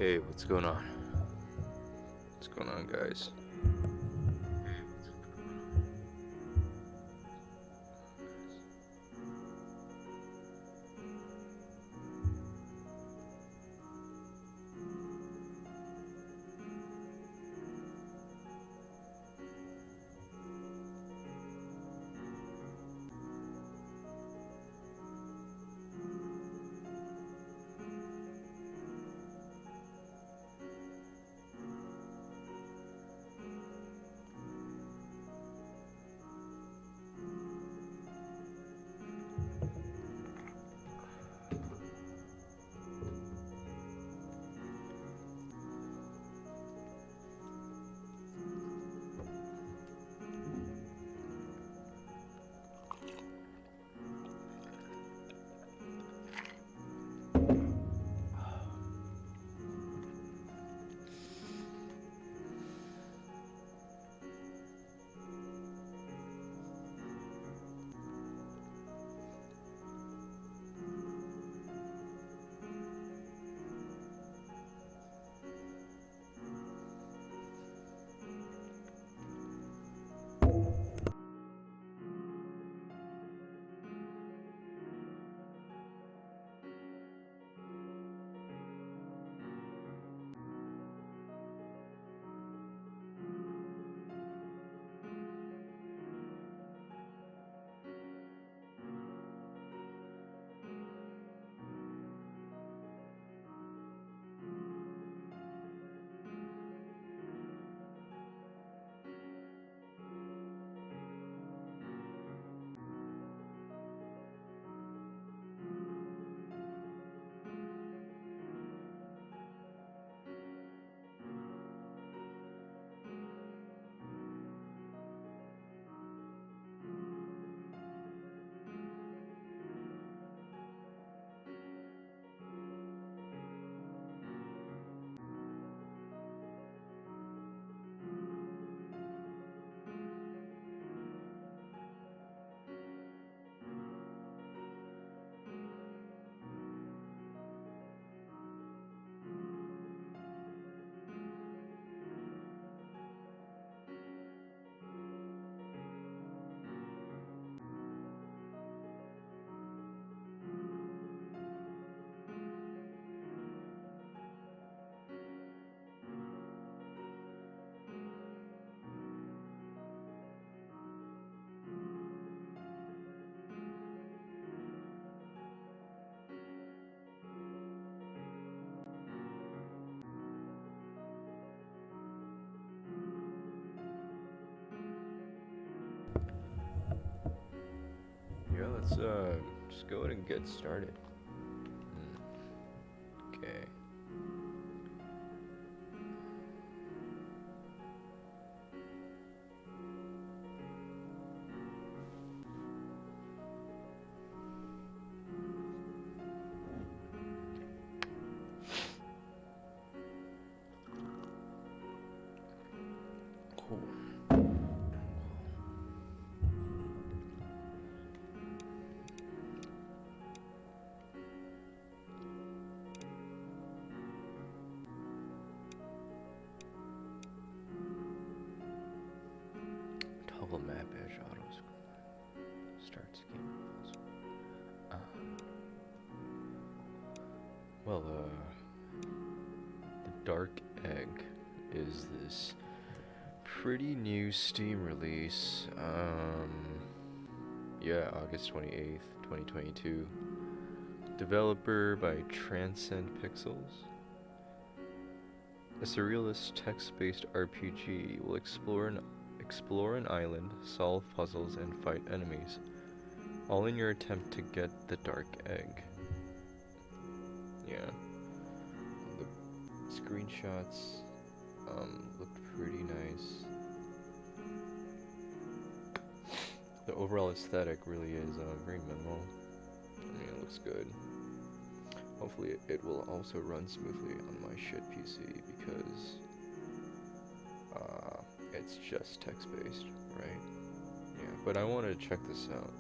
Hey, what's going on? What's going on, guys? Yeah, let's just go ahead and get started. Okay. Cool. Toggle map edge auto scroll. Starts game puzzle. Well, the Dark Egg is this pretty new Steam release. Yeah, August 28th, 2022. Developer by Transcend Pixels. A surrealist text-based RPG will explore an island, solve puzzles, and fight enemies, all in your attempt to get the Dark Egg. Yeah. The screenshots looked pretty nice. The overall aesthetic really is very minimal. I mean, it looks good. Hopefully it will also run smoothly on my shit PC because it's just text-based, right? Yeah, but I want to check this out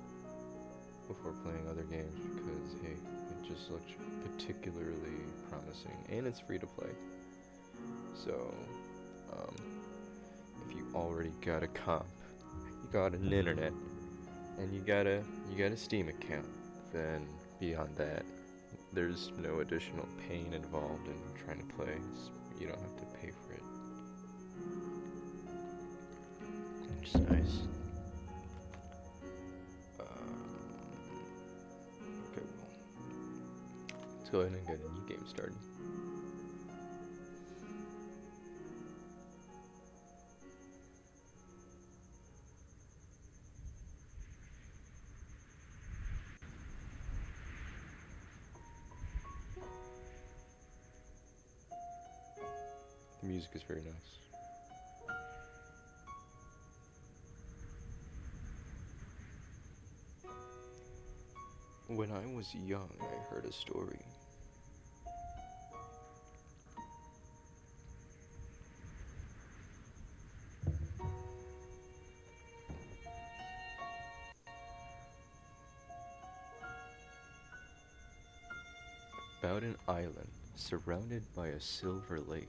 before playing other games because, hey, it just looked particularly promising, and it's free to play. So, um, if you already got a comp, you got an internet, and you got a Steam account, then beyond that, there's no additional pain involved in trying to play. You don't have to pay for it, which is nice. Okay, well, let's go ahead and get a new game started. The music is very nice. When I was young, I heard a story. About an island surrounded by a silver lake.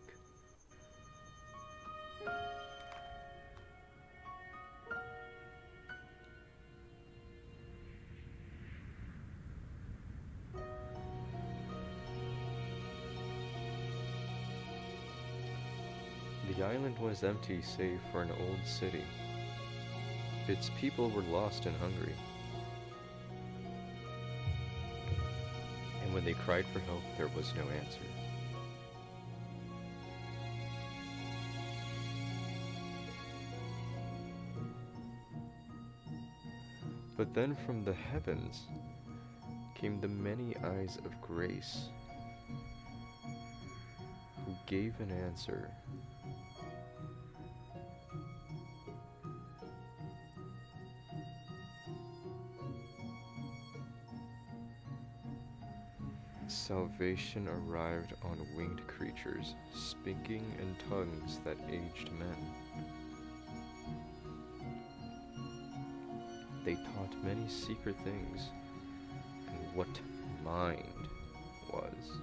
The island was empty save for an old city. Its people were lost and hungry. And when they cried for help, there was no answer. But then from the heavens came the many eyes of grace, who gave an answer. Salvation arrived on winged creatures, speaking in tongues that aged men. They taught many secret things, and what mind was.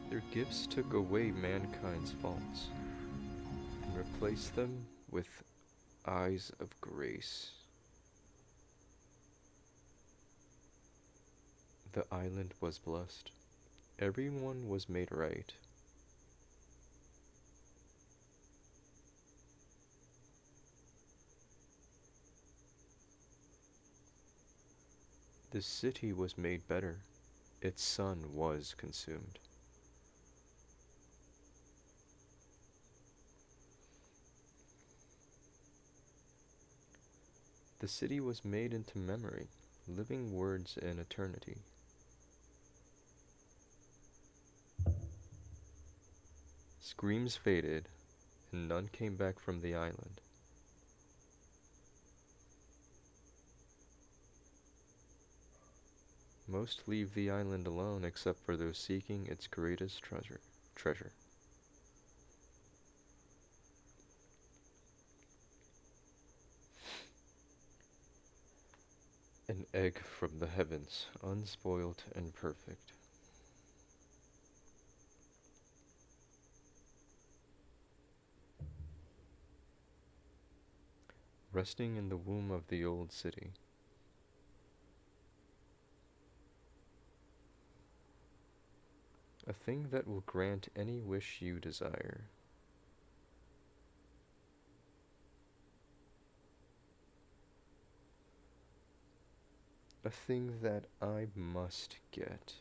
Their gifts took away mankind's faults, and replaced them with eyes of grace. The island was blessed. Everyone was made right. The city was made better. Its sun was consumed. The city was made into memory, living words in eternity. Screams faded, and none came back from the island. Most leave the island alone except for those seeking its greatest treasure. An egg from the heavens, unspoilt and perfect. Resting in the womb of the old city. A thing that will grant any wish you desire. A thing that I must get.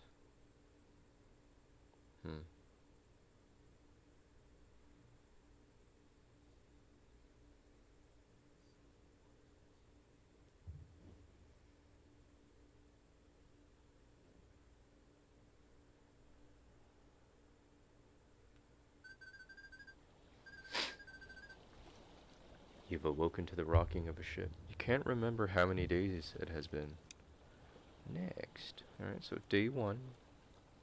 You've awoken to the rocking of a ship. You can't remember how many days it has been. Next. Alright, so day 1,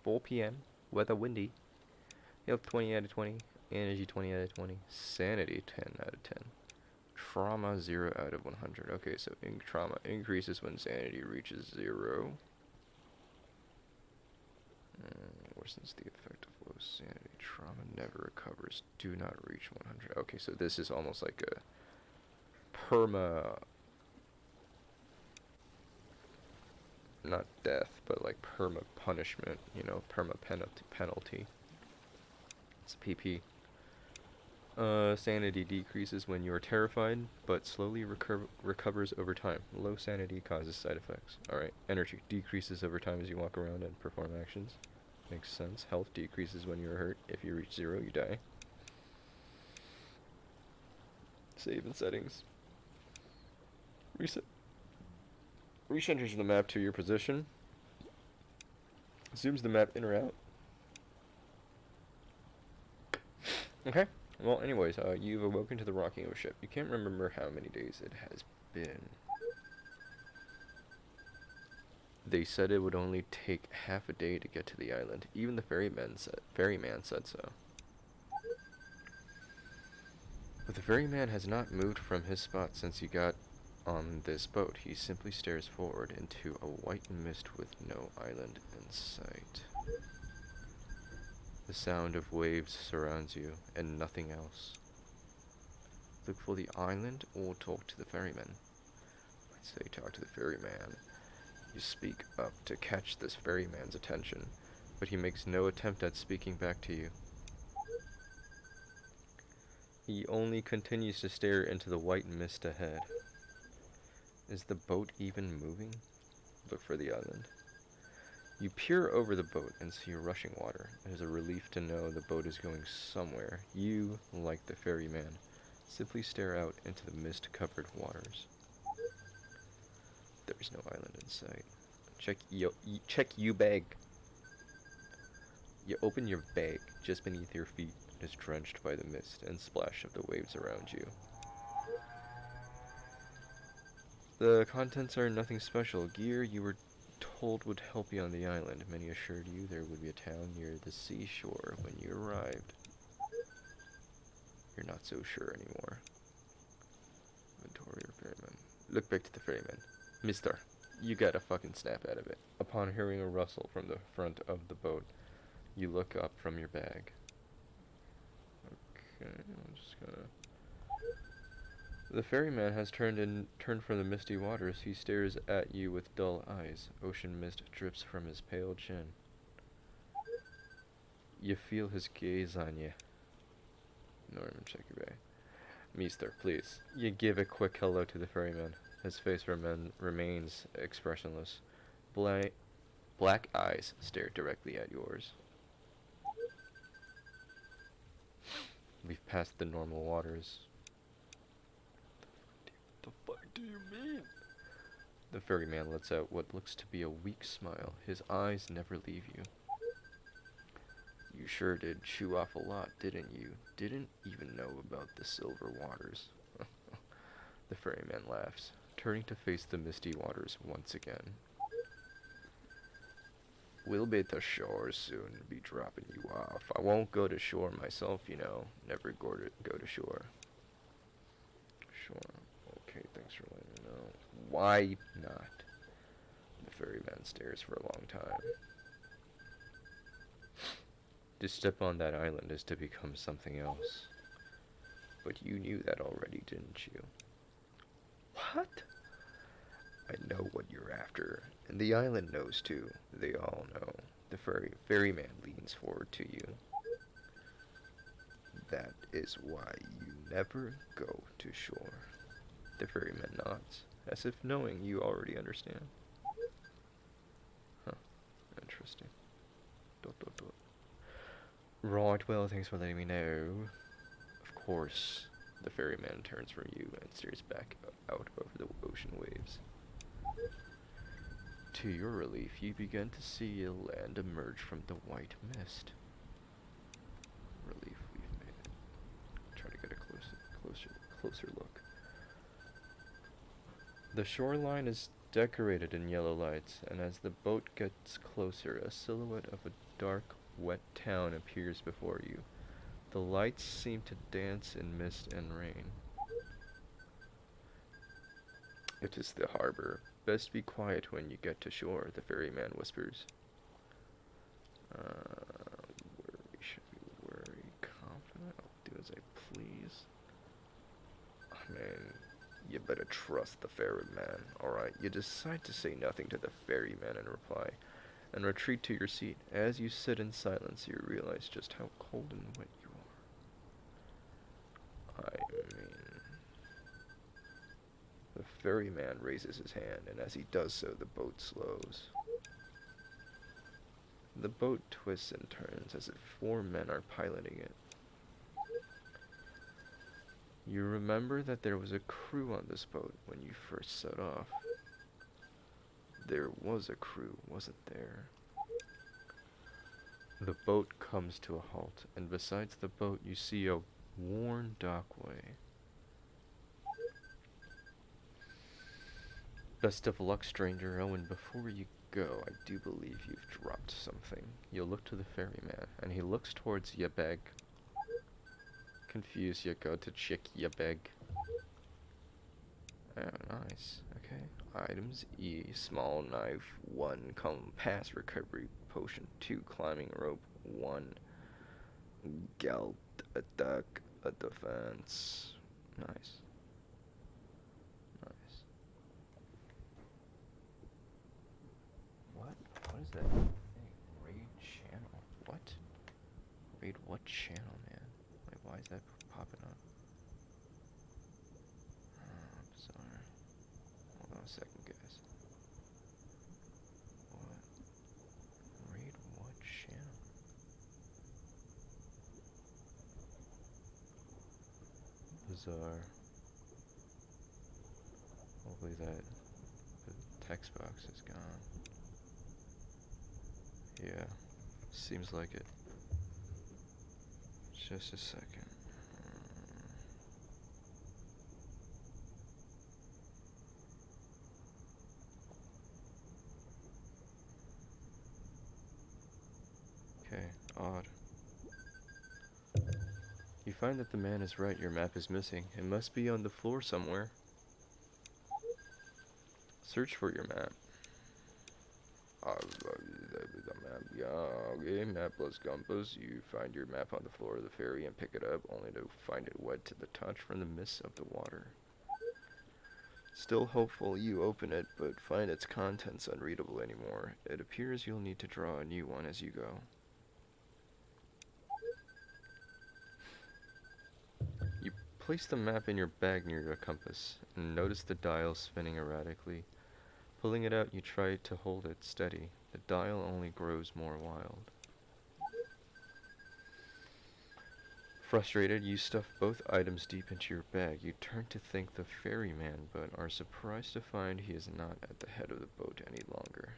4 p.m., weather windy. Health 20 out of 20, energy 20 out of 20, sanity 10 out of 10, trauma 0 out of 100. Okay, so trauma increases when sanity reaches 0. Worsens the effect of low sanity. Trauma never recovers. Do not reach 100. Okay, so this is almost like a perma, not death, but like perma punishment, you know, perma penalty. It's a PP. Sanity decreases when you are terrified, but slowly recovers over time. Low sanity causes side effects. Alright, energy decreases over time as you walk around and perform actions. Makes sense. Health decreases when you are hurt. If you reach 0, you die. Save and settings. Reset. Recenters the map to your position. Zooms the map in or out. Okay. Well, anyways, you've awoken to the rocking of a ship. You can't remember how many days it has been. They said it would only take half a day to get to the island. Even the ferryman said so. But the ferryman has not moved from his spot since you got on this boat. He simply stares forward into a white mist with no island in sight. The sound of waves surrounds you, and nothing else. Look for the island or talk to the ferryman. I'd say talk to the ferryman. You speak up to catch this ferryman's attention, but he makes no attempt at speaking back to you. He only continues to stare into the white mist ahead. Is the boat even moving? Look for the island. You peer over the boat and see rushing water. It is a relief to know the boat is going somewhere. You, like the ferryman, simply stare out into the mist-covered waters. There is no island in sight. Check your bag. You open your bag just beneath your feet. It is drenched by the mist and splash of the waves around you. The contents are nothing special. Gear you were told would help you on the island. Many assured you there would be a town near the seashore when you arrived. You're not so sure anymore. Inventory or ferryman. Look back to the ferryman. Mister, you got a fucking snap out of it. Upon hearing a rustle from the front of the boat, you look up from your bag. Okay, I'm just gonna... The ferryman has turned from the misty waters. He stares at you with dull eyes. Ocean mist drips from his pale chin. You feel his gaze on you. Norman, check your bag. Meester, please. You give a quick hello to the ferryman. His face remains expressionless. Black eyes stare directly at yours. We've passed the normal waters. The fuck do you mean? The ferryman lets out what looks to be a weak smile. His eyes never leave you. You sure did chew off a lot, didn't you? Didn't even know about the silver waters. The ferryman laughs, turning to face the misty waters once again. We'll be at the shore soon, be dropping you off. I won't go to shore myself, you know. Never go to shore. Sure. Okay, thanks for letting me know. Why not? The ferryman stares for a long time. To step on that island is to become something else. But you knew that already, didn't you? What? I know what you're after, and the island knows too. They all know. The ferryman leans forward to you. That is why you never go to shore. The ferryman nods, as if knowing you already understand. Huh. Interesting. Dot, dot, dot. Right, well, thanks for letting me know. Of course, the ferryman turns from you and stares back out over the ocean waves. To your relief, you begin to see a land emerge from the white mist. Relief, we've made it. Try to get a closer look. The shoreline is decorated in yellow lights, and as the boat gets closer, a silhouette of a dark, wet town appears before you. The lights seem to dance in mist and rain. It is the harbor. Best be quiet when you get to shore, the ferryman whispers. Worry, should be worry, confident, I'll do as I please. I mean, you better trust the ferryman, alright? You decide to say nothing to the ferryman in reply, and retreat to your seat. As you sit in silence, you realize just how cold and wet you are. I mean... The ferryman raises his hand, and as he does so, the boat slows. The boat twists and turns as if 4 men are piloting it. You remember that there was a crew on this boat when you first set off. There was a crew, wasn't there? The boat comes to a halt, and besides the boat you see a worn dockway. Best of luck, stranger. Oh, and before you go, I do believe you've dropped something. You'll look to the ferryman, and he looks towards Yabeg. Confused, you go to check Yabeg. Oh, nice. Okay. Items: E, small knife, 1, compass, recovery potion, 2, climbing rope, 1, galt, attack, a defense. Nice. Nice. What? What is that thing? Raid channel? What? Raid what channel, man? Like, why is that popping up? Bizarre. Hold on a second, guys. What? Raid what channel? Bizarre. Hopefully that the text box is gone. Yeah, seems like it. Just a second. Okay, odd. You find that the man is right, your map is missing. It must be on the floor somewhere. Search for your map. The map, yeah, okay, map plus compass. You find your map on the floor of the ferry and pick it up, only to find it wet to the touch from the mist of the water. Still hopeful, you open it, but find its contents unreadable anymore. It appears you'll need to draw a new one as you go. You place the map in your bag near your compass, and notice the dial spinning erratically. Pulling it out, you try to hold it steady. The dial only grows more wild. Frustrated, you stuff both items deep into your bag. You turn to thank the ferryman, but are surprised to find he is not at the head of the boat any longer.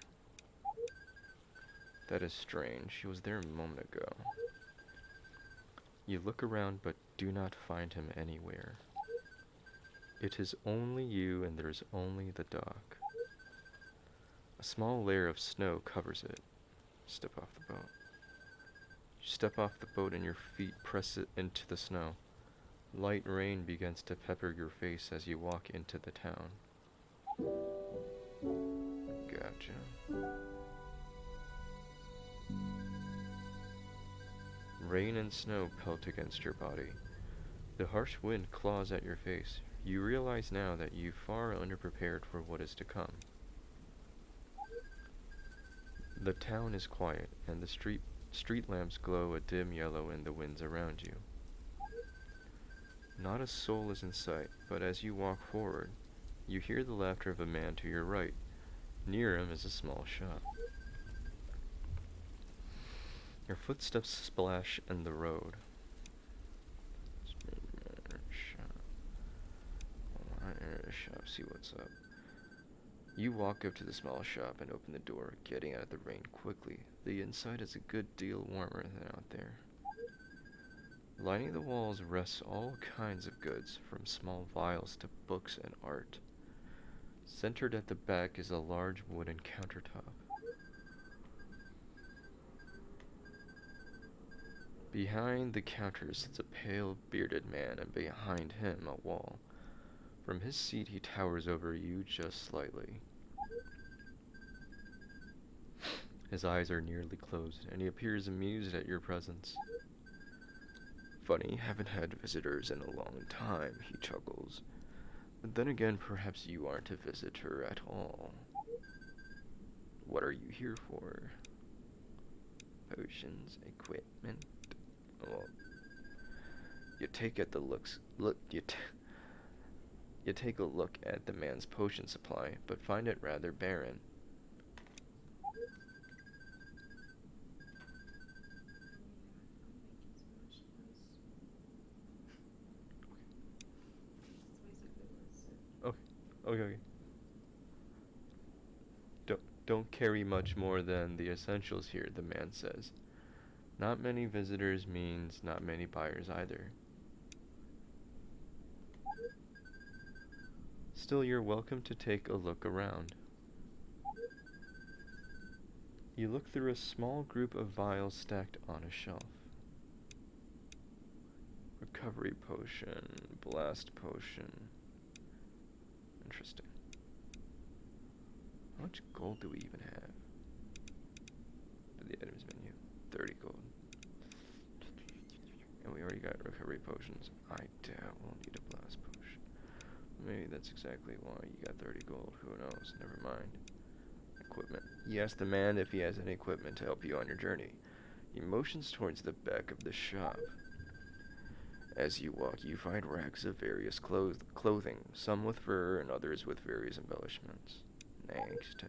That is strange. He was there a moment ago. You look around, but do not find him anywhere. It is only you, and there is only the dock. A small layer of snow covers it. Step off the boat. You step off the boat and your feet press it into the snow. Light rain begins to pepper your face as you walk into the town. Gotcha. Rain and snow pelt against your body. The harsh wind claws at your face. You realize now that you far underprepared for what is to come. The town is quiet, and the street lamps glow a dim yellow in the winds around you. Not a soul is in sight, but as you walk forward, you hear the laughter of a man to your right. Near him is a small shop. Your footsteps splash in the road. Shop, see what's up. You walk up to the small shop and open the door, getting out of the rain quickly. The inside is a good deal warmer than out there. Lining the walls rests all kinds of goods, from small vials to books and art. Centered at the back is a large wooden countertop. Behind the counter sits a pale, bearded man, and behind him a wall. From his seat he towers over you just slightly. His eyes are nearly closed, and he appears amused at your presence. Funny, haven't had visitors in a long time, he chuckles. But then again, perhaps you aren't a visitor at all. What are you here for? Potions, equipment. Well, you take at the you take a look at the man's potion supply, but find it rather barren. Okay, okay. Don't carry much more than the essentials here, the man says. Not many visitors means not many buyers either. Still, you're welcome to take a look around. You look through a small group of vials stacked on a shelf. Recovery potion, blast potion. Interesting. How much gold do we even have? To the items menu. 30 gold. And we already got recovery potions. I doubt we'll need a blast potion. Maybe that's exactly why you got 30 gold. Who knows? Never mind. Equipment. You ask the man if he has any equipment to help you on your journey. He motions towards the back of the shop. As you walk, you find racks of various clothing, some with fur and others with various embellishments. Next.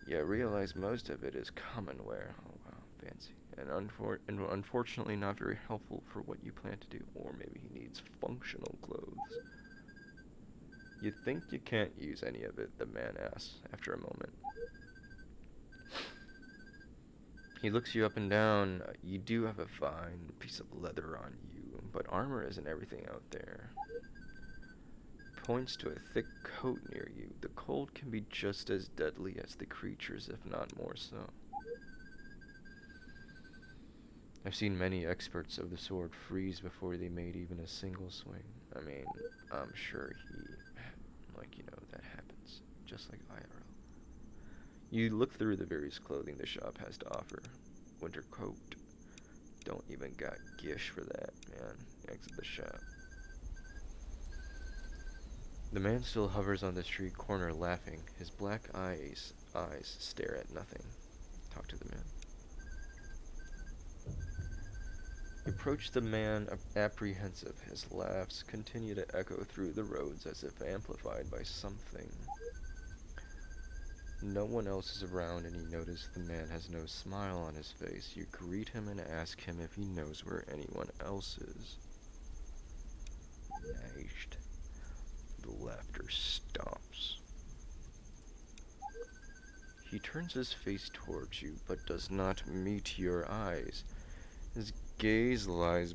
You realize most of it is common wear. Oh wow, fancy. And unfortunately not very helpful for what you plan to do. Or maybe he needs functional clothes. You think you can't use any of it, the man asks, after a moment. He looks you up and down. You do have a fine piece of leather on you, but armor isn't everything out there. Points to a thick coat near you. The cold can be just as deadly as the creatures, if not more so. I've seen many experts of the sword freeze before they made even a single swing. I mean, I'm sure that happens, just like IRL. You look through the various clothing the shop has to offer. Winter coat. Don't even got gish for that, man. Exit the shop. The man still hovers on the street corner laughing. His black eyes stare at nothing. Talk to the man. You approach the man apprehensive. His laughs continue to echo through the roads as if amplified by something. No one else is around, and you notice the man has no smile on his face. You greet him and ask him if he knows where anyone else is. Next. The laughter stops. He turns his face towards you, but does not meet your eyes. His gaze lies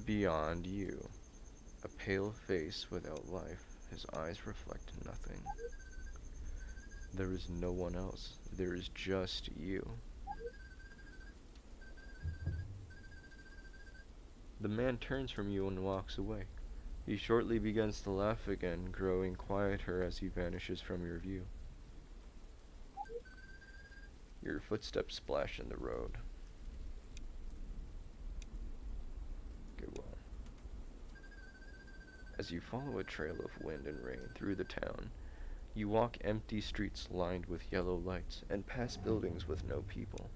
beyond you. A pale face without life. His eyes reflect nothing. There is no one else. There is just you. The man turns from you and walks away. He shortly begins to laugh again, growing quieter as he vanishes from your view. Your footsteps splash in the road. Goodwill. As you follow a trail of wind and rain through the town, you walk empty streets lined with yellow lights and pass buildings with no people.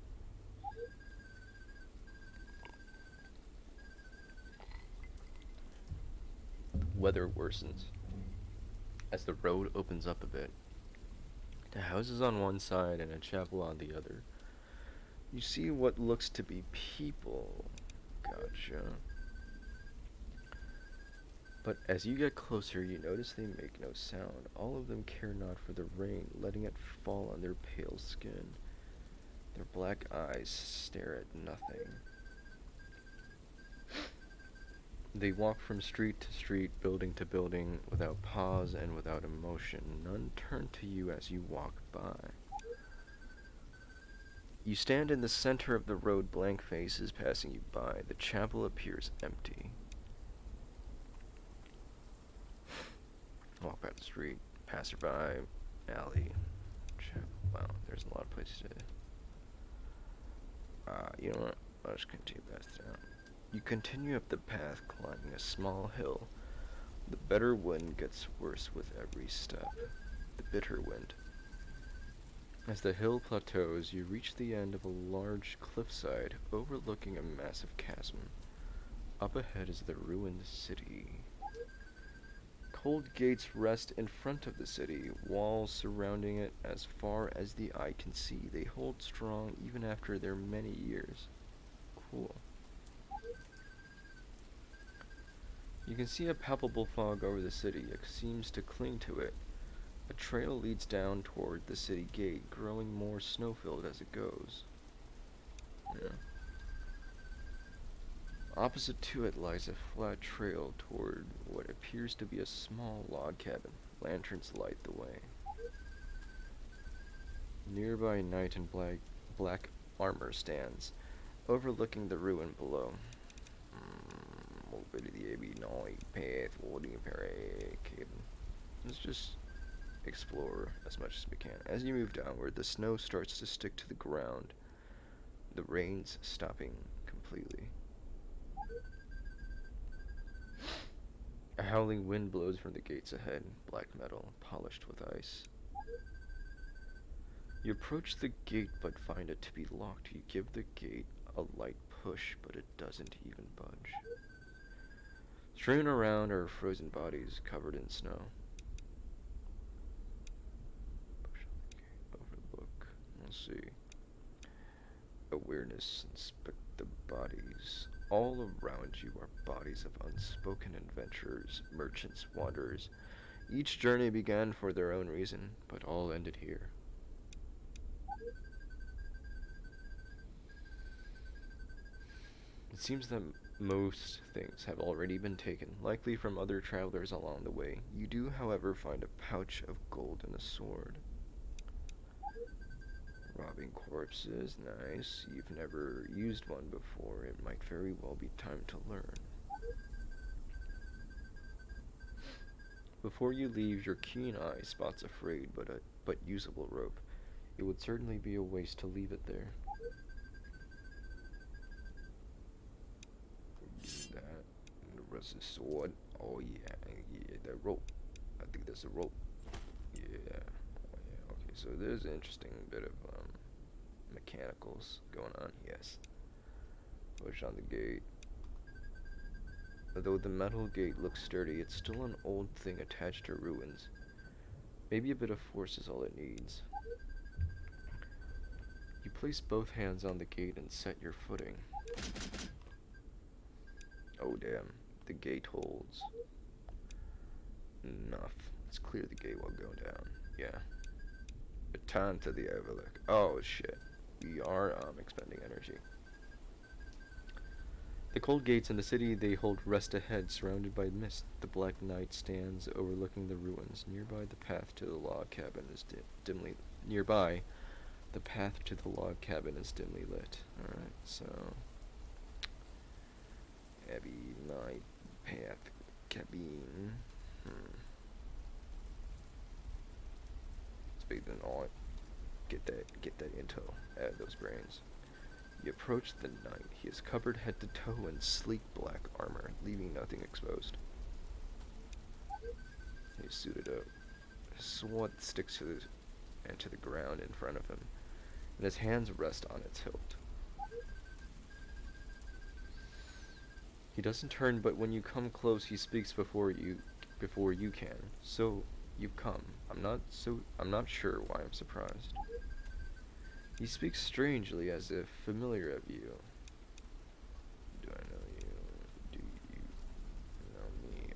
Weather worsens as the road opens up a bit. The houses on one side and a chapel on the other. You see what looks to be people. Gotcha. But as you get closer, you notice they make no sound. All of them care not for the rain, letting it fall on their pale skin. Their black eyes stare at nothing. They walk from street to street, building to building, without pause and without emotion. None turn to you as you walk by. You stand in the center of the road, blank faces passing you by. The chapel appears empty. Walk back the street, passerby, alley, chapel. Wow, there's a lot of places to You know what? Let's continue past that. You continue up the path, climbing a small hill. The bitter wind gets worse with every step. The bitter wind. As the hill plateaus, you reach the end of a large cliffside overlooking a massive chasm. Up ahead is the ruined city. Cold gates rest in front of the city, walls surrounding it as far as the eye can see. They hold strong even after their many years. Cool. You can see a palpable fog over the city. It seems to cling to it. A trail leads down toward the city gate, growing more snow-filled as it goes. Yeah. Opposite to it lies a flat trail toward what appears to be a small log cabin. Lanterns light the way. Nearby, a knight in black armor stands, overlooking the ruin below. Mobility AB night path holding cabin. Let's just explore as much as we can. As you move downward, the snow starts to stick to the ground. The rain's stopping completely. A howling wind blows from the gates ahead, black metal, polished with ice. You approach the gate but find it to be locked. You give the gate a light push, but it doesn't even budge. Strewn around are frozen bodies covered in snow. Overlook. Let's see. Awareness. Inspect the bodies. All around you are bodies of unspoken adventurers, merchants, wanderers. Each journey began for their own reason, but all ended here. It seems that most things have already been taken, likely from other travelers along the way. You do, however, find a pouch of gold and a sword. Robbing corpses, nice. You've never used one before. It might very well be time to learn. Before you leave, your keen eye spots a frayed but usable rope. It would certainly be a waste to leave it there. That. The rest is sword. Oh yeah, yeah, that rope. I think that's a rope. Yeah. Oh, yeah. Okay, so there's an interesting bit of mechanicals going on. Yes. Push on the gate. Although the metal gate looks sturdy, it's still an old thing attached to ruins. Maybe a bit of force is all it needs. You place both hands on the gate and set your footing. Oh damn, the gate holds. Enough. Let's clear the gate while going down. Yeah. Return to the overlook. Oh shit. We are expending energy. The cold gates in the city, they hold rest ahead, surrounded by mist. The Black Knight stands overlooking the ruins. Nearby, the path to the log cabin is dimly lit. Alright, so Abbey Night Path Cabin. Speak the night. Get that intel. Add those brains. You approach the knight. He is covered head to toe in sleek black armor, leaving nothing exposed. He's suited up. His sword sticks to the ground in front of him, and his hands rest on its hilt. He doesn't turn, but when you come close, he speaks before you can. So you've come. I'm not sure why I'm surprised. He speaks strangely, as if familiar of you. Do I know you? Do you know me?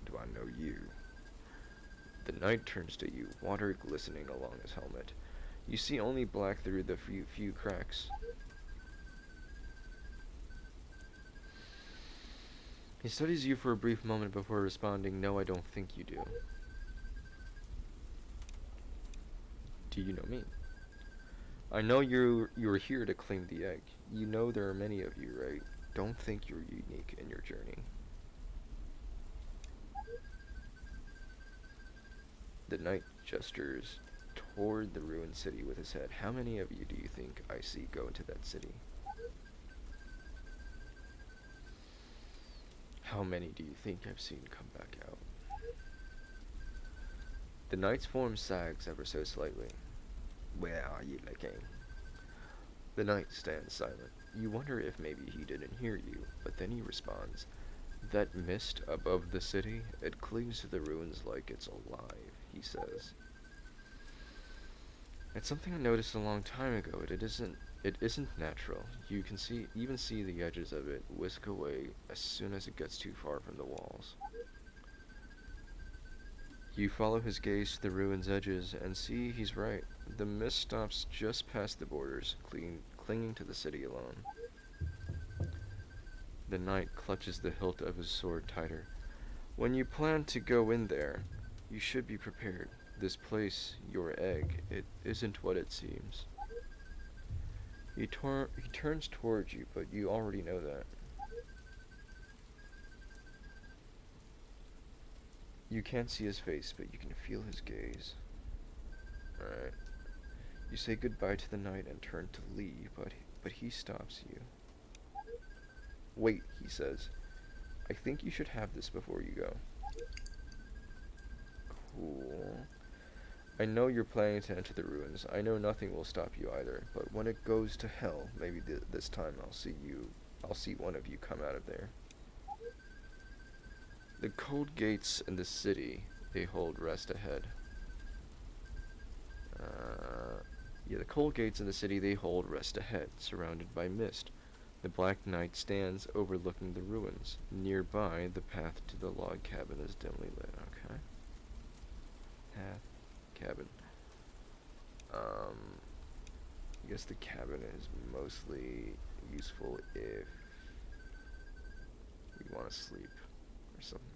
Do I know you? The knight turns to you, water glistening along his helmet. You see only black through the few cracks. He studies you for a brief moment before responding, "No, I don't think you do." Do you know me? I know you're here to claim the egg. You know there are many of you, right? Don't think you're unique in your journey. The knight gestures toward the ruined city with his head. How many of you do you think I see go into that city? How many do you think I've seen come back out? The knight's form sags ever so slightly. Where are you looking? The knight stands silent. You wonder if maybe he didn't hear you, but then he responds. That mist above the city, it clings to the ruins like it's alive, he says. It's something I noticed a long time ago. It isn't natural. You can even see the edges of it whisk away as soon as it gets too far from the walls. You follow his gaze to the ruins' edges and see he's right. The mist stops just past the borders, clinging to the city alone. The knight clutches the hilt of his sword tighter. When you plan to go in there, you should be prepared. This place, your egg, it isn't what it seems. He turns towards you, but you already know that. You can't see his face, but you can feel his gaze. Alright. You say goodbye to the knight and turn to leave, but he stops you. Wait, he says. I think you should have this before you go. Cool. I know you're planning to enter the ruins. I know nothing will stop you either, but when it goes to hell, maybe this time I'll see one of you come out of there. The cold gates in the city, they hold rest ahead. The cold gates in the city, they hold rest ahead, surrounded by mist. The Black Knight stands overlooking the ruins. Nearby, the path to the log cabin is dimly lit. Okay. Path, cabin. I guess the cabin is mostly useful if we want to sleep or something.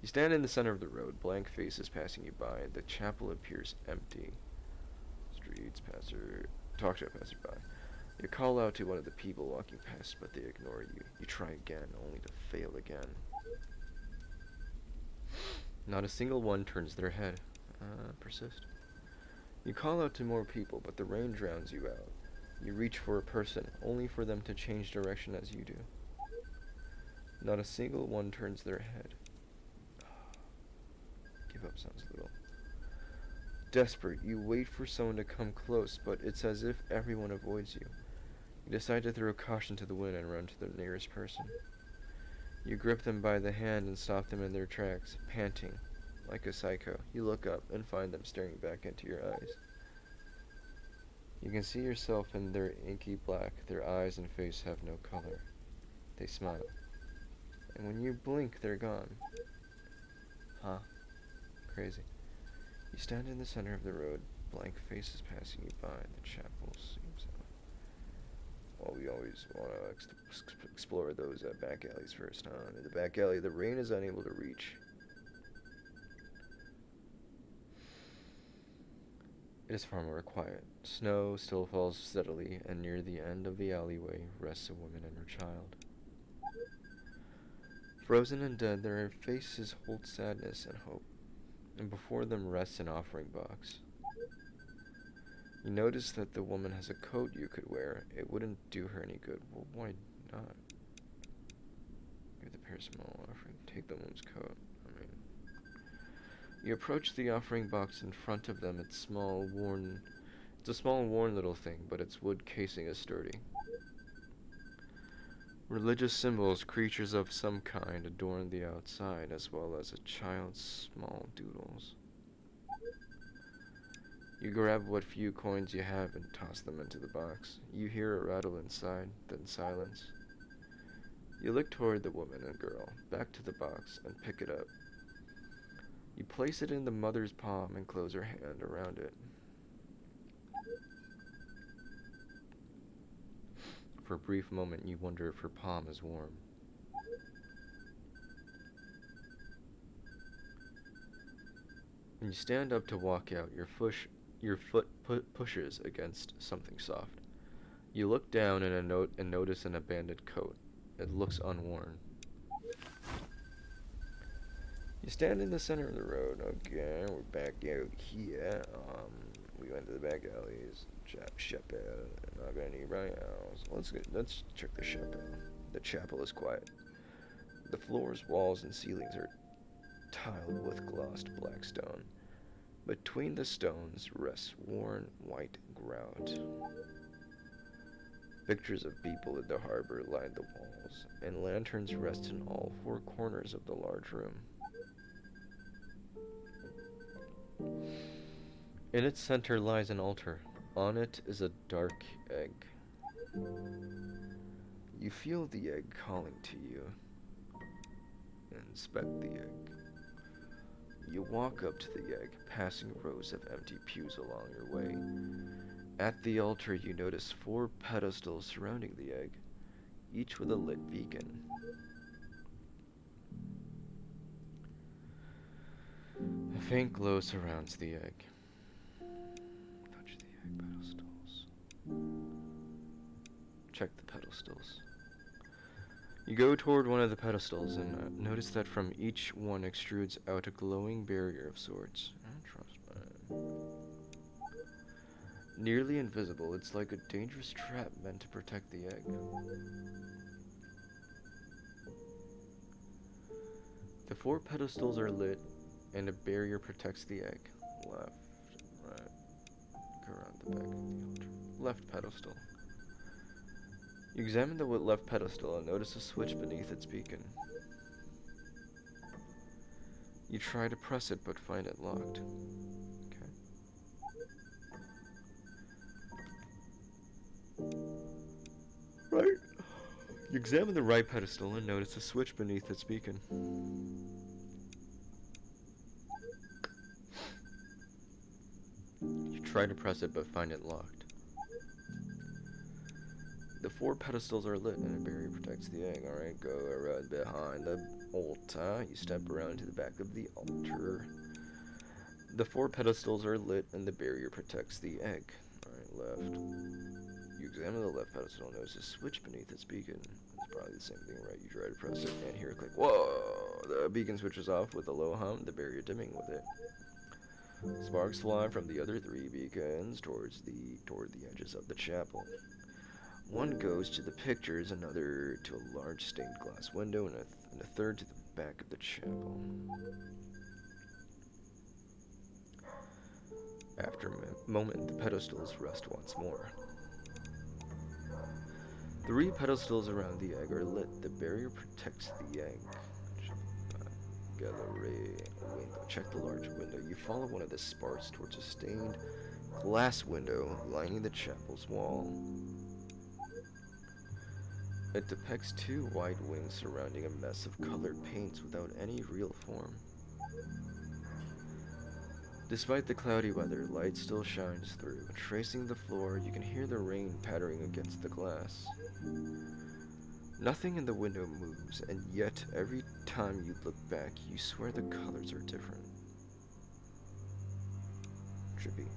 You stand in the center of the road, blank faces passing you by. The chapel appears empty. Streets, talk to a passerby. You call out to one of the people walking past, but they ignore you. You try again, only to fail again. Not a single one turns their head. Persist. You call out to more people, but the rain drowns you out. You reach for a person, only for them to change direction as you do. Not a single one turns their head. Give up sounds little. Desperate, you wait for someone to come close, but it's as if everyone avoids you. You decide to throw caution to the wind and run to the nearest person. You grip them by the hand and stop them in their tracks, panting. Like a psycho, you look up and find them staring back into your eyes. You can see yourself in their inky black. Their eyes and face have no color. They smile. And when you blink, they're gone. Huh? Crazy. You stand in the center of the road, blank faces passing you by. The chapel seems out. Well, we always want to explore those back alleys first, huh? In the back alley, the rain is unable to reach. It is far more quiet. Snow still falls steadily, and near the end of the alleyway rests a woman and her child. Frozen and dead, their faces hold sadness and hope, and before them rests an offering box. You notice that the woman has a coat you could wear. It wouldn't do her any good. Well, why not? Give the pair a small offering. Take the woman's coat. You approach the offering box in front of them. It's a small, worn little thing, but its wood casing is sturdy. Religious symbols, creatures of some kind, adorn the outside, as well as a child's small doodles. You grab what few coins you have and toss them into the box. You hear a rattle inside, then silence. You look toward the woman and girl, back to the box, and pick it up. You place it in the mother's palm and close her hand around it. For a brief moment, you wonder if her palm is warm. When you stand up to walk out, your foot pushes against something soft. You look down and notice an abandoned coat. It looks unworn. You stand in the center of the road. Okay, we're back out here. We went to the back alleys. Chapel. Not gonna need right house. Let's check the chapel. The chapel is quiet. The floors, walls, and ceilings are tiled with glossed black stone. Between the stones rests worn white grout. Pictures of people in the harbor line the walls, and lanterns rest in all four corners of the large room. In its center lies an altar. On it is a dark egg. You feel the egg calling to you. Inspect the egg. You walk up to the egg, passing rows of empty pews along your way. At the altar, you notice 4 pedestals surrounding the egg, each with a lit beacon. A faint glow surrounds the egg. Touch the egg pedestals. Check the pedestals. You go toward one of the pedestals and notice that from each one extrudes out a glowing barrier of sorts. Nearly invisible, it's like a dangerous trap meant to protect the egg. The 4 pedestals are lit, and a barrier protects the egg. Left, right, go around the back of the altar. Left pedestal. You examine the left pedestal and notice a switch beneath its beacon. You try to press it but find it locked. Okay. Right. You examine the right pedestal and notice a switch beneath its beacon. You try to press it but find it locked. The 4 pedestals are lit and a barrier protects the egg. Alright, go around behind the altar. You step around to the back of the altar. The 4 pedestals are lit and the barrier protects the egg. Alright, left. You examine the left pedestal and notice a switch beneath its beacon. It's probably the same thing, right? You try to press it and hear a click. Whoa! The beacon switches off with a low hum, the barrier dimming with it. Sparks fly from the other 3 beacons toward the edges of the chapel. One goes to the pictures, another to a large stained glass window, and a third to the back of the chapel. After a moment, the pedestals rest once more. 3 pedestals around the egg are lit. The barrier protects the egg. Gallery window. Check the large window. You follow one of the sparks towards a stained glass window lining the chapel's wall. It depicts 2 white wings surrounding a mess of colored paints without any real form. Despite the cloudy weather, light still shines through. Tracing the floor, you can hear the rain pattering against the glass. Nothing in the window moves, and yet every time you look back, you swear the colors are different. Trippy.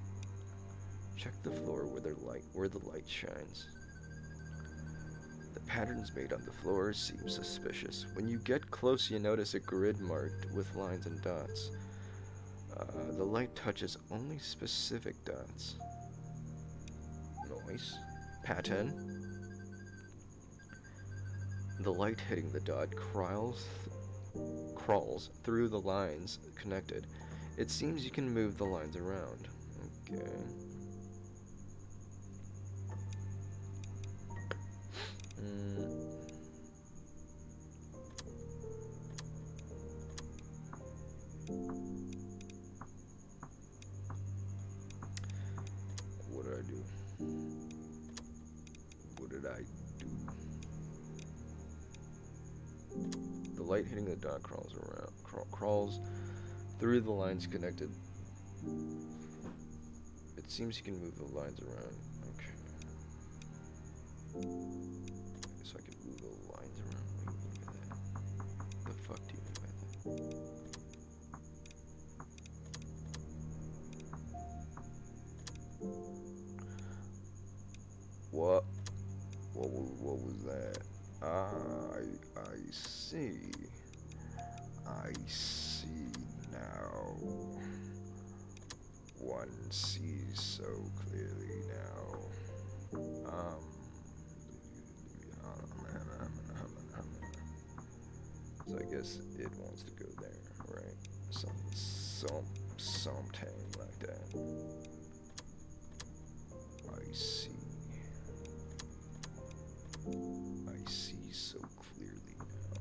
Check the floor where the light shines. The patterns made on the floor seem suspicious. When you get close, you notice a grid marked with lines and dots. The light touches only specific dots. Noise. Pattern. The light hitting the dot crawls through the lines connected. It seems you can move the lines around. Okay. What did I do? What did I do? The light hitting the dot crawls through the lines connected. It seems you can move the lines around. Okay. So I can move the lines around. What do you mean by that? The fuck do you mean by that? What? What was that? I see. I see now. Why can see so clearly now. So I guess it wants to go there, right? Something like that. I see. I see so clearly now.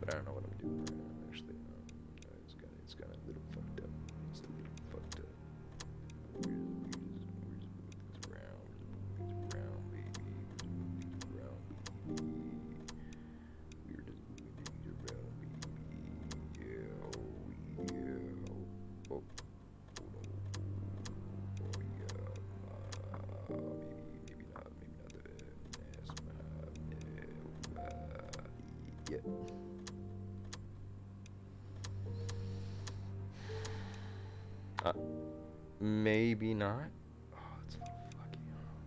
But I don't know what I'm doing right now, actually. It's got a little fucked up. It's a little fucked up. It's round, baby. It's round, baby. We're just moving things around, baby. Yeah, oh yeah. Oh, maybe not the yeah. Maybe not. Oh, it's a little fucky.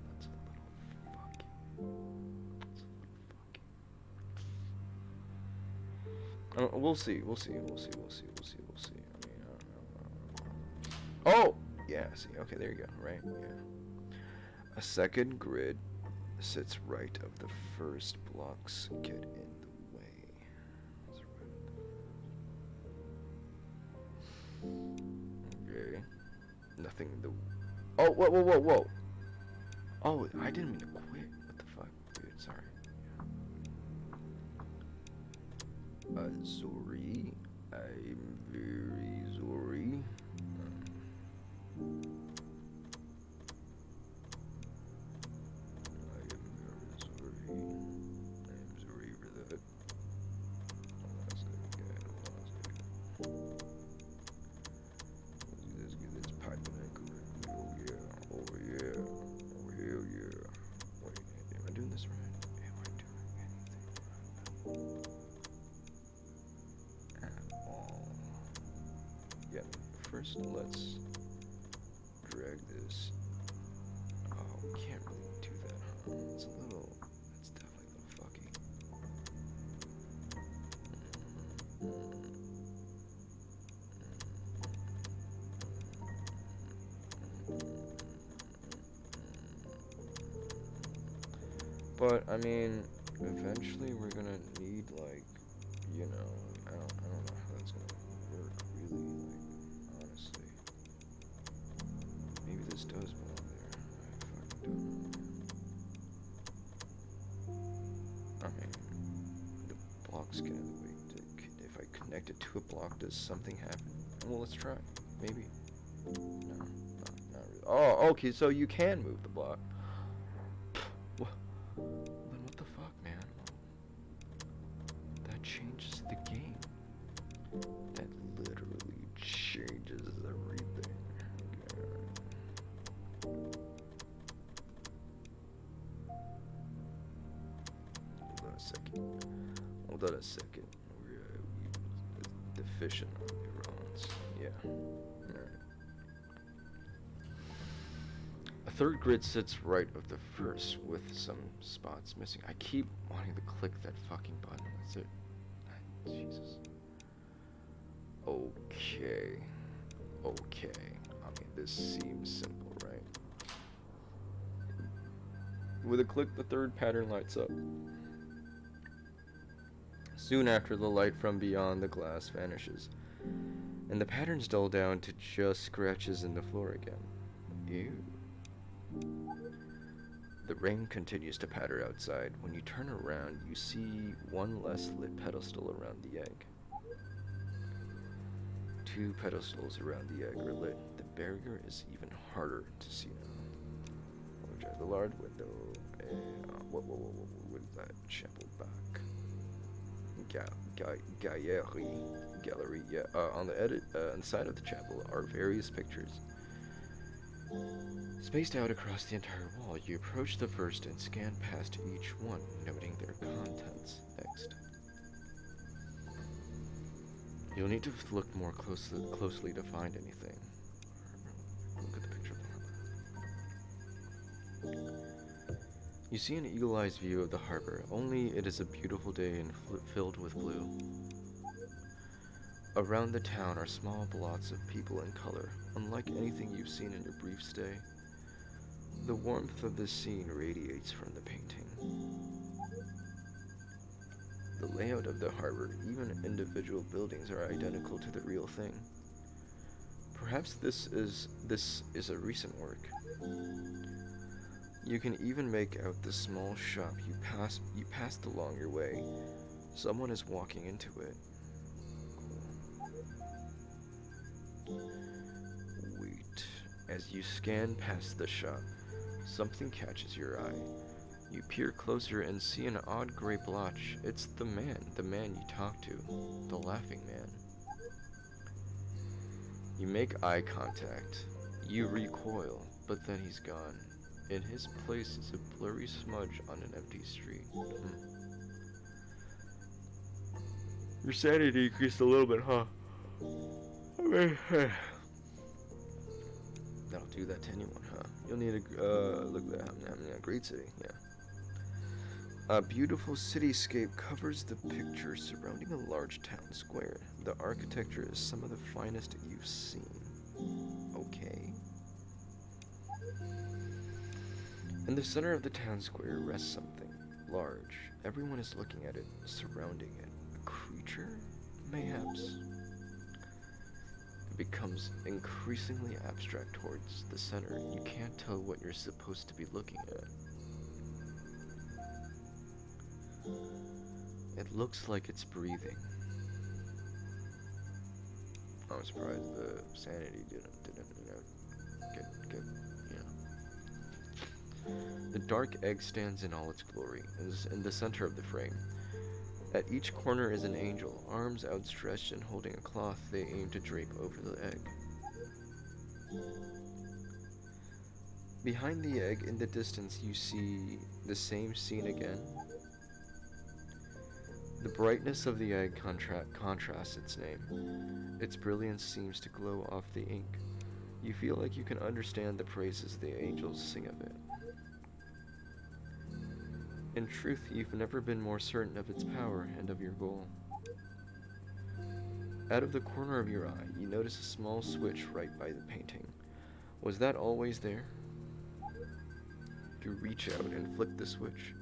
That's a little fucky. We'll see. We'll see. I mean, oh, yeah. See. Okay, there you go. Right. Yeah. A second grid sits right of the first. Blocks get in the way. Okay. Nothing in the. Oh, whoa. Oh, I didn't mean to quit. What the fuck? Dude, sorry. Sorry. I'm very sorry. I am very sorry. I'm sorry for that. Hold on a second. Let's get this piping in correctly. Oh yeah. Oh yeah. Oh hell yeah. Wait, am I doing this right? Am I doing anything right? At all? Yeah. First, let's drag this. Oh, we can't really do that, huh? It's definitely a little fucky. But I mean, eventually we're gonna need, like, you know, I don't know how that's gonna work really, like, honestly. Maybe this does belong there. I fucking don't know. I mean, the blocks get in the way. If I connect it to a block, does something happen? Well, let's try. Maybe. No, not really. Oh, okay, so you can move the block. Then what the fuck, man? That changes the game. That literally changes everything. Hold on a second. We're deficient on neurons. Yeah. Alright. A third grid sits right of the first with some spots missing. I keep wanting to click that fucking button. That's it. Jesus. Okay. I mean, this seems simple, right? With a click, the third pattern lights up. Soon after, the light from beyond the glass vanishes, and the patterns dull down to just scratches in the floor again. Ew. The rain continues to patter outside. When you turn around, you see one less lit pedestal around the egg. 2 pedestals around the egg are lit. The barrier is even harder to see now. We'll try the large window. What is that? Chapel back. Gallery. Yeah. On the side of the chapel are various pictures. Spaced out across the entire wall, you approach the first and scan past each one, noting their contents. Next. You'll need to look more closely to find anything. Look at the picture of the harbor. You see an eagle-eyed view of the harbor, only it is a beautiful day and filled with blue. Around the town are small blots of people and color, unlike anything you've seen in your brief stay. The warmth of the scene radiates from the painting. The layout of the harbor, even individual buildings, are identical to the real thing. Perhaps this is a recent work. You can even make out the small shop you passed along your way. Someone is walking into it. Wait. As you scan past the shop, something catches your eye. You peer closer and see an odd gray blotch. It's the man you talked to, the laughing man. You make eye contact. You recoil, but then he's gone. In his place is a blurry smudge on an empty street. Your sanity increased a little bit, huh? That'll do that to anyone, huh? You'll need a look at that. I mean, a great city, yeah. A beautiful cityscape covers the picture surrounding a large town square. The architecture is some of the finest you've seen. Okay. In the center of the town square rests something large. Everyone is looking at it, surrounding it. A creature? Mayhaps. It becomes increasingly abstract towards the center. You can't tell what you're supposed to be looking at. It looks like it's breathing. I'm surprised the sanity didn't get. The dark egg stands in all its glory, is in the center of the frame. At each corner is an angel, arms outstretched and holding a cloth they aim to drape over the egg. Behind the egg, in the distance, you see the same scene again. The brightness of the egg contrasts its name. Its brilliance seems to glow off the ink. You feel like you can understand the praises the angels sing of it. In truth, you've never been more certain of its power and of your goal. Out of the corner of your eye, you notice a small switch right by the painting. Was that always there? You reach out and flick the switch,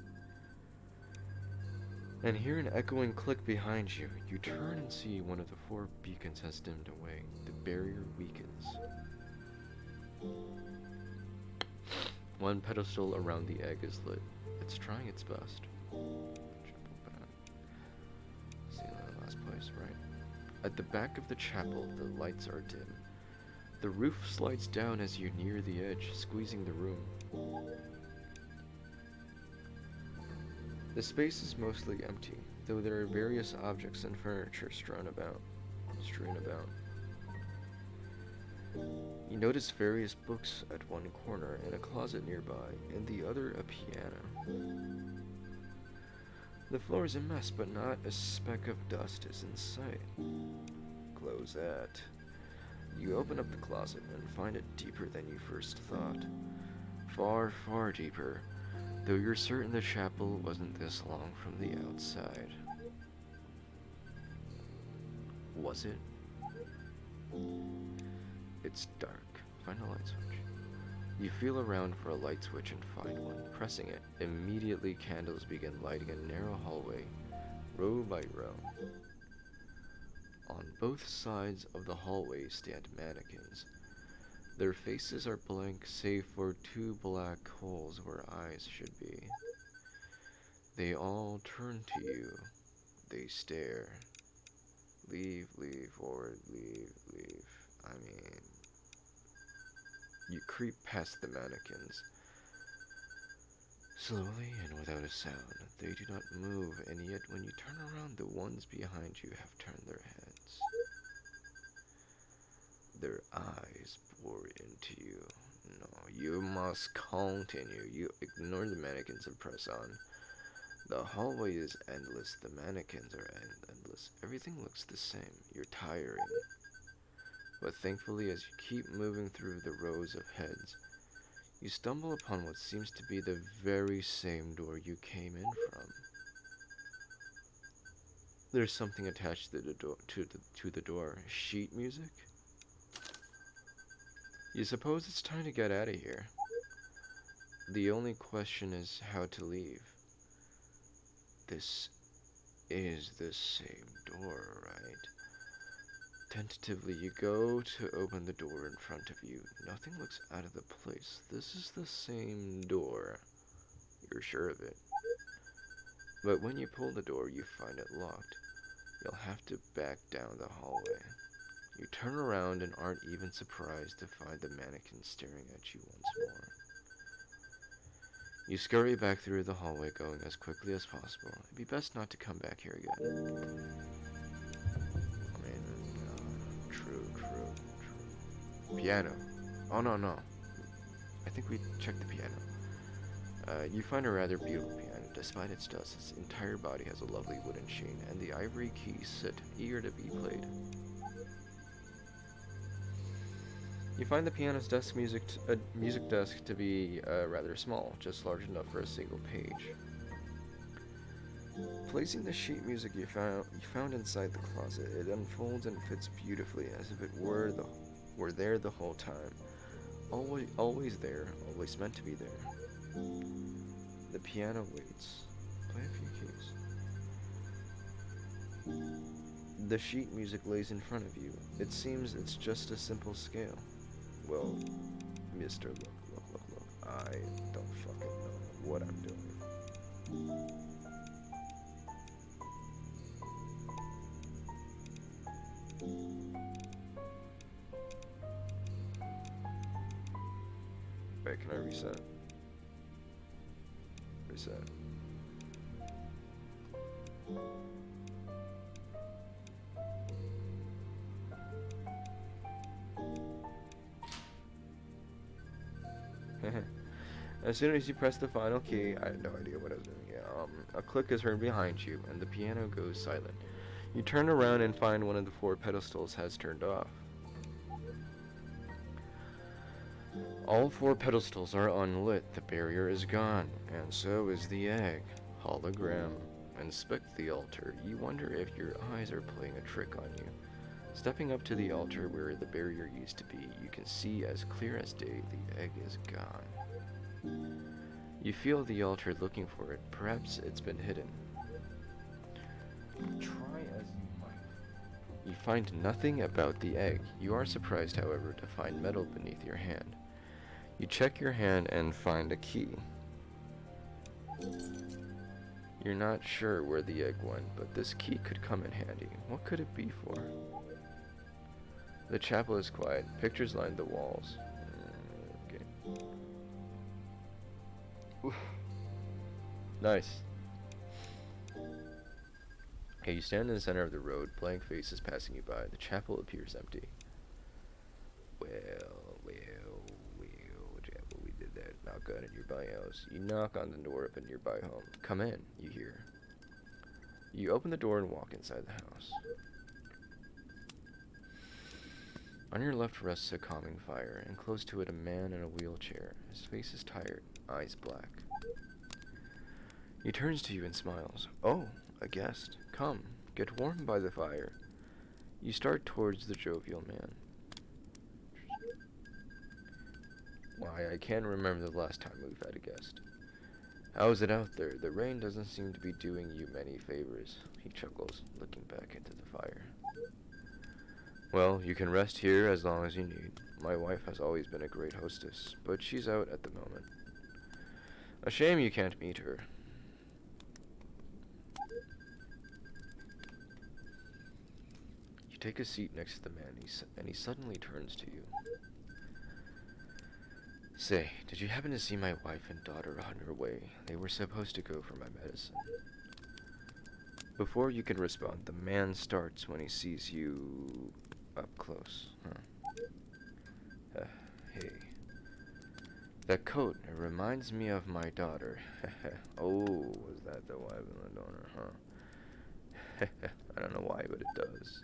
and hear an echoing click behind you. You turn and see one of the 4 beacons has dimmed away. The barrier weakens. One pedestal around the egg is lit. It's trying its best. See the last place, right? At the back of the chapel, the lights are dim. The roof slides down as you near the edge, squeezing the room. The space is mostly empty, though there are various objects and furniture strewn about. You notice various books at one corner and a closet nearby, and the other a piano. The floor is a mess, but not a speck of dust is in sight. Closet. You open up the closet and find it deeper than you first thought. Far, far deeper, though you're certain the chapel wasn't this long from the outside. Was it? It's dark. Find a light switch. You feel around for a light switch and find one. Pressing it, immediately candles begin lighting a narrow hallway, row by row. On both sides of the hallway stand mannequins. Their faces are blank save for 2 black holes where eyes should be. They all turn to you. They stare. Leave, forward, leave. I mean... You creep past the mannequins. Slowly and without a sound. They do not move, and yet when you turn around, the ones behind you have turned their heads. Their eyes bore into you. No, you must continue. You ignore the mannequins and press on. The hallway is endless. The mannequins are endless. Everything looks the same. You're tiring. But thankfully, as you keep moving through the rows of heads, you stumble upon what seems to be the very same door you came in from. There's something attached to the door. To the door. Sheet music. You suppose it's time to get out of here? The only question is how to leave. This is the same door, right? Tentatively, you go to open the door in front of you. Nothing looks out of the place. This is the same door. You're sure of it. But when you pull the door, you find it locked. You'll have to back down the hallway. You turn around and aren't even surprised to find the mannequin staring at you once more. You scurry back through the hallway, going as quickly as possible. It'd be best not to come back here again. I mean, true. Piano. Oh, no. I think we checked the piano. You find a rather beautiful piano. Despite its dust, its entire body has a lovely wooden sheen, and the ivory keys sit, eager to be played. You find the piano's music desk to be rather small, just large enough for a single page. Placing the sheet music you found inside the closet, it unfolds and fits beautifully, as if it were there the whole time. Always there, always meant to be there. The piano waits. Play a few keys. The sheet music lays in front of you. It seems it's just a simple scale. Well, mister, look. I don't fucking know what I'm doing. Wait, can I reset? Reset. As soon as you press the final key, I had no idea what I was doing. A click is heard behind you, and the piano goes silent. You turn around and find one of the 4 pedestals has turned off. All 4 pedestals are unlit. The barrier is gone, and so is the egg. Hologram. Inspect the altar. You wonder if your eyes are playing a trick on you. Stepping up to the altar where the barrier used to be, you can see as clear as day the egg is gone. You feel the altar looking for it. Perhaps it's been hidden. Try as you might. You find nothing about the egg. You are surprised, however, to find metal beneath your hand. You check your hand and find a key. You're not sure where the egg went, but this key could come in handy. What could it be for? The chapel is quiet. Pictures line the walls. Okay. Oof. Nice. Okay, you stand in the center of the road. Blank faces passing you by. The chapel appears empty. Well, chapel, we did that. Knock on a nearby house. You knock on the door of a nearby home. Come in, you hear. You open the door and walk inside the house. On your left rests a calming fire, and close to it a man in a wheelchair. His face is tired, eyes black. He turns to you and smiles. Oh, a guest. Come, get warm by the fire. You start towards the jovial man. Why, I can't remember the last time we've had a guest. How's it out there? The rain doesn't seem to be doing you many favors. He chuckles, looking back into the fire. Well, you can rest here as long as you need. My wife has always been a great hostess, but she's out at the moment. A shame you can't meet her. You take a seat next to the man, and he suddenly turns to you. Say, did you happen to see my wife and daughter on her way? They were supposed to go for my medicine. Before you can respond, the man starts when he sees you up close. Hey. That coat, it reminds me of my daughter. Oh, was that the wife and the daughter, huh? I don't know why, but it does.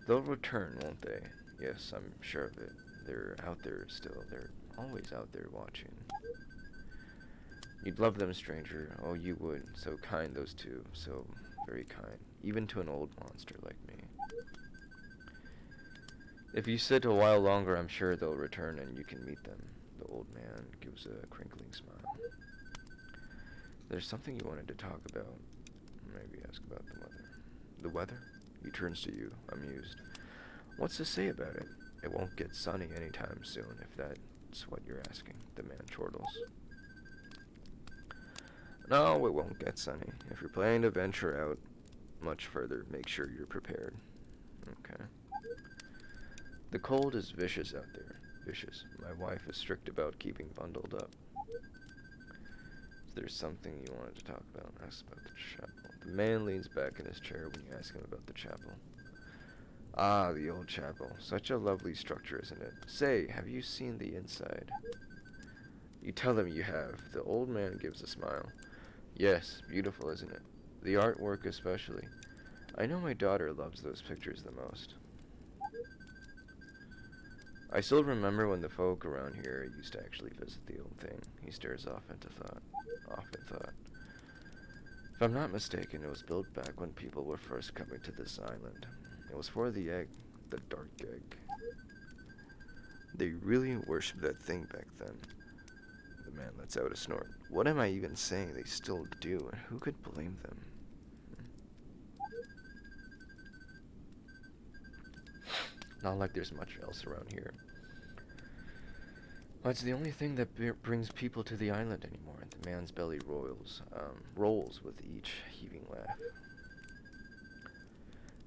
They'll return, won't they? Yes, I'm sure of it. They're out there still. They're always out there watching. You'd love them, stranger. Oh, you would. So kind, those two. So very kind. Even to an old monster like me. If you sit a while longer, I'm sure they'll return and you can meet them. The old man gives a crinkling smile. There's something you wanted to talk about. Maybe ask about the weather. The weather? He turns to you, amused. What's to say about it? It won't get sunny anytime soon, if that's what you're asking, the man chortles. No, it won't get sunny. If you're planning to venture out much further, make sure you're prepared. Okay. The cold is vicious out there. Vicious. My wife is strict about keeping bundled up. Is there something you wanted to talk about? Ask about the chapel. The man leans back in his chair when you ask him about the chapel. Ah, the old chapel. Such a lovely structure, isn't it? Say, have you seen the inside? You tell him you have. The old man gives a smile. Yes, beautiful, isn't it? The artwork especially. I know my daughter loves those pictures the most. I still remember when the folk around here used to actually visit the old thing. He stares off in thought. If I'm not mistaken, it was built back when people were first coming to this island. It was for the egg, the dark egg. They really worshipped that thing back then. The man lets out a snort. What am I even saying? They still do, and who could blame them? Not like there's much else around here. Well, it's the only thing that brings people to the island anymore. The man's belly rolls with each heaving laugh.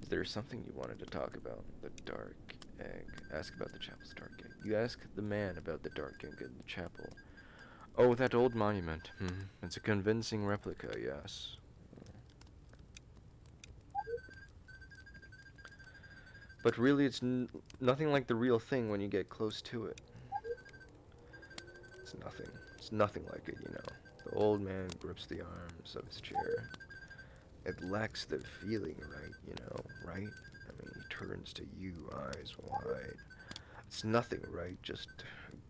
Is there something you wanted to talk about? The dark egg. Ask about the chapel's dark egg. You ask the man about the dark egg in the chapel. Oh, that old monument. It's a convincing replica, yes. But really, it's nothing like the real thing when you get close to it. It's nothing. It's nothing like it, you know. The old man grips the arms of his chair. It lacks the feeling, right, you know, right? I mean, he turns to you, eyes wide. It's nothing, right? Just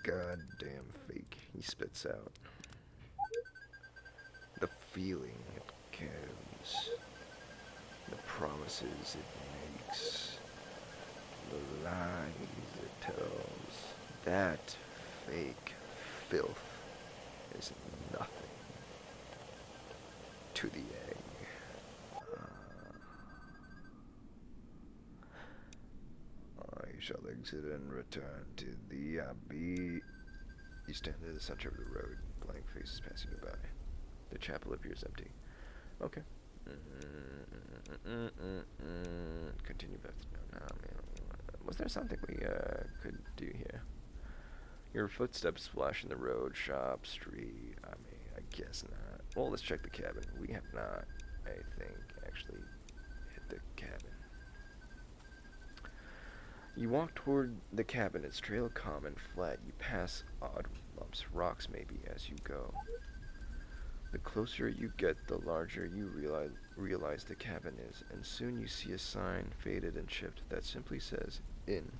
goddamn fake, he spits out. The feeling it carries. The promises it makes. The lies it tells. That fake filth is nothing to the egg. I shall exit and return to the abbey. You stand in the center of the road, blank faces passing you by. The chapel appears empty. Okay. Continue back. No, man. Was there something we could do here? Your footsteps splash in the road, shop, street. I mean, I guess not. Well, let's check the cabin. We have not, I think, actually hit the cabin. You walk toward the cabin. It's trail calm and flat. You pass odd lumps, rocks maybe, as you go. The closer you get, the larger you realize the cabin is, and soon you see a sign, faded and chipped, that simply says, Inn.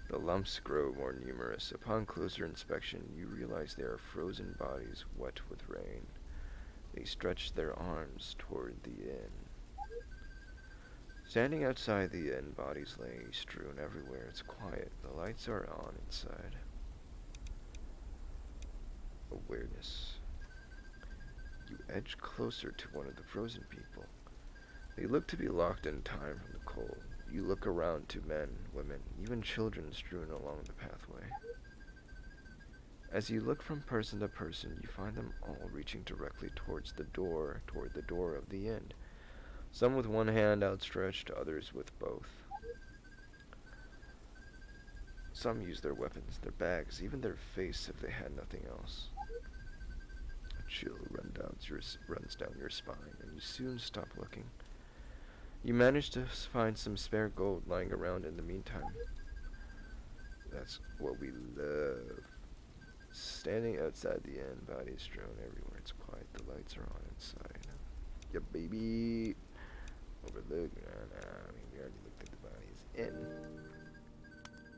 The lumps grow more numerous. Upon closer inspection, you realize they are frozen bodies wet with rain. They stretch their arms toward the inn. Standing outside the inn, bodies lay strewn everywhere. It's quiet. The lights are on inside. Awareness. You edge closer to one of the frozen people. They look to be locked in time from the cold. You look around to men, women, even children strewn along the pathway. As you look from person to person, you find them all reaching directly toward the door of the inn. Some with one hand outstretched, others with both. Some use their weapons, their bags, even their face if they had nothing else. A chill runs down your spine, and you soon stop looking. You manage to find some spare gold lying around in the meantime. That's what we love. Standing outside the inn, bodies strewn everywhere. It's quiet. The lights are on inside. Yeah, baby. Overlook. I mean, we already looked at the bodies. In.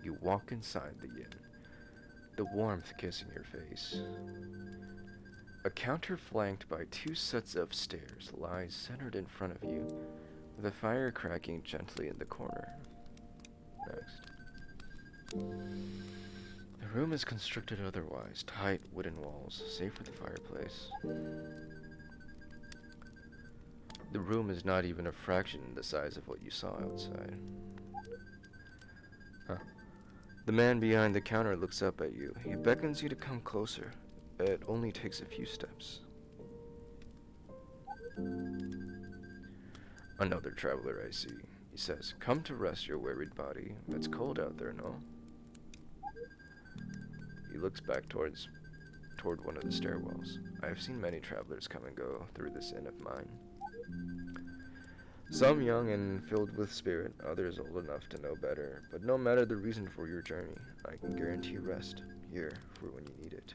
You walk inside the inn. the warmth kissing your face. A counter flanked by two sets of stairs lies centered in front of you, with a fire cracking gently in the corner. Next. The room is constructed otherwise, tight wooden walls, save for the fireplace. The room is not even a fraction the size of what you saw outside. Huh. The man behind the counter looks up at you. He beckons you to come closer. It only takes a few steps. Another traveler I see. He says, "Come to rest your wearied body. It's cold out there, no?" He looks back toward one of the stairwells. I have seen many travelers come and go through this inn of mine. Some young and filled with spirit, others old enough to know better. But no matter the reason for your journey, I can guarantee rest here for when you need it.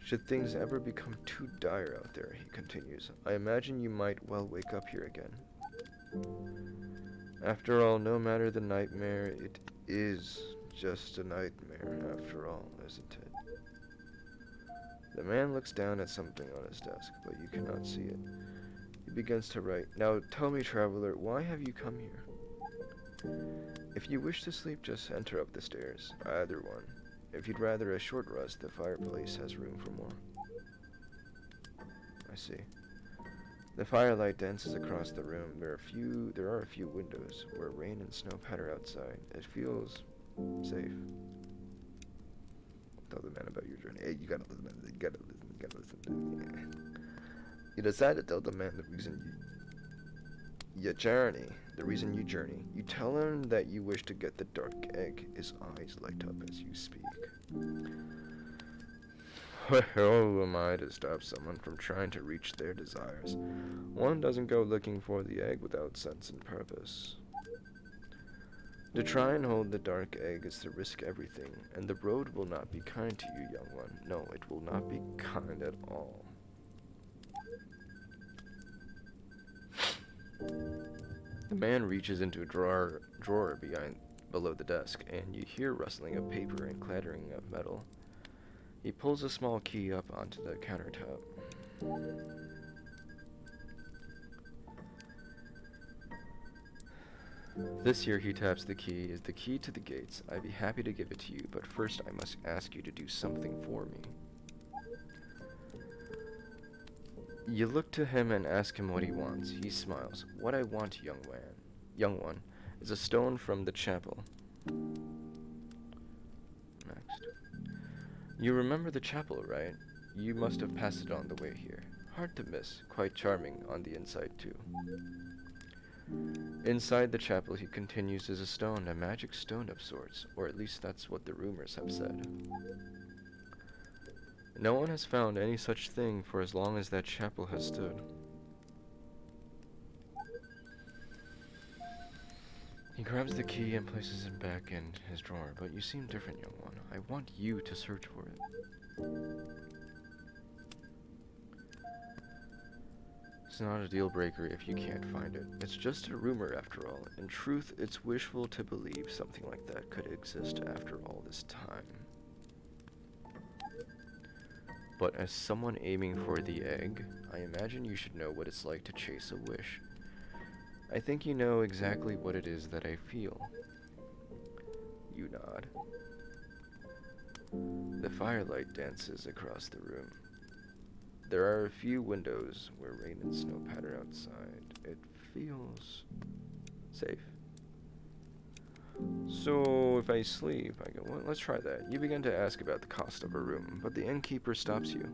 Should things ever become too dire out there, he continues, I imagine you might well wake up here again. After all, no matter the nightmare, it is just a nightmare after all, isn't it? The man looks down at something on his desk, but you cannot see it. He begins to write. Now tell me, traveler, why have you come here? If you wish to sleep, just enter up the stairs, either one. If you'd rather a short rest, the fireplace has room for more. I see. The firelight dances across the room. There are a few windows where rain and snow patter outside. It feels safe. Tell the man about your journey. Hey, you gotta listen to me. You decide to tell the man the reason you journey. You tell him that you wish to get the dark egg. His eyes light up as you speak. Who am I to stop someone from trying to reach their desires? One doesn't go looking for the egg without sense and purpose. To try and hold the dark egg is to risk everything, and the road will not be kind to you, young one. No, it will not be kind at all. The man reaches into a drawer below the desk, and you hear rustling of paper and clattering of metal. He pulls a small key up onto the countertop. This here, he taps the key, is the key to the gates. I'd be happy to give it to you, but first I must ask you to do something for me. You look to him and ask him what he wants. He smiles. What I want, young one, is a stone from the chapel. Next. You remember the chapel, right? You must have passed it on the way here. Hard to miss. Quite charming on the inside, too. Inside the chapel, he continues, is a stone, a magic stone of sorts, or at least that's what the rumors have said. No one has found any such thing for as long as that chapel has stood. He grabs the key and places it back in his drawer, but you seem different, young one. I want you to search for it. It's not a deal breaker if you can't find it. It's just a rumor after all. In truth, it's wishful to believe something like that could exist after all this time. But as someone aiming for the egg, I imagine you should know what it's like to chase a wish. I think you know exactly what it is that I feel. You nod. The firelight dances across the room. There are a few windows where rain and snow patter outside. It feels safe. So if I sleep, I go, well, let's try that. You begin to ask about the cost of a room, but the innkeeper stops you.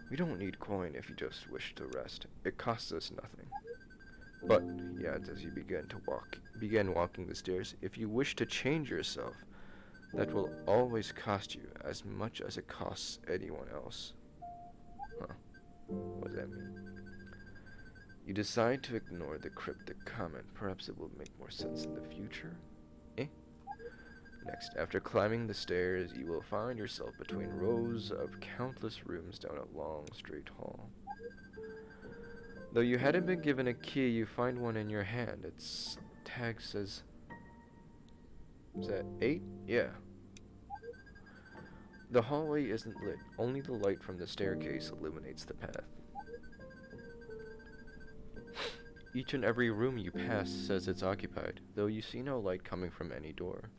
We don't need coin if you just wish to rest. It costs us nothing. But, he adds as you begin walking the stairs, if you wish to change yourself, that will always cost you as much as it costs anyone else. Huh. What does that mean? You decide to ignore the cryptic comment. Perhaps it will make more sense in the future? Next, after climbing the stairs, you will find yourself between rows of countless rooms down a long, straight hall. Though you hadn't been given a key, you find one in your hand. Its tag says Is that 8? Yeah. The hallway isn't lit. Only the light from the staircase illuminates the path. Each and every room you pass says it's occupied, though you see no light coming from any door.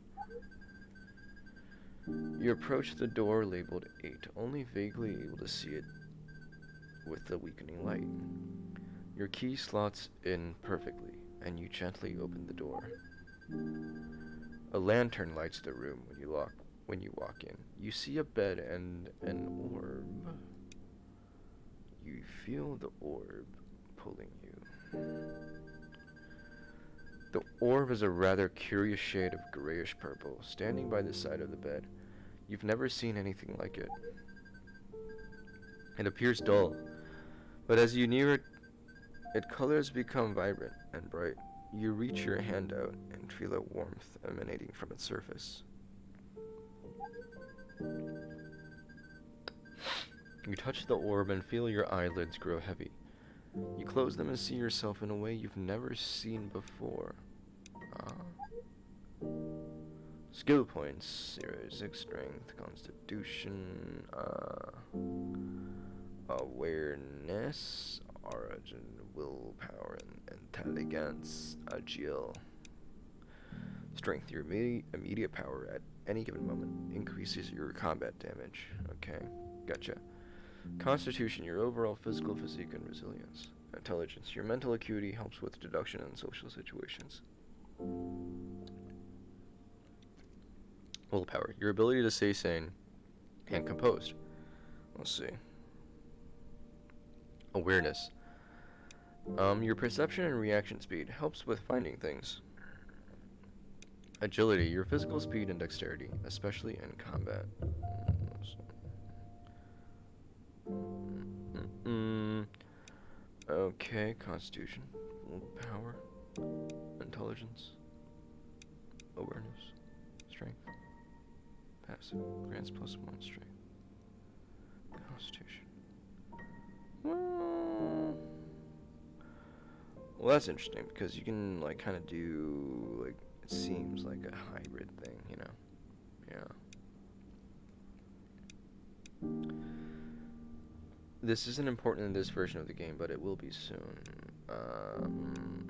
You approach the door labeled 8, only vaguely able to see it with the weakening light. Your key slots in perfectly, and you gently open the door. A lantern lights the room when you walk in. You see a bed and an orb. You feel the orb pulling you. The orb is a rather curious shade of grayish purple, standing by the side of the bed. You've never seen anything like it. It appears dull, but as you near it, its colors become vibrant and bright. You reach your hand out and feel a warmth emanating from its surface. You touch the orb and feel your eyelids grow heavy. You close them and see yourself in a way you've never seen before. Skill points: 6 strength, constitution, awareness, origin, willpower, and intelligence, agile. Strength: your immediate power at any given moment increases your combat damage. Okay, gotcha. Constitution: your overall physical physique and resilience. Intelligence: your mental acuity helps with deduction in social situations. Willpower: your ability to stay sane and composed. Let's see. Awareness: your perception and reaction speed helps with finding things. Agility: your physical speed and dexterity, especially in combat. Okay, constitution, willpower, intelligence, awareness, strength, passive, grants +1 strength, constitution. Well, that's interesting because you can like kind of do like it seems like a hybrid thing, you know? Yeah. This isn't important in this version of the game, but it will be soon.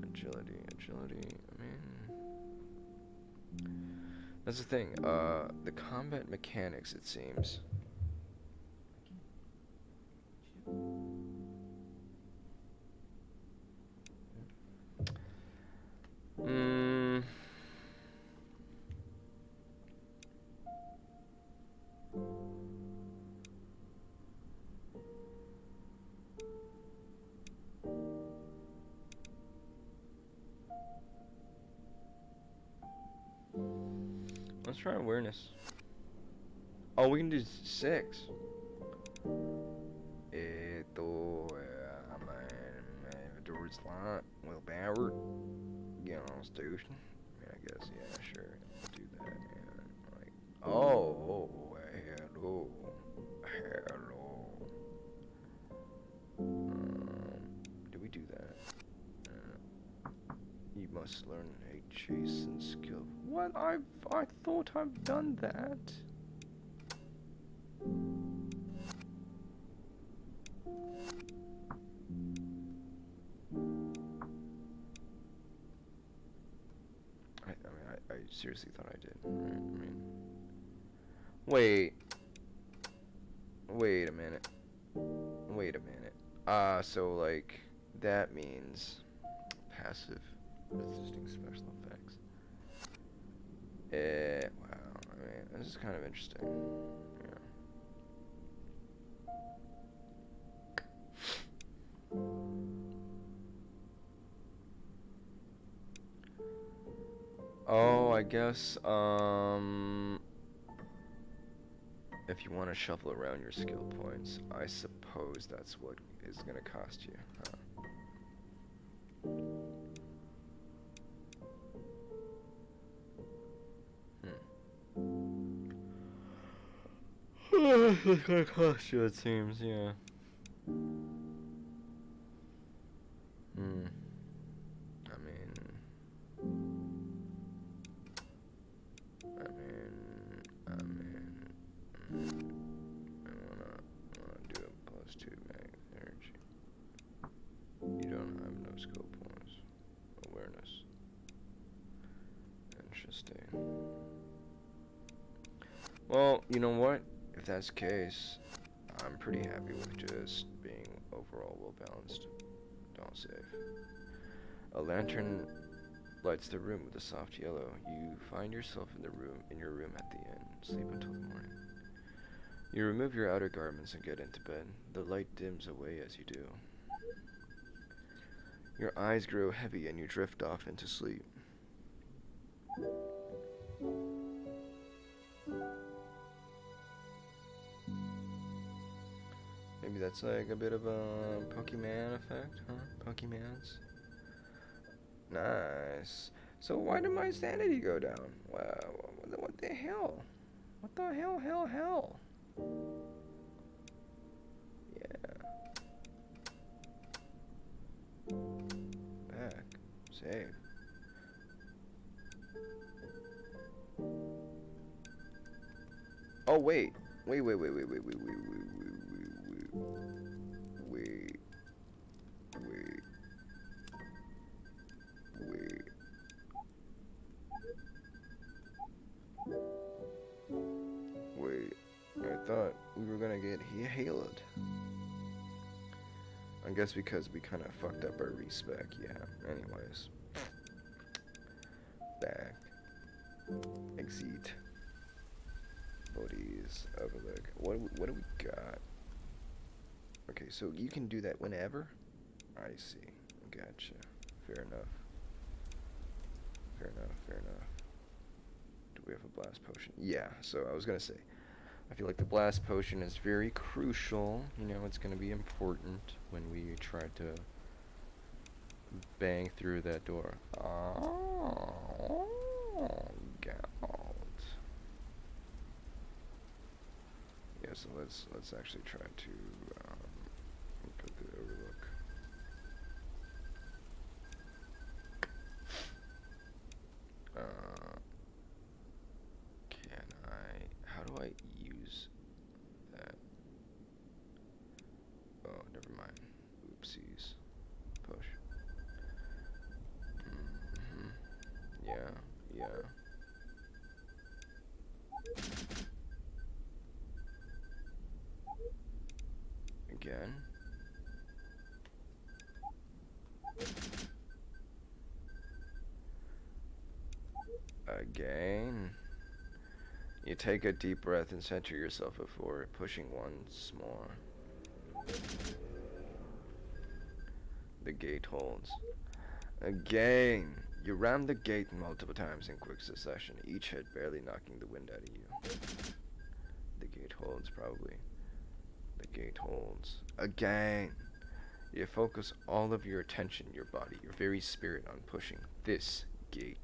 Agility. I mean, that's the thing. The combat mechanics, it seems. Let's try awareness. Oh, we can do 6. Inventory slot, willpower, constitution. I mean, I guess, yeah, sure. Let's do that, man. Like, hello. Do we do that? You must learn a chastened skill. What? I thought I've done that. I seriously thought I did. Right? I mean, wait a minute. So like that means passive resisting special effects. Wow. I mean, this is kind of interesting. Yeah. Oh, I guess, if you want to shuffle around your skill points, I suppose that's what is going to cost you, huh? It's going to cost you, it seems, yeah. I mean... Well, you know what? If that's the case, I'm pretty happy with just being overall well balanced. Don't save. A lantern lights the room with a soft yellow. You find yourself in your room at the inn. Sleep until the morning. You remove your outer garments and get into bed. The light dims away as you do. Your eyes grow heavy and you drift off into sleep. Maybe that's like a bit of a Pokemon effect, huh? Pokemons? Nice. So why did my sanity go down? Wow, what the hell? What the hell? Yeah. Back. Save. Oh, wait. Wait. Wait. I thought we were gonna get healed. I guess because we kind of fucked up our respec. Yeah. Anyways. Back. Exit. Bodies. Overlook. What do we got? Okay, so you can do that whenever? I see. Gotcha. Fair enough. Do we have a blast potion? Yeah, so I was gonna say, I feel like the blast potion is very crucial. You know, it's gonna be important when we try to bang through that door. Oh, God. Yeah, so let's actually try to go through the overlook. How do I use that? Oh, never mind. Oopsies. Push. Yeah. Again. Again. You take a deep breath and center yourself before pushing once more. The gate holds. Again. You ram the gate multiple times in quick succession, each hit barely knocking the wind out of you. The gate holds, probably. The gate holds. Again. You focus all of your attention, your body, your very spirit on pushing this gate.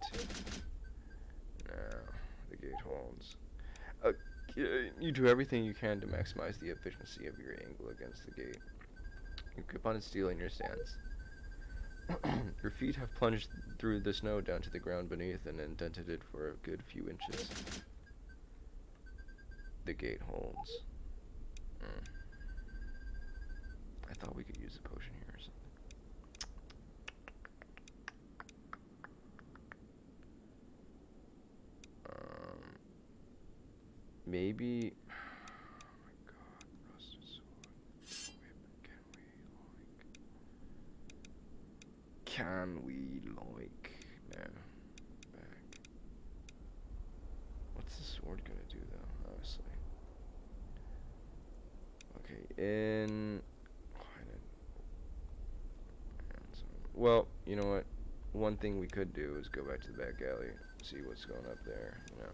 Now, the gate holds. You do everything you can to maximize the efficiency of your angle against the gate. You grip on its steel in your stance. Your feet have plunged through the snow down to the ground beneath and indented it for a good few inches. The gate holds. I thought we could use a potion here or something. Maybe. Oh my God, rusted sword. Can we like no back? What's the sword gonna do though? Honestly. Okay, well, you know what? One thing we could do is go back to the back alley, see what's going up there. You know.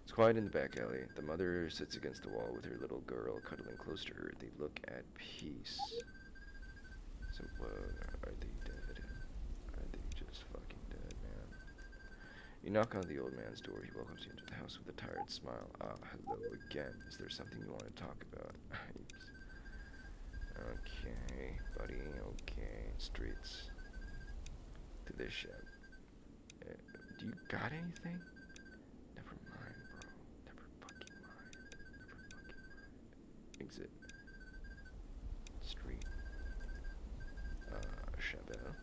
It's quiet in the back alley. The mother sits against the wall with her little girl cuddling close to her. They look at peace. So, are they dead? Are they just fucking dead, man? You knock on the old man's door. He welcomes you into the house with a tired smile. Ah, hello again. Is there something you want to talk about? Okay, buddy, okay. Streets. To this shed. Do you got anything? Never mind, bro. Never fucking mind. Exit. Street. Chabelle.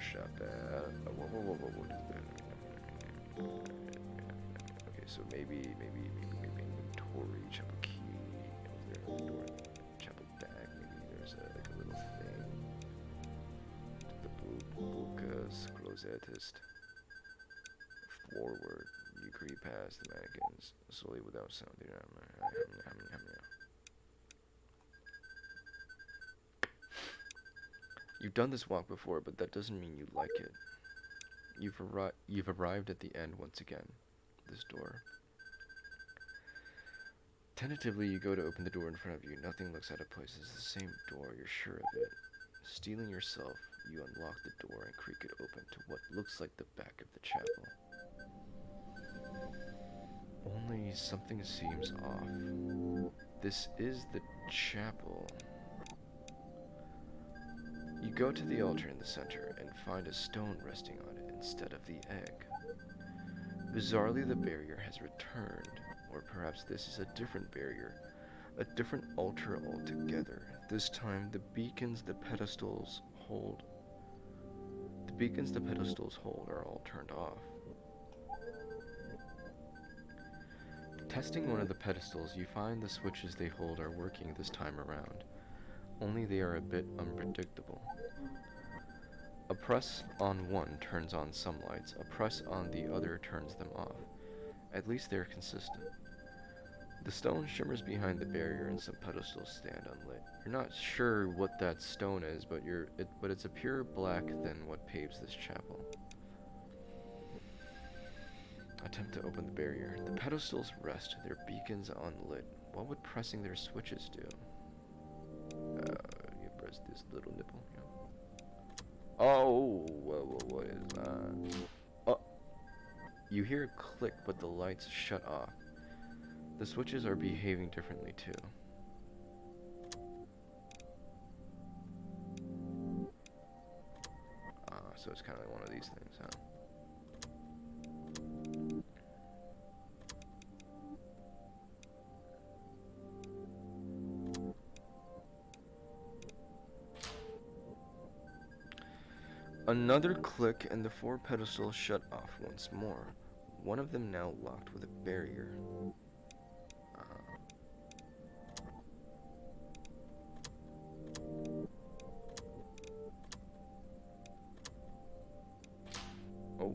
Chabelle. Whoa. so maybe inventory, chapel key, over there, door, chapel bag, maybe there's like a little thing. The bookas, closetist. Forward, you creep past the mannequins, slowly without sound. You've done this walk before, but that doesn't mean you like it. You've arrived at the end once again. This door. Tentatively, you go to open the door in front of you. Nothing looks out of place. It's the same door. You're sure of it. Stealing yourself, you unlock the door and creak it open to what looks like the back of the chapel. Only something seems off. This is the chapel. You go to the altar in the center and find a stone resting on it instead of the egg. Bizarrely, the barrier has returned, or perhaps this is a different barrier, a different altar altogether. This time, the beacons the pedestals hold are all turned off. Testing one of the pedestals, you find the switches they hold are working this time around, only they are a bit unpredictable. A press on one turns on some lights, a press on the other turns them off. At least they are consistent. The stone shimmers behind the barrier and some pedestals stand unlit. You're not sure what that stone is, but it's a pure black than what paves this chapel. Attempt to open the barrier. The pedestals rest, their beacons unlit. What would pressing their switches do? You press this little nipple. Yeah. Oh, what is that? Oh, you hear a click, but the lights shut off. The switches are behaving differently too. So it's kind of like one of these things, huh? Another click and the 4 pedestals shut off once more. One of them now locked with a barrier. Oh.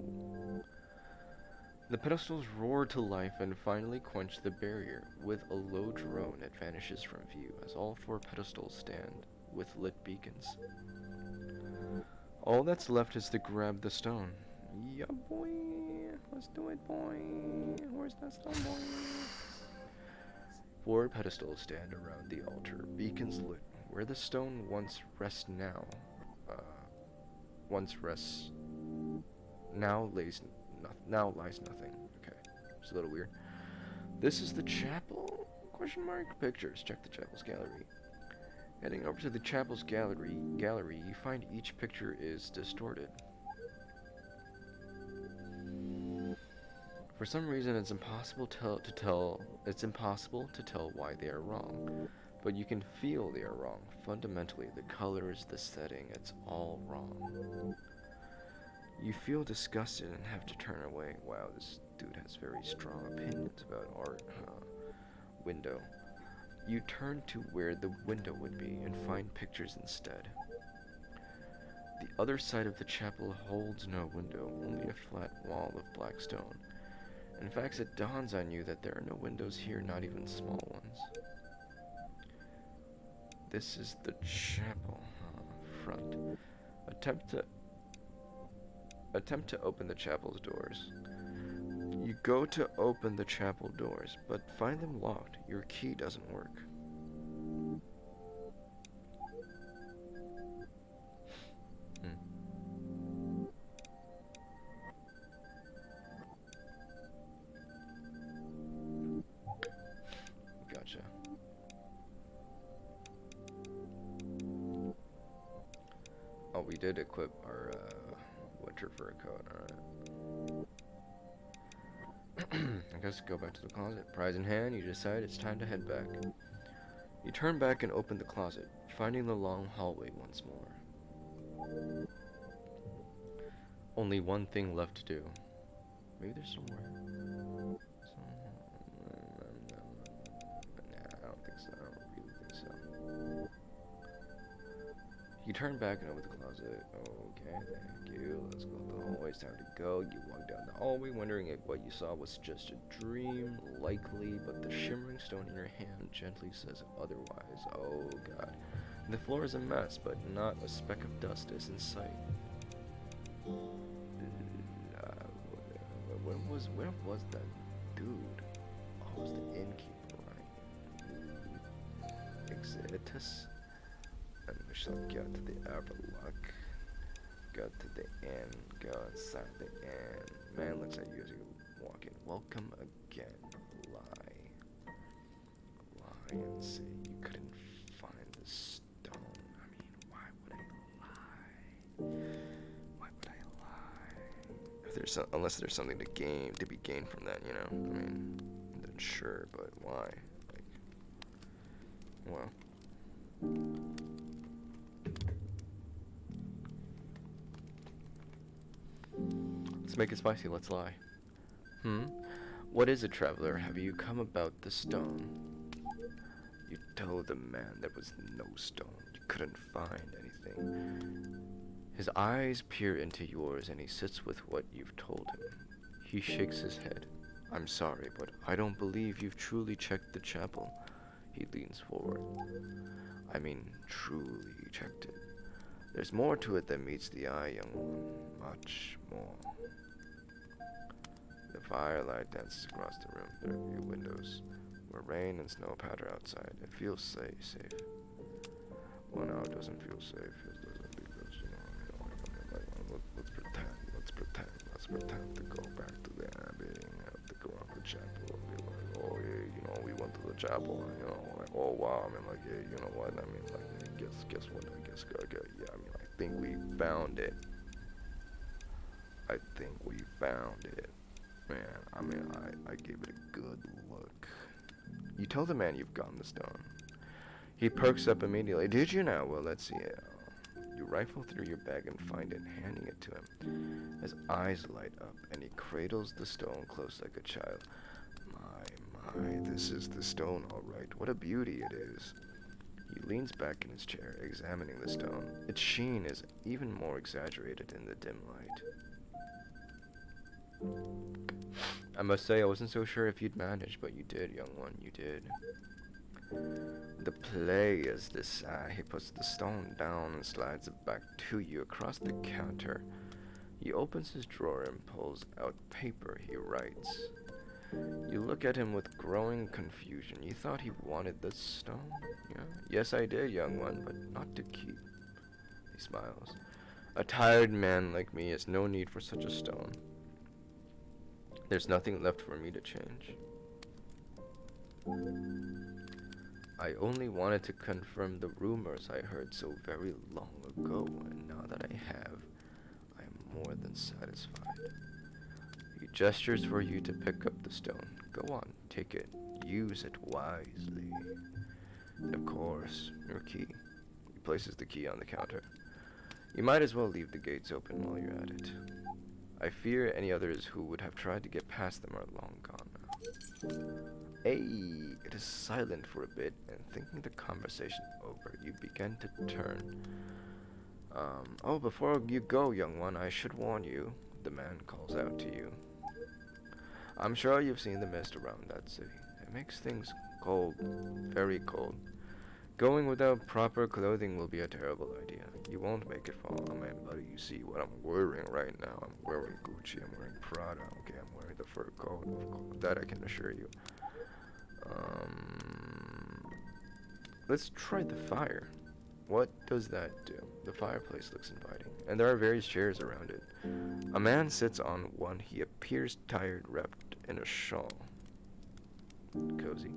The pedestals roar to life and finally quench the barrier. With a low drone, it vanishes from view as all 4 pedestals stand with lit beacons. All that's left is to grab the stone. Yeah, boy. Let's do it, boy. Where's that stone, boy? 4 pedestals stand around the altar, beacons lit. Where the stone once lies nothing. Okay, it's a little weird. This is the chapel? Question mark. Pictures. Check the chapel's gallery. Heading over to the chapel's gallery, you find each picture is distorted. For some reason, it's impossible to tell why they are wrong, but you can feel they are wrong. Fundamentally, the colors, the setting, it's all wrong. You feel disgusted and have to turn away. Wow, this dude has very strong opinions about art. Window. You turn to where the window would be and find pictures instead. The other side of the chapel holds no window, only a flat wall of black stone. In fact, it dawns on you that there are no windows here, not even small ones. This is the chapel. Front. Attempt to open the chapel's doors. You go to open the chapel doors, but find them locked. Your key doesn't work. Gotcha. Oh, we did equip our winter fur coat, alright. I guess go back to the closet. Prize in hand, you decide it's time to head back. You turn back and open the closet, finding the long hallway once more. Only one thing left to do. Maybe there's somewhere. You turn back and open the closet. Okay, thank you. Let's go to the hallway. It's time to go. You walk down the hallway, wondering if what you saw was just a dream, likely, but the shimmering stone in your hand gently says otherwise. Oh god. The floor is a mess, but not a speck of dust is in sight. Where was that dude? Oh, it was the innkeeper, right? Exitus. And we shall get to the airlock. Go to the inn. Go inside the inn. Man looks at you as you walk in. Welcome again. Lie. Lie and say you couldn't find the stone. I mean, why would I lie? Why would I lie? If there's unless there's something to be gained from that, you know. I mean, then sure, but why? Like, well. Let's make it spicy, let's lie. What is it, traveler? Have you come about the stone? You told the man there was no stone. You couldn't find anything. His eyes peer into yours and he sits with what you've told him. He shakes his head. I'm sorry, but I don't believe you've truly checked the chapel. He leans forward. I mean, truly checked it. There's more to it than meets the eye, young one. Much more. The firelight dances across the room. There are few windows where rain and snow patter outside. It feels safe. Well, no, it doesn't feel safe. It doesn't because, you know, let's pretend to go back to the abbey and have to go out to the chapel and be like, oh yeah, you know, we went to the chapel and, you know, like, oh wow, I mean, like, yeah, you know what, I mean, like, guess what, I guess, yeah, I mean, I think we found it. Man, I mean, I gave it a good look. You tell the man you've gotten the stone. He perks up immediately. Did you now? Well, let's see it. You rifle through your bag and find it, handing it to him. His eyes light up, and he cradles the stone close like a child. My, this is the stone, all right. What a beauty it is. He leans back in his chair, examining the stone. Its sheen is even more exaggerated in the dim light. I must say, I wasn't so sure if you'd manage, but you did, young one, you did. The play is this. He puts the stone down and slides it back to you across the counter. He opens his drawer and pulls out paper. He writes. You look at him with growing confusion. You thought he wanted the stone? Yeah. Yes, I did, young one, but not to keep. He smiles. A tired man like me has no need for such a stone. There's nothing left for me to change. I only wanted to confirm the rumors I heard so very long ago, and now that I have, I am more than satisfied. He gestures for you to pick up the stone. Go on, take it. Use it wisely. And of course, your key. He places the key on the counter. You might as well leave the gates open while you're at it. I fear any others who would have tried to get past them are long gone now. It is silent for a bit, and thinking the conversation over, you begin to turn. Oh, before you go, young one, I should warn you, the man calls out to you. I'm sure you've seen the mist around that city. It makes things cold, very cold. Going without proper clothing will be a terrible idea. You won't make it fall. I mean, buddy, you see what I'm wearing right now. I'm wearing Gucci, I'm wearing Prada, okay? I'm wearing the fur coat, of course. That I can assure you. Let's try the fire. What does that do? The fireplace looks inviting, and there are various chairs around it. A man sits on one. He appears tired, wrapped in a shawl. Cozy.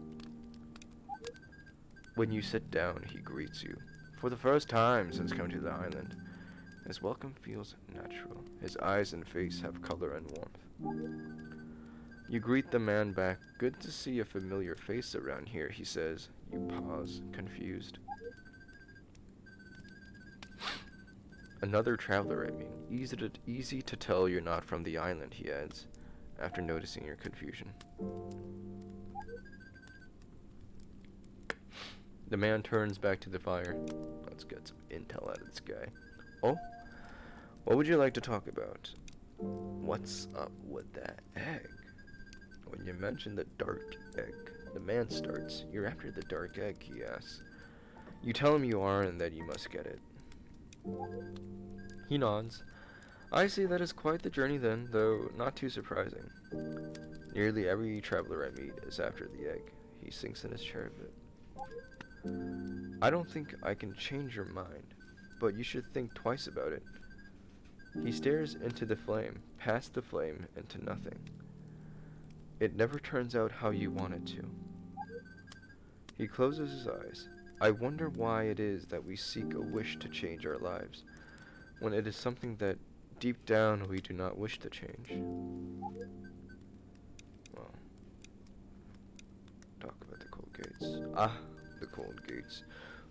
When you sit down, he greets you. For the first time since coming to the island, his welcome feels natural. His eyes and face have color and warmth. You greet the man back. Good to see a familiar face around here, he says. You pause, confused. Another traveler, I mean. Easy to tell you're not from the island, he adds, after noticing your confusion. The man turns back to the fire. Let's get some intel out of this guy. Oh, what would you like to talk about? What's up with that egg? When you mention the dark egg, the man starts. You're after the dark egg, he asks. You tell him you are and that you must get it. He nods. I see that is quite the journey then, though not too surprising. Nearly every traveler I meet is after the egg. He sinks in his chair a bit. I don't think I can change your mind, but you should think twice about it. He stares into the flame, past the flame, into nothing. It never turns out how you want it to. He closes his eyes. I wonder why it is that we seek a wish to change our lives, when it is something that deep down we do not wish to change. Well, talk about the cold gates. Ah, the cold gates.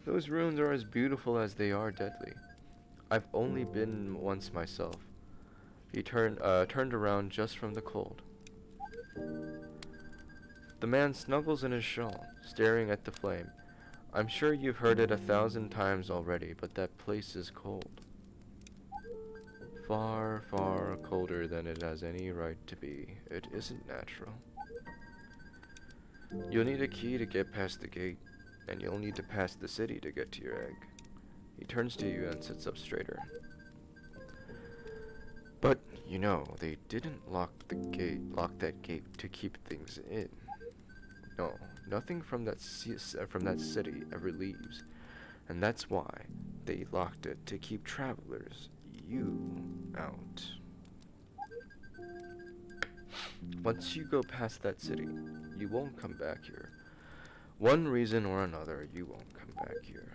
Those ruins are as beautiful as they are deadly. I've only been once myself. He turned around just from the cold. The man snuggles in his shawl, staring at the flame. I'm sure you've heard it 1,000 times already, but that place is cold. Far, far colder than it has any right to be. It isn't natural. You'll need a key to get past the gate, and you'll need to pass the city to get to your egg. He turns to you and sits up straighter. But, you know, they didn't lock that gate to keep things in. No, nothing from that city ever leaves, and that's why they locked it to keep travelers, you, out. Once you go past that city, you won't come back here. One reason or another, you won't come back here.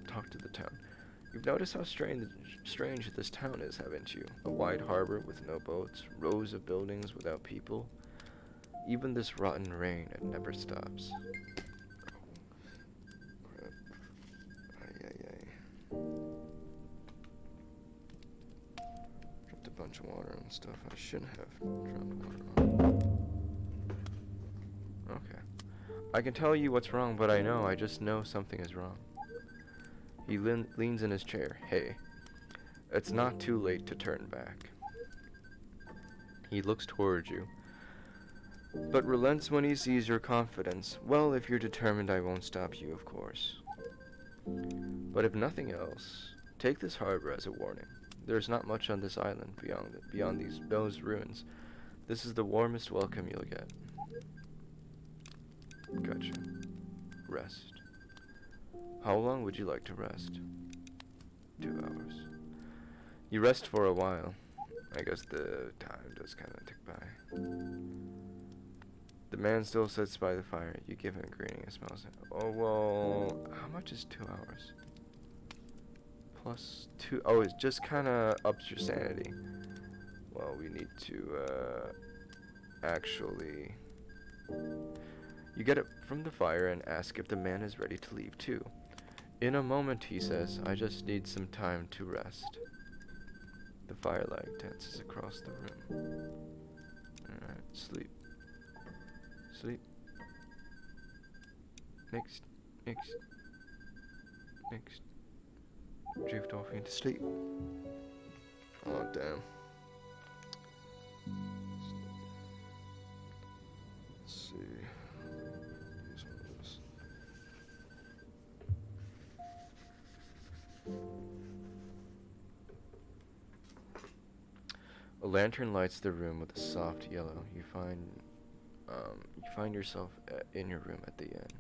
Talk to the town. You've noticed how strange this town is, haven't you? A wide harbor with no boats, rows of buildings without people. Even this rotten rain, it never stops. Oh, crap. Ay. Dropped a bunch of water on stuff I shouldn't have dropped water on. Okay. I can tell you what's wrong, but I just know something is wrong. He leans in his chair. Hey, it's not too late to turn back. He looks towards you, but relents when he sees your confidence. Well, if you're determined, I won't stop you, of course. But if nothing else, take this harbor as a warning. There's not much on this island beyond those ruins. This is the warmest welcome you'll get. Gotcha. Rest. How long would you like to rest? 2 hours. You rest for a while. I guess the time does kind of tick by. The man still sits by the fire. You give him a greeting and smells it. Oh, well, how much is 2 hours? Plus 2. Oh, it just kind of ups your sanity. Well, we need to, actually... You get up from the fire and ask if the man is ready to leave too. In a moment, he says, I just need some time to rest. The firelight dances across the room. Alright, sleep. Sleep. Next. Drift off into sleep. Oh, damn. Let's see. Use one of this. A lantern lights the room with a soft yellow. You find yourself in your room at the end.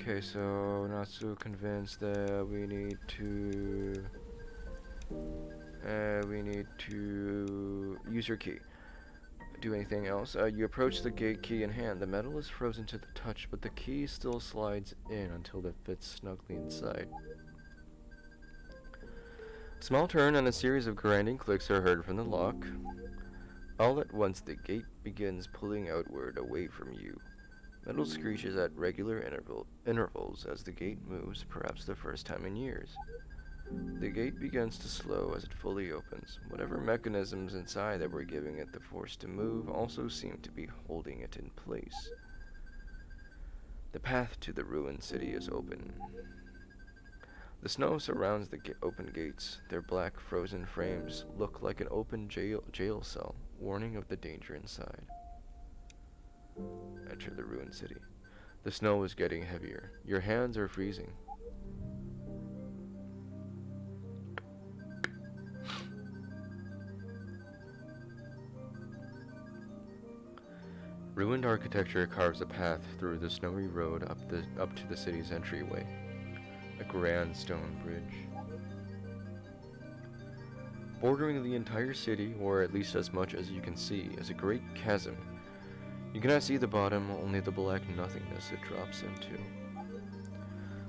Okay, so not so convinced that we need to use your key. Do anything else? You approach the gate, key in hand. The metal is frozen to the touch, but the key still slides in until it fits snugly inside. Small turn and a series of grinding clicks are heard from the lock. All at once, the gate begins pulling outward away from you. Metal screeches at regular intervals as the gate moves, perhaps the first time in years. The gate begins to slow as it fully opens. Whatever mechanisms inside that were giving it the force to move also seem to be holding it in place. The path to the ruined city is open. The snow surrounds the open gates. Their black, frozen frames look like an open jail cell, warning of the danger inside. Enter the ruined city. The snow is getting heavier. Your hands are freezing. Ruined architecture carves a path through the snowy road up to the city's entryway. A grand stone bridge. Bordering the entire city, or at least as much as you can see, is a great chasm. You cannot see the bottom, only the black nothingness it drops into.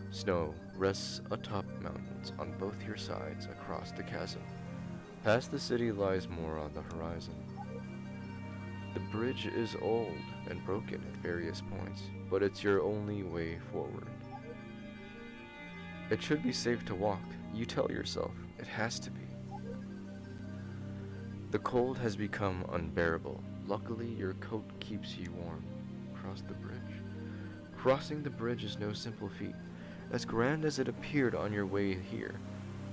Snow rests atop mountains on both your sides across the chasm. Past the city lies more on the horizon. The bridge is old and broken at various points, but it's your only way forward. It should be safe to walk. You tell yourself it has to be. The cold has become unbearable. Luckily, your coat keeps you warm. Cross the bridge. Crossing the bridge is no simple feat. As grand as it appeared on your way here,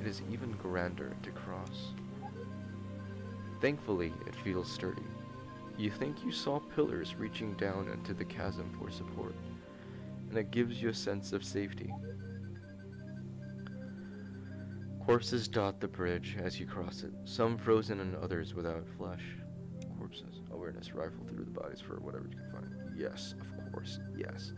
it is even grander to cross. Thankfully, it feels sturdy. You think you saw pillars reaching down into the chasm for support, and it gives you a sense of safety. Corpses dot the bridge as you cross it, some frozen and others without flesh. Corpses. Awareness. Rifle through the bodies for whatever you can find. Yes, of course, yes.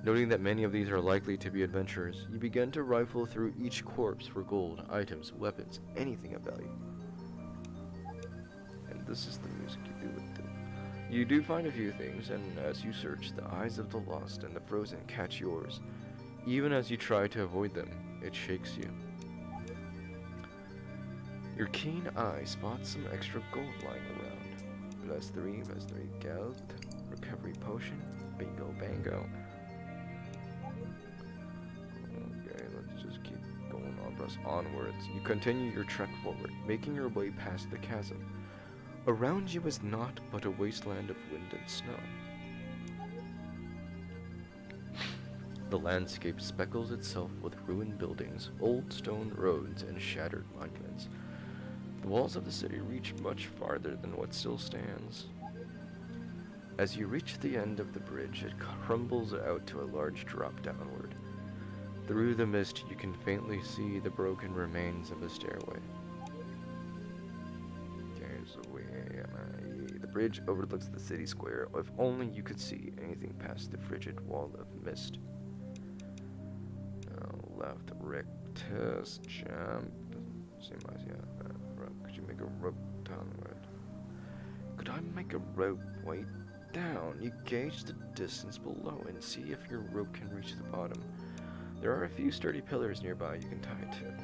Noting that many of these are likely to be adventurers, you begin to rifle through each corpse for gold, items, weapons, anything of value. And this is the music you do with them. You do find a few things, and as you search, the eyes of the lost and the frozen catch yours. Even as you try to avoid them, it shakes you. Your keen eye spots some extra gold lying around. +3 geld, recovery potion, bingo bango. Okay, let's just keep going on, press onwards. You continue your trek forward, making your way past the chasm. Around you is naught but a wasteland of wind and snow. The landscape speckles itself with ruined buildings, old stone roads, and shattered monuments. The walls of the city reach much farther than what still stands. As you reach the end of the bridge, it crumbles out to a large drop downward. Through the mist, you can faintly see the broken remains of a stairway. The bridge overlooks the city square. If only you could see anything past the frigid wall of mist. Left, rectus, jump. Same as, yeah. Could you make a rope downward? Could I make a rope way down? You gauge the distance below and see if your rope can reach the bottom. There are a few sturdy pillars nearby you can tie it to.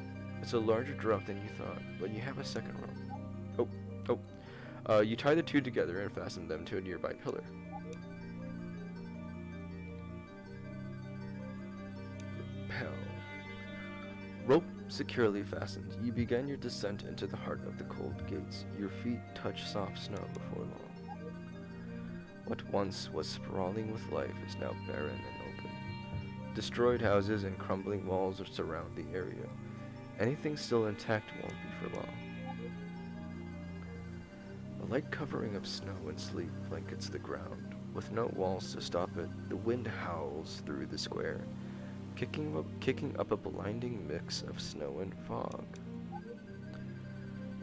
It's a larger drop than you thought, but you have a second rope. You tie the two together and fasten them to a nearby pillar. Rappel. Rope securely fastened, you begin your descent into the heart of the cold gates. Your feet touch soft snow before long. What once was sprawling with life is now barren and open. Destroyed houses and crumbling walls surround the area. Anything still intact won't be for long. A light covering of snow and sleet blankets the ground. With no walls to stop it, the wind howls through the square, kicking up a blinding mix of snow and fog.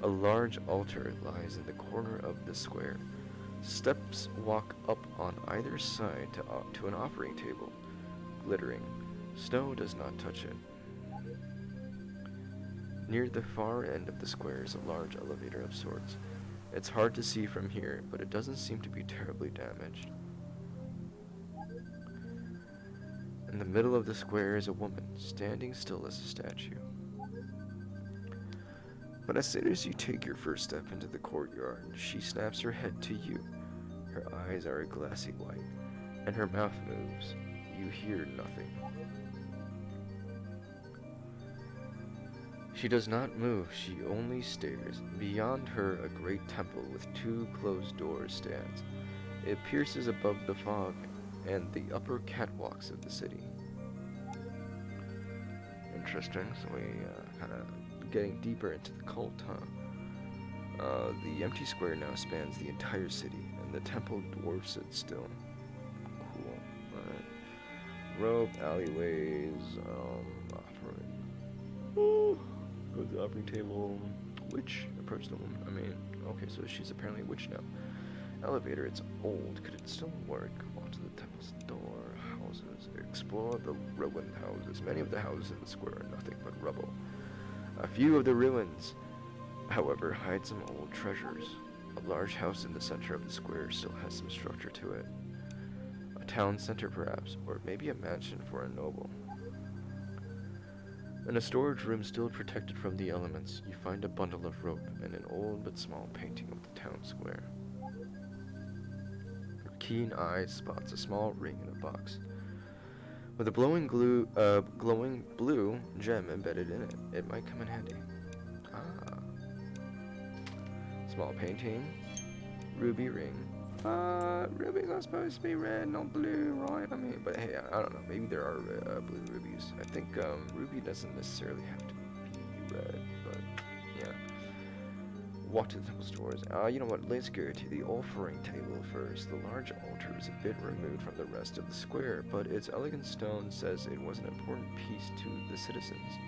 A large altar lies in the corner of the square. Steps walk up on either side to an offering table, glittering. Snow does not touch it. Near the far end of the square is a large elevator of sorts. It's hard to see from here, but it doesn't seem to be terribly damaged. In the middle of the square is a woman, standing still as a statue. But as soon as you take your first step into the courtyard, she snaps her head to you. Her eyes are a glassy white, and her mouth moves. You hear nothing. She does not move, she only stares. Beyond her, a great temple with two closed doors stands. It pierces above the fog and the upper catwalks of the city. interesting. So we kind of getting deeper into the cult, huh? The empty square now spans the entire city, and the temple dwarfs it still. Cool. Alright. Rope, alleyways, offering. Ooh. Go to the offering table. Witch. Approach the woman. I mean, okay, so she's apparently a witch now. Elevator, it's old. Could it still work? Walk to the temple's door. Houses. Explore the ruined houses. Many of the houses in the square are nothing but rubble. A few of the ruins, however, hide some old treasures. A large house in the center of the square still has some structure to it. A town center, perhaps, or maybe a mansion for a noble. In a storage room still protected from the elements, you find a bundle of rope and an old but small painting of the town square. Your keen eye spots a small ring in a box, with a glowing blue gem embedded in it. It might come in handy. Ah. Small painting. Ruby ring. Rubies are supposed to be red, not blue, right? I mean, but hey, I don't know. Maybe there are blue rubies. I think ruby doesn't necessarily have to be red, but yeah. Walk to the temple's doors. You know what? Let's go to the offering table first. The large altar is a bit removed from the rest of the square, but its elegant stone says it was an important piece to the citizens.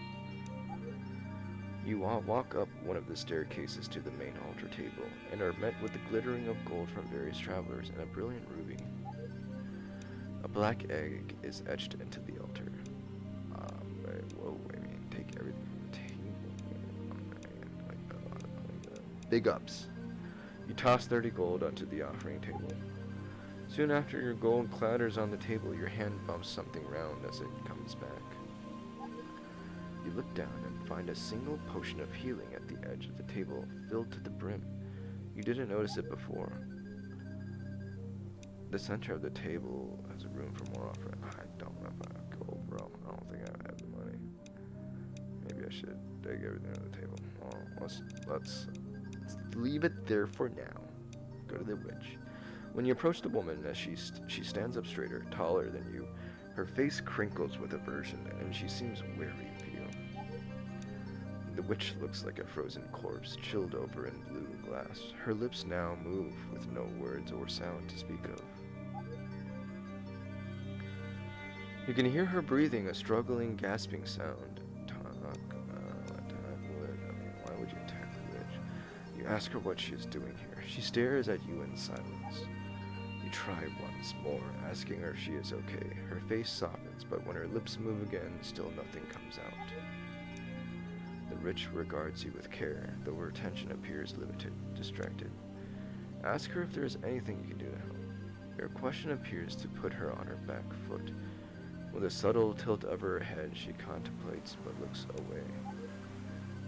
You walk up one of the staircases to the main altar table, and are met with the glittering of gold from various travelers and a brilliant ruby. A black egg is etched into the altar. Take everything from the table. Big ups. You toss 30 gold onto the offering table. Soon after your gold clatters on the table, your hand bumps something round as it comes back. You look down and find a single potion of healing at the edge of the table, filled to the brim. You didn't notice it before. The center of the table has a room for more offering. I don't have a gold, bro. I don't think I have the money. Maybe I should dig everything on the table. Well, let's leave it there for now. Go to the witch. When you approach the woman, as she stands up straighter, taller than you, her face crinkles with aversion, and she seems wary of you. The witch looks like a frozen corpse, chilled over in blue glass. Her lips now move with no words or sound to speak of. You can hear her breathing, a struggling, gasping sound. Why would you attack the witch? You ask her what she is doing here. She stares at you in silence. You try once more, asking her if she is okay. Her face softens, but when her lips move again, still nothing comes out. The witch regards you with care, though her attention appears limited, distracted. Ask her if there is anything you can do to help. Your question appears to put her on her back foot. With a subtle tilt of her head, she contemplates but looks away.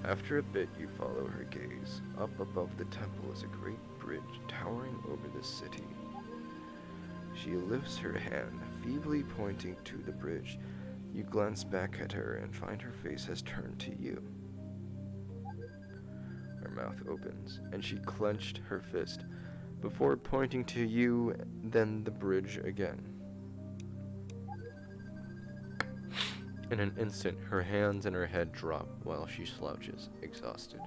After a bit, you follow her gaze. Up above the temple is a great bridge towering over the city. She lifts her hand, feebly pointing to the bridge. You glance back at her and find her face has turned to you. Her mouth opens, and she clenched her fist, before pointing to you, then the bridge again. In an instant, her hands and her head drop while she slouches, exhausted.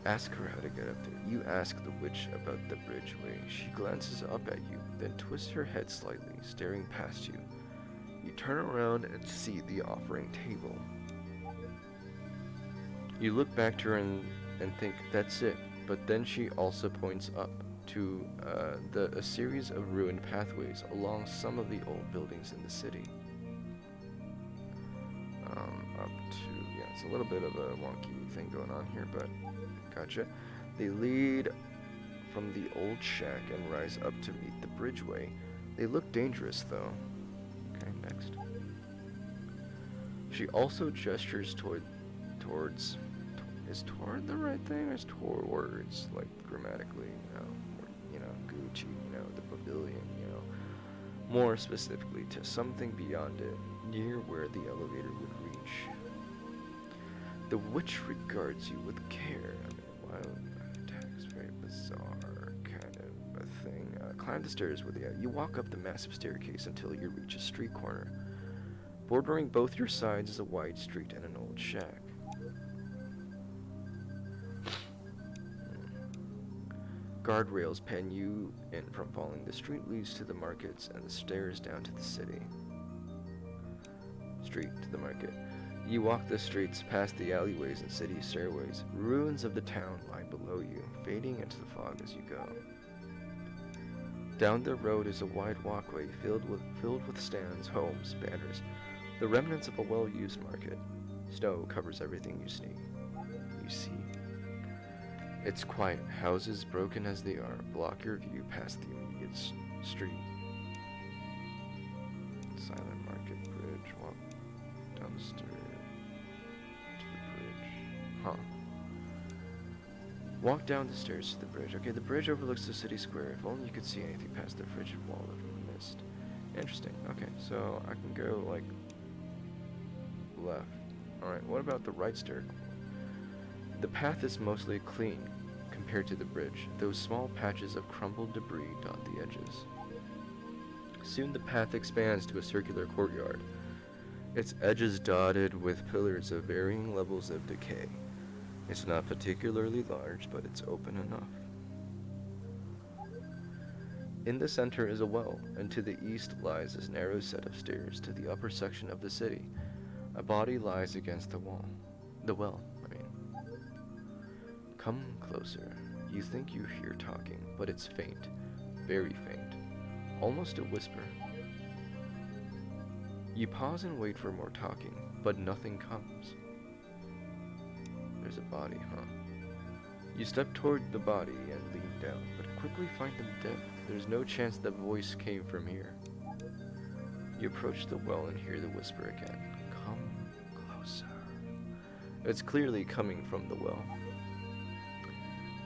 Ask her how to get up there. You ask the witch about the bridgeway. She glances up at you, then twists her head slightly, staring past you. You turn around and see the offering table. You look back to her and think, that's it. But then she also points up to a series of ruined pathways along some of the old buildings in the city. Up to, yeah, it's a little bit of a wonky thing going on here, but gotcha. They lead from the old shack and rise up to meet the bridgeway. They look dangerous, though. Okay, next. She also gestures towards. Is toward the right thing, or is towards, like, grammatically, Gucci, the pavilion, more specifically to something beyond it, near where the elevator would reach. The witch regards you with care. I mean, wild attacks, very bizarre kind of a thing. Climb the stairs with you. You walk up the massive staircase until you reach a street corner. Bordering both your sides is a wide street and an old shack. Guardrails pen you in from falling. The street leads to the markets and the stairs down to the city. Street to the market. You walk the streets past the alleyways and city stairways. Ruins of the town lie below you, fading into the fog as you go. Down the road is a wide walkway filled with stands, homes, banners, the remnants of a well-used market. Snow covers everything you see. It's quiet. Houses, broken as they are, block your view past the immediate street. Silent market bridge. Walk down the stairs to the bridge. Huh. Walk down the stairs to the bridge. Okay, the bridge overlooks the city square. If only you could see anything past the frigid wall of mist. Interesting. Okay, so I can go, like, left. Alright, what about the right stair? The path is mostly clean compared to the bridge. Those small patches of crumbled debris dot the edges. Soon the path expands to a circular courtyard, its edges dotted with pillars of varying levels of decay. It's not particularly large, but it's open enough. In the center is a well, and to the east lies a narrow set of stairs to the upper section of the city. A body lies against the wall. The well, I mean. Come closer. You think you hear talking, but it's faint. Very faint. Almost a whisper. You pause and wait for more talking, but nothing comes. There's a body, huh? You step toward the body and lean down, but quickly find them dead. There's no chance the voice came from here. You approach the well and hear the whisper again. Come closer. It's clearly coming from the well.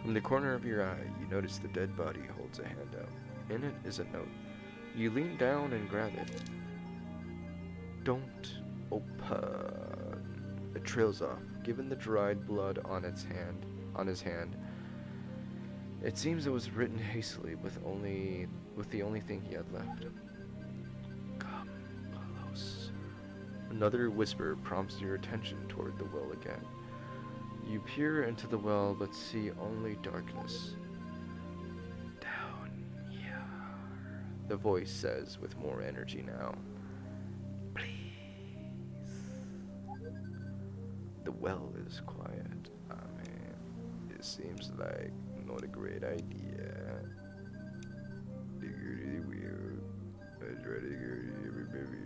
From the corner of your eye, you notice the dead body holds a hand out. In it is a note. You lean down and grab it. Don't open. It trails off. Given the dried blood on his hand, it seems it was written hastily with the only thing he had left. Come close. Another whisper prompts your attention toward the well again. You peer into the well but see only darkness. Down here, the voice says with more energy now. Please. The well is quiet. I mean, it seems like not a great idea. Really weird. I try to get every baby.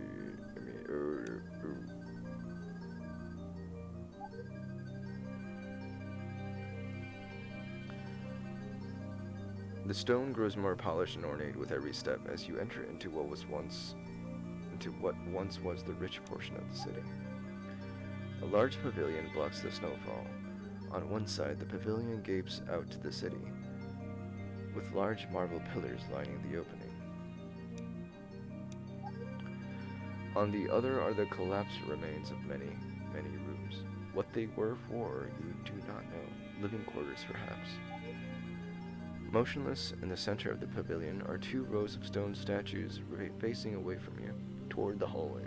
The stone grows more polished and ornate with every step as you enter into what once was the rich portion of the city. A large pavilion blocks the snowfall. On one side, the pavilion gapes out to the city, with large marble pillars lining the opening. On the other are the collapsed remains of many, many rooms. What they were for, you do not know. Living quarters, perhaps. Motionless in the center of the pavilion are two rows of stone statues facing away from you, toward the hallway.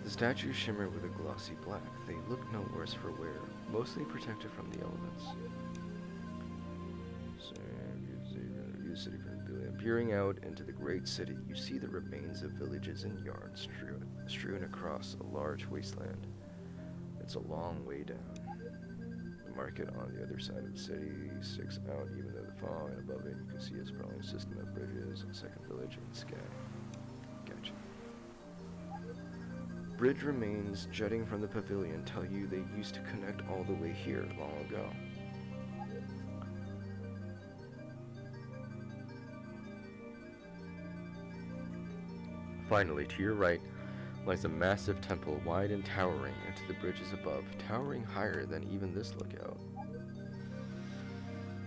The statues shimmer with a glossy black. They look no worse for wear, mostly protected from the elements. Peering out into the great city, you see the remains of villages and yards strewn across a large wasteland. It's a long way down. The market on the other side of the city sticks out even though the fog, and above it you can see a sprawling system of bridges, a second village in the sky. Gotcha. Bridge remains jutting from the pavilion tell you they used to connect all the way here long ago. Finally, to your right lies a massive temple, wide and towering into the bridges above, towering higher than even this lookout.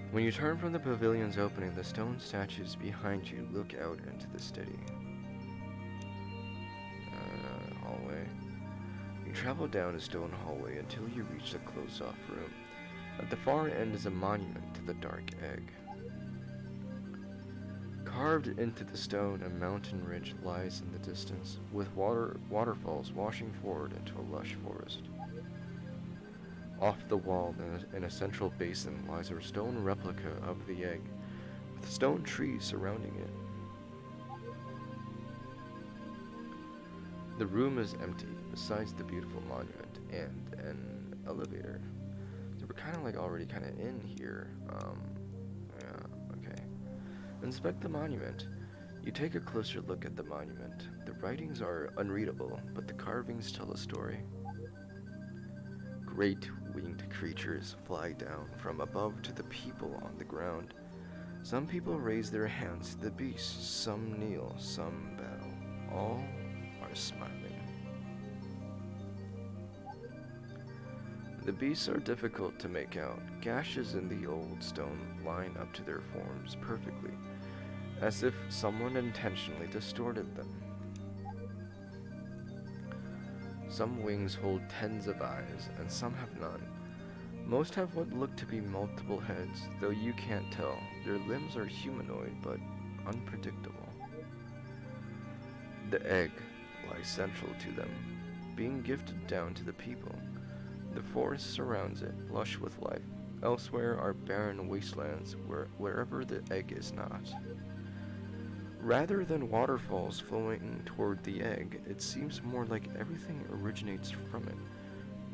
When you turn from the pavilion's opening, the stone statues behind you look out into the city. Hallway. You travel down a stone hallway until you reach a closed-off room. At the far end is a monument to the dark egg. Carved into the stone, a mountain ridge lies in the distance, with waterfalls washing forward into a lush forest. Off the wall, in a central basin, lies a stone replica of the egg, with stone trees surrounding it. The room is empty, besides the beautiful monument and an elevator. So we're kind of like already kind of in here. Yeah, okay. Inspect the monument. You take a closer look at the monument. The writings are unreadable, but the carvings tell a story. Great winged creatures fly down from above to the people on the ground. Some people raise their hands to the beast, some kneel, some bow. All are smiling. The beasts are difficult to make out. Gashes in the old stone line up to their forms perfectly, as if someone intentionally distorted them. Some wings hold tens of eyes, and some have none. Most have what look to be multiple heads, though you can't tell. Their limbs are humanoid, but unpredictable. The egg lies central to them, being gifted down to the people. The forest surrounds it, lush with life. Elsewhere are barren wastelands wherever the egg is not. Rather than waterfalls flowing toward the egg, it seems more like everything originates from it.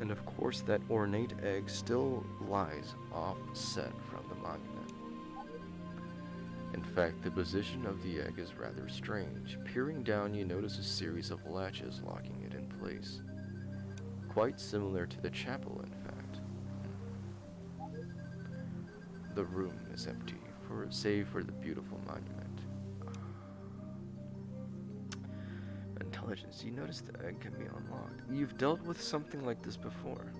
And of course that ornate egg still lies offset from the monument. In fact, the position of the egg is rather strange. Peering down, you notice a series of latches locking it in place. Quite similar to the chapel, in fact. The room is empty, save for the beautiful monument. Intelligence. You notice the egg can be unlocked. You've dealt with something like this before.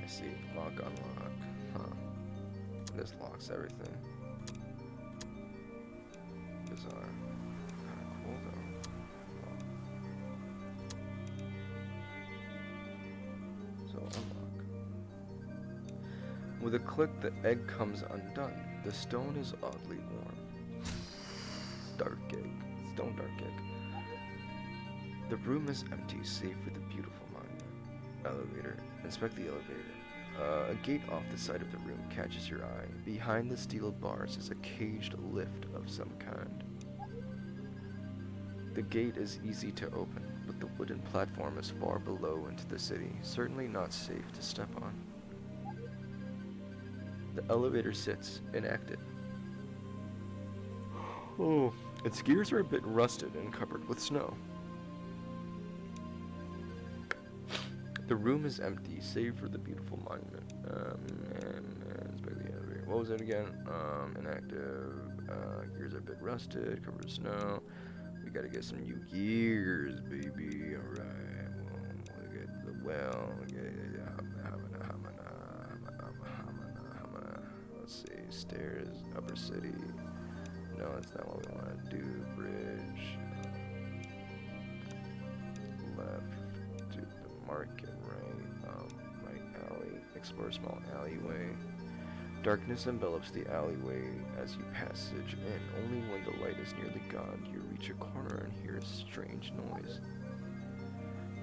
I see. Lock, unlock. Huh. This locks everything. Bizarre. Kinda cool though. So unlock. With a click, the egg comes undone. The stone is oddly warm. Dark egg. Stone dark egg. The room is empty, save for the beautiful monument. Elevator. Inspect the elevator. A gate off the side of the room catches your eye. Behind the steel bars is a caged lift of some kind. The gate is easy to open, but the wooden platform is far below into the city, certainly not safe to step on. The elevator sits, inactive. Oh, its gears are a bit rusted and covered with snow. The room is empty, save for the beautiful monument. What was it again? Inactive. Gears are a bit rusted, covered with snow. We gotta get some new gears, baby. Alright. We'll get the well. Let's see. Stairs, upper city. No, that's not what we want to do. Bridge. Left to the market, right alley. Explore small alleyway. Darkness envelops the alleyway as you passage in. Only when the light is nearly gone do you reach a corner and hear a strange noise.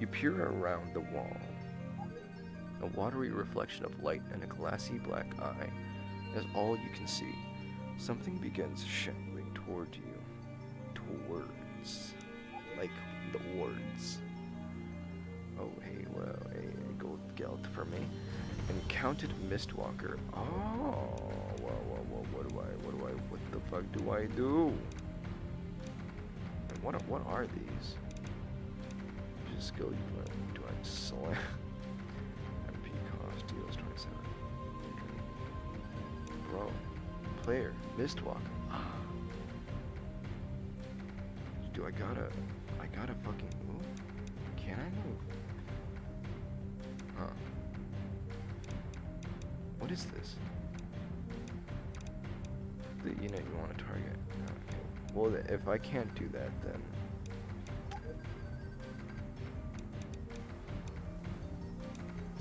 You peer around the wall. A watery reflection of light and a glassy black eye is all you can see. Something begins shambling toward you. Towards. Like the words. Oh, hey, well, hey, gold gelt for me. Encountered Mistwalker. Oh, well, what the fuck do I do? And what are these? Which skill you learn? Do I slam? MP cost deals 27. Bro. Player. Mistwalker. Do I gotta fucking move? Can I move? Huh. What is this? The unit you want to target. Okay. Well, if I can't do that, then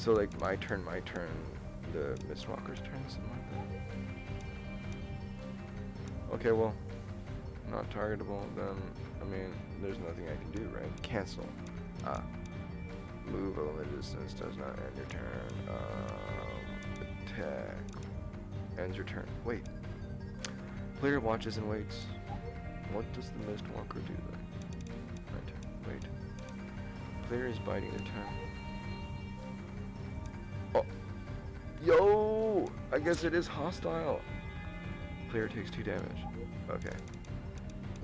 So like my turn, the Mistwalker's turn, something like that. Okay, well, not targetable, then, I mean, there's nothing I can do, right? Cancel. Move a limited distance does not end your turn. Attack. Ends your turn. Wait. Player watches and waits. What does the Mistwalker do then? My turn. Wait. Player is biding their time. Oh. Yo! I guess it is hostile. Player takes 2 damage. Okay.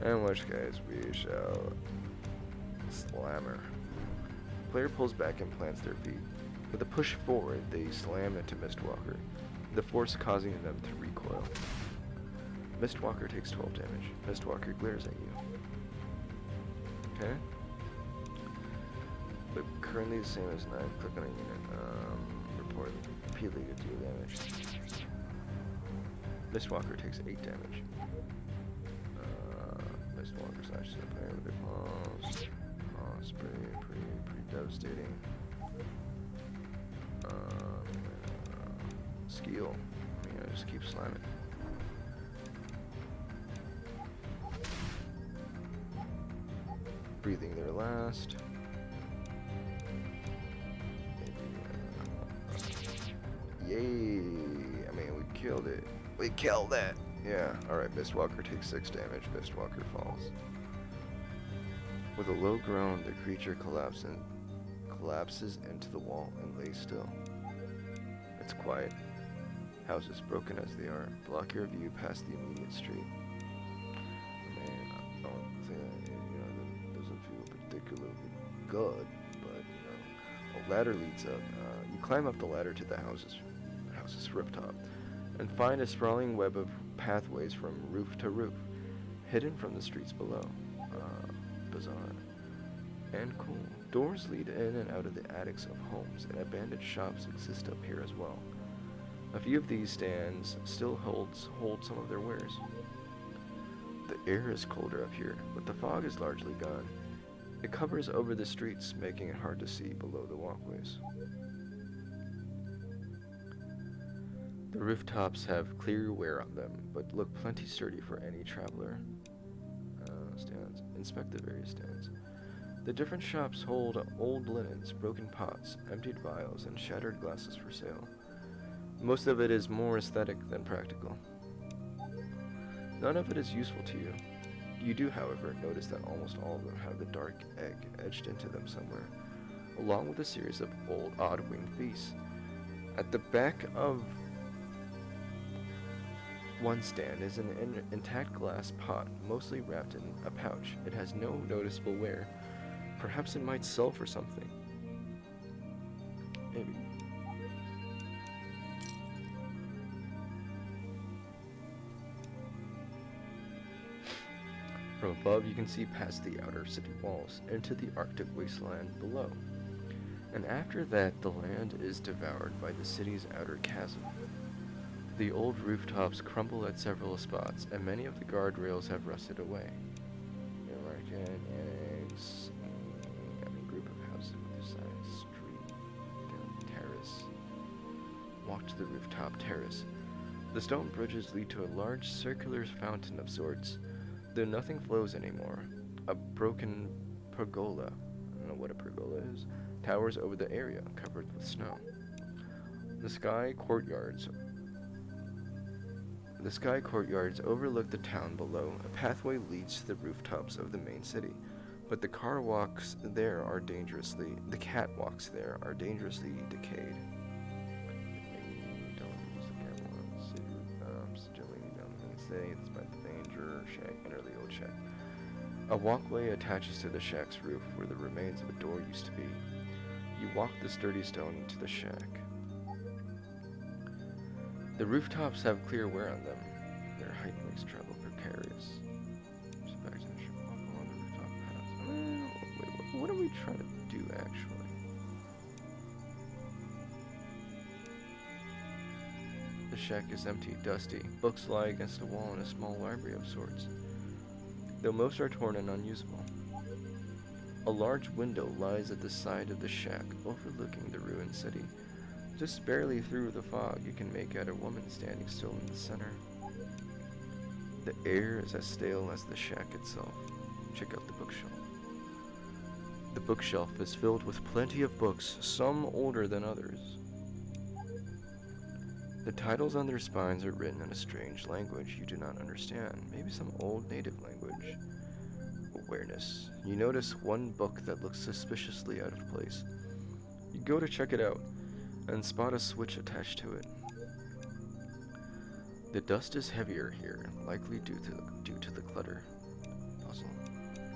In which case, we shall slammer. Player pulls back and plants their feet. With a push forward, they slam into Mistwalker, the force causing them to recoil. Mistwalker takes 12 damage. Mistwalker glares at you. Okay. But currently the same as 9. Click on a unit. Report repeatedly to deal damage. Mistwalker takes 8 damage. Mistwalker slashes the player with their paws. Paws, pretty devastating. Skill. I mean, I just keep slamming. Breathing their last. Yay! I mean, we killed it. We killed it! Yeah, alright, Mistwalker takes 6 damage. Mistwalker falls. With a low groan, the creature collapses into the wall and lays still. It's quiet. Houses, broken as they are, block your view past the immediate street. I mean, I don't think that doesn't feel particularly good, but a ladder leads up. You climb up the ladder to the house's rooftop, and find a sprawling web of pathways from roof to roof, hidden from the streets below. Bizarre. And cool. Doors lead in and out of the attics of homes, and abandoned shops exist up here as well. A few of these stands still hold some of their wares. The air is colder up here, but the fog is largely gone. It covers over the streets, making it hard to see below the walkways. The rooftops have clear wear on them, but look plenty sturdy for any traveler. Stands. Inspect the various stands. The different shops hold old linens, broken pots, emptied vials, and shattered glasses for sale. Most of it is more aesthetic than practical. None of it is useful to you. You do, however, notice that almost all of them have the dark egg etched into them somewhere, along with a series of old, odd-winged beasts. At the back of one stand is an intact glass pot, mostly wrapped in a pouch. It has no noticeable wear. Perhaps it might sell for something. Maybe. From above, you can see past the outer city walls into the Arctic wasteland below. And after that, the land is devoured by the city's outer chasm. The old rooftops crumble at several spots, and many of the guardrails have rusted away. Annex, group of houses with their side street, down terrace. Walk to the rooftop terrace. The stone bridges lead to a large circular fountain of sorts, though nothing flows anymore. A broken pergola, I don't know what a pergola is, towers over the area, covered with snow. The sky courtyards overlook the town below. A pathway leads to the rooftops of the main city, but the catwalks there are dangerously decayed. Don't use the catwalks. City rooftops, gently down the main city, despite the danger. Shack, enter the old shack. A walkway attaches to the shack's roof, where the remains of a door used to be. You walk the sturdy stone into the shack. The rooftops have clear wear on them. Their height makes travel precarious. What are we trying to do, actually? The shack is empty, dusty. Books lie against the wall in a small library of sorts, though most are torn and unusable. A large window lies at the side of the shack, overlooking the ruined city. Just barely through the fog, you can make out a woman standing still in the center. The air is as stale as the shack itself. Check out the bookshelf. The bookshelf is filled with plenty of books, some older than others. The titles on their spines are written in a strange language you do not understand, maybe some old native language. Awareness. You notice one book that looks suspiciously out of place. You go to check it out, and spot a switch attached to it. The dust is heavier here, likely due to the clutter. Puzzle.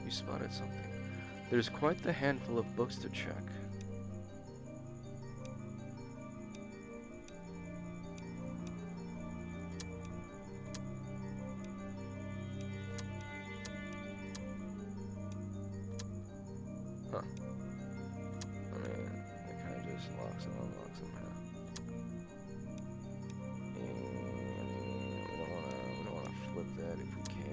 You spotted something. There's quite the handful of books to check. Huh. I mean, it kind of just locks and unlocks them now. And we don't wanna flip that if we can.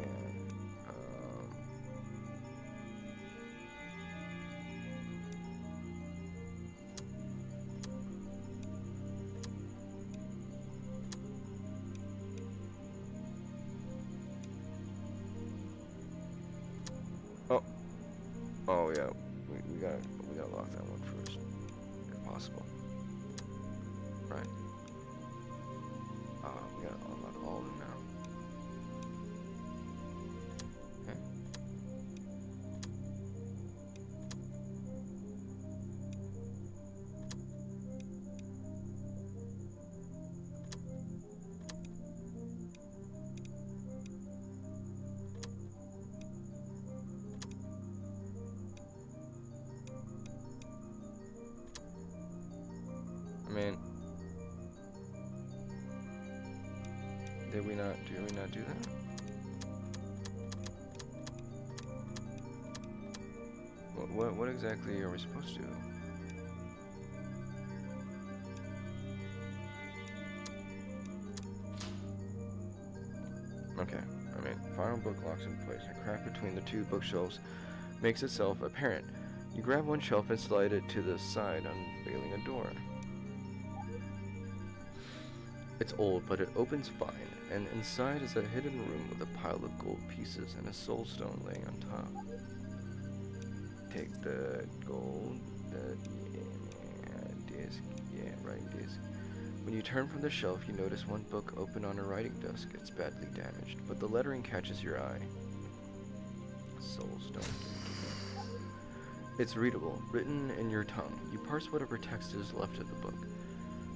Oh yeah, we gotta lock that one first, if possible. Right. We gotta unlock all of them now. Okay. I mean, did we not do that? What exactly are we supposed to do? Okay, I mean, final book locks in place. A crack between the two bookshelves makes itself apparent. You grab one shelf and slide it to the side, unveiling a door. It's old, but it opens fine, and inside is a hidden room with a pile of gold pieces and a soul stone laying on top. Take the gold, disc, writing disc. When you turn from the shelf, you notice one book open on a writing desk. It's badly damaged, but the lettering catches your eye. Soul stone. It's readable, written in your tongue. You parse whatever text is left of the book,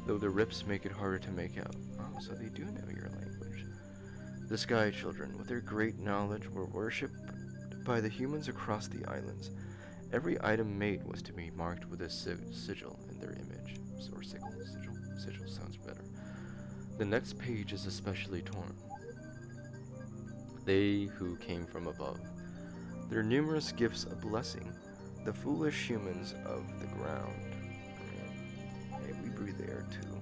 though the rips make it harder to make out. Oh, so they do know your language. The Sky Children, with their great knowledge, were worshipped by the humans across the islands. Every item made was to be marked with a sigil in their image. Or sigil? Sigil sounds better. The next page is especially torn. They who came from above. Their numerous gifts a blessing. The foolish humans of the ground. Hey, we breathe air too.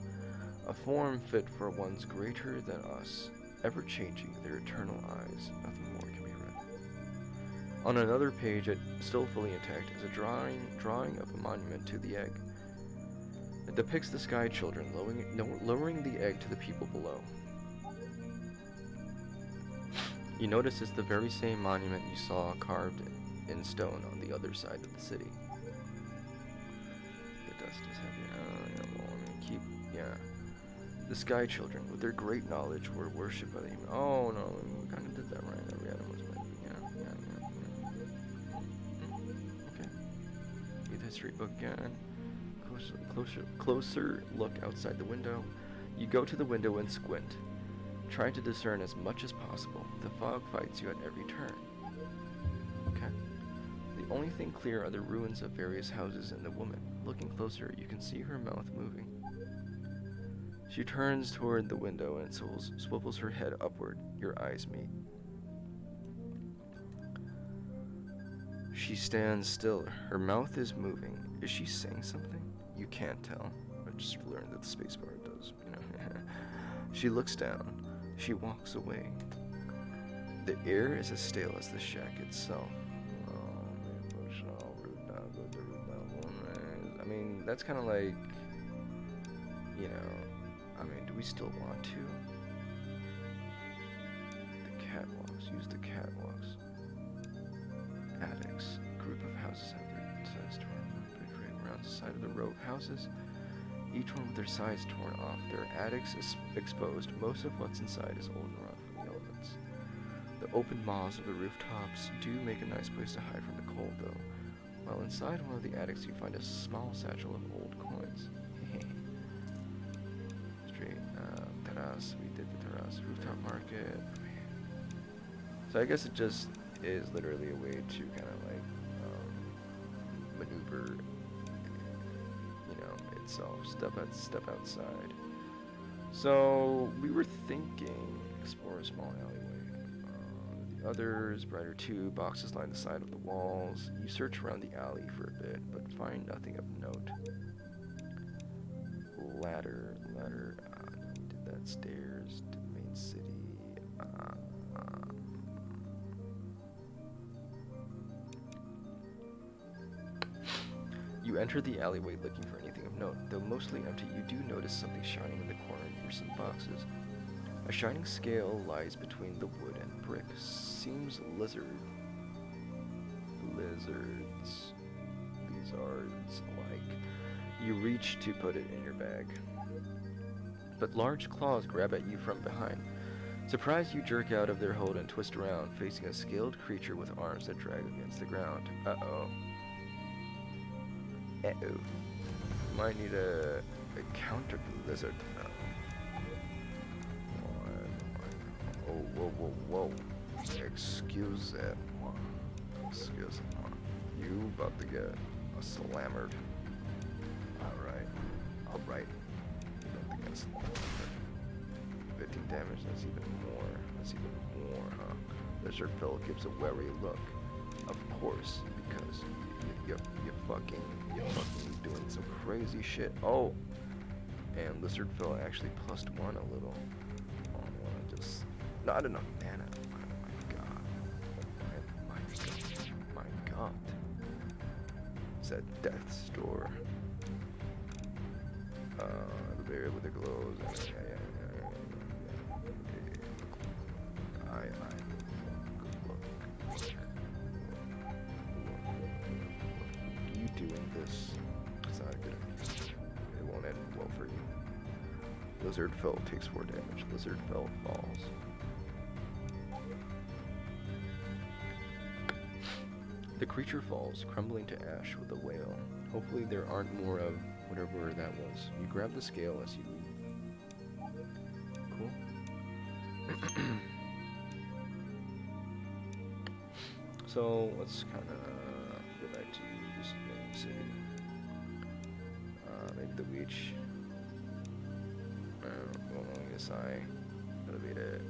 A form fit for ones greater than us, ever-changing their eternal eyes. Nothing more can be read. On another page, still fully intact, is a drawing of a monument to the egg. It depicts the Sky Children lowering the egg to the people below. You notice it's the very same monument you saw carved in stone on the other side of the city. The dust is heavy. The Sky Children, with their great knowledge, were worshipped by the human. Oh no, we kind of did that right. Every item was meant to be. Okay. Read the history book again. Closer look outside the window. You go to the window and squint, trying to discern as much as possible. The fog fights you at every turn. Okay. The only thing clear are the ruins of various houses and the woman. Looking closer, you can see her mouth moving. She turns toward the window and swivels her head upward. Your eyes meet. She stands still. Her mouth is moving. Is she saying something? You can't tell. I just learned that the spacebar does, She looks down. She walks away. The air is as stale as the shack itself. I mean, that's kind of like you know, I mean, do we still want to? The catwalks, use the catwalks. Attics, group of houses have their sides torn off, big around the side of the row of houses, each one with their sides torn off. Their attics is exposed. Most of what's inside is old and rough from the elements. The open maws of the rooftops do make a nice place to hide from the cold, though. While inside one of the attics, you find a small satchel of old coins. Straight, terrace. We did the terrace. Rooftop market. So I guess it just is literally a way to kind of like maneuver, you know, itself. Step outside. So we were thinking explore a small alleyway. The others, brighter too. Boxes line the side of the walls. You search around the alley for a bit, but find nothing of note. Ladder. Did that stairs to the main city. You enter the alleyway looking for anything of note. Though mostly empty, you do notice something shining in the corner near some boxes. A shining scale lies between the wood and brick. Seems lizards like. You reach to put it in your bag, but large claws grab at you from behind. Surprised, you jerk out of their hold and twist around, facing a scaled creature with arms that drag against the ground. Uh-oh. Might need a counter lizard now. Whoa. Excuse me. You about to get slammered. Alright. You about to get slammered. 15 damage, that's even more, huh? Lizard Phil gives a wary look. Of course, because you're fucking doing some crazy shit. Oh! And Lizard Phil actually +1 a little. Not enough mana. My god. It's that death's door. The barrier with the glows. You doing this? It's not a good idea. It won't end well for you. Lizard Fell takes 4 damage. Lizard Fell falls. The creature falls, crumbling to ash with a wail. Hopefully there aren't more of whatever that was. You grab the scale as you leave. Cool. So let's kind of go back to this main city. Maybe the beach. I guess elevator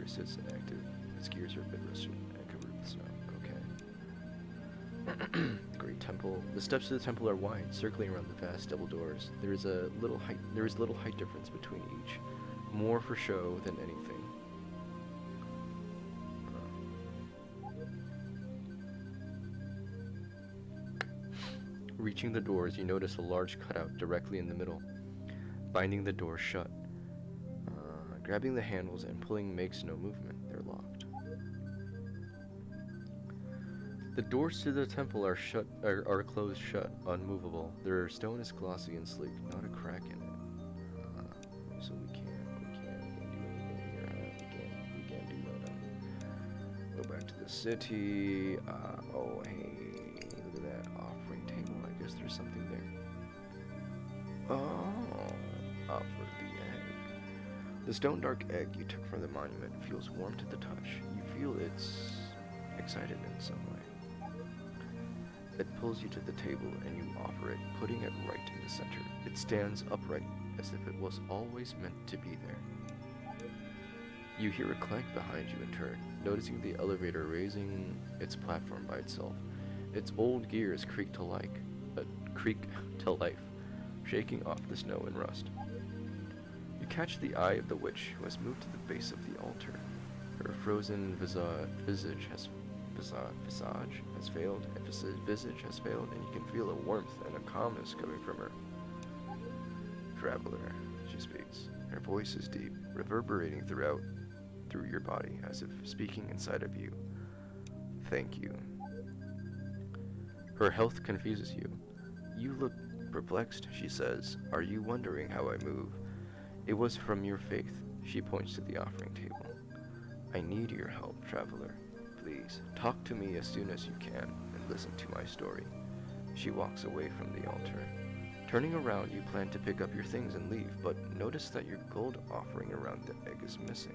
sits inactive. Its gears are a bit rusted and covered with snow. Okay. The great temple. The steps to the temple are wide, circling around the vast double doors. There is little height difference between each, more for show than anything. Reaching the doors, you notice a large cutout directly in the middle, binding the door shut. Grabbing the handles and pulling makes no movement. They're locked. The doors to the temple are closed shut, unmovable. Their stone is glossy and sleek, not a crack in it. So we can't do anything here. We can't do that. Go back to the city. Oh hey, look at that offering table. I guess there's something there. Oh, offer the egg. The stone dark egg you took from the monument feels warm to the touch. You feel it's excited in some way. It pulls you to the table and you offer it, putting it right in the center. It stands upright, as if it was always meant to be there. You hear a clank behind you and turn, noticing the elevator raising its platform by itself. Its old gears creak to life, shaking off the snow and rust. You catch the eye of the witch, who has moved to the base of the altar. Her frozen visage has failed, and you can feel a warmth and a calmness coming from her. Traveler, she speaks. Her voice is deep, reverberating through your body, as if speaking inside of you. Thank you. Her health confuses you. You look perplexed, she says. Are you wondering how I move? It was from your faith. She points to the offering table. I need your help, traveler. Please, talk to me as soon as you can and listen to my story. She walks away from the altar. Turning around, you plan to pick up your things and leave, but notice that your gold offering around the egg is missing.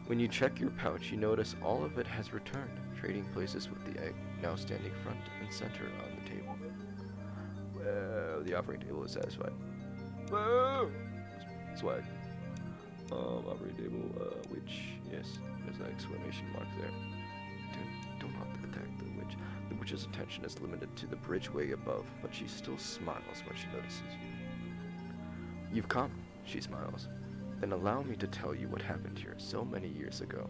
When you check your pouch, you notice all of it has returned, trading places with the egg, now standing front and center on the table. Well, the offering table is satisfied. Whoa! Swag. Offering table, witch. Yes, there's an exclamation mark there. Do not attack the witch. The witch's attention is limited to the bridgeway above, but she still smiles when she notices you. You've come, she smiles. Then allow me to tell you what happened here so many years ago.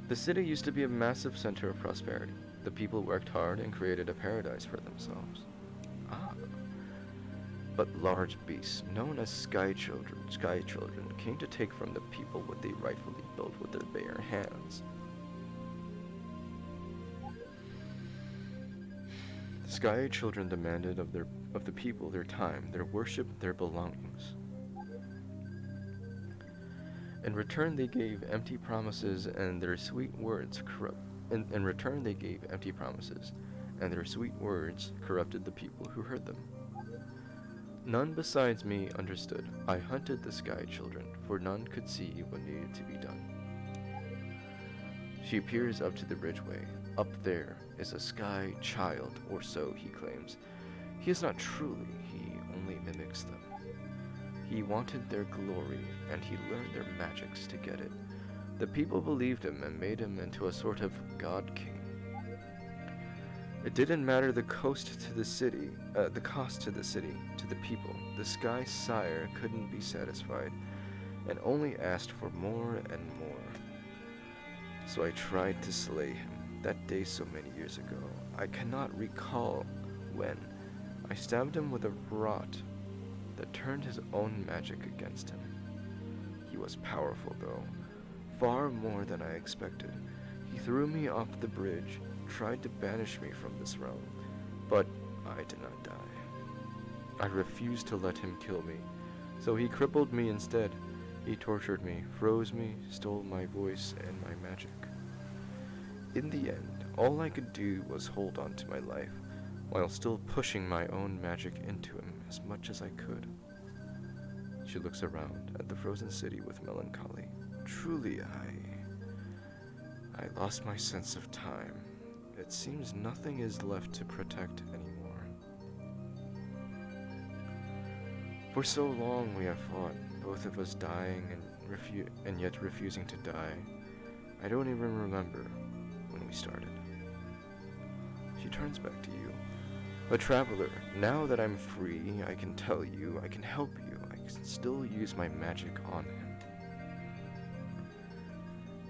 The city used to be a massive center of prosperity. The people worked hard and created a paradise for themselves. Ah. But large beasts, known as sky children, came to take from the people what they rightfully built with their bare hands. The sky children demanded of the people their time, their worship, their belongings. In return, they gave empty promises, and their sweet words corrupted the people who heard them. None besides me understood. I hunted the sky children, for none could see what needed to be done. She peers up to the bridgeway. Up there is a sky child, or so he claims. He is not truly, he only mimics them. He wanted their glory, and he learned their magics to get it. The people believed him and made him into a sort of god king. It didn't matter the cost to the city, to the people. The sky sire couldn't be satisfied, and only asked for more and more. So I tried to slay him, that day so many years ago. I cannot recall when. I stabbed him with a rod that turned his own magic against him. He was powerful, though, far more than I expected. He threw me off the bridge, tried to banish me from this realm, but I did not die. I refused to let him kill me, so he crippled me instead. He tortured me, froze me, stole my voice and my magic. In the end, all I could do was hold on to my life, while still pushing my own magic into him as much as I could. She looks around at the frozen city with melancholy. Truly, I lost my sense of time. It seems nothing is left to protect anymore. For so long we have fought, both of us dying and yet refusing to die. I don't even remember when we started. She turns back to you. But traveler, now that I'm free, I can tell you, I can help you. I can still use my magic on him.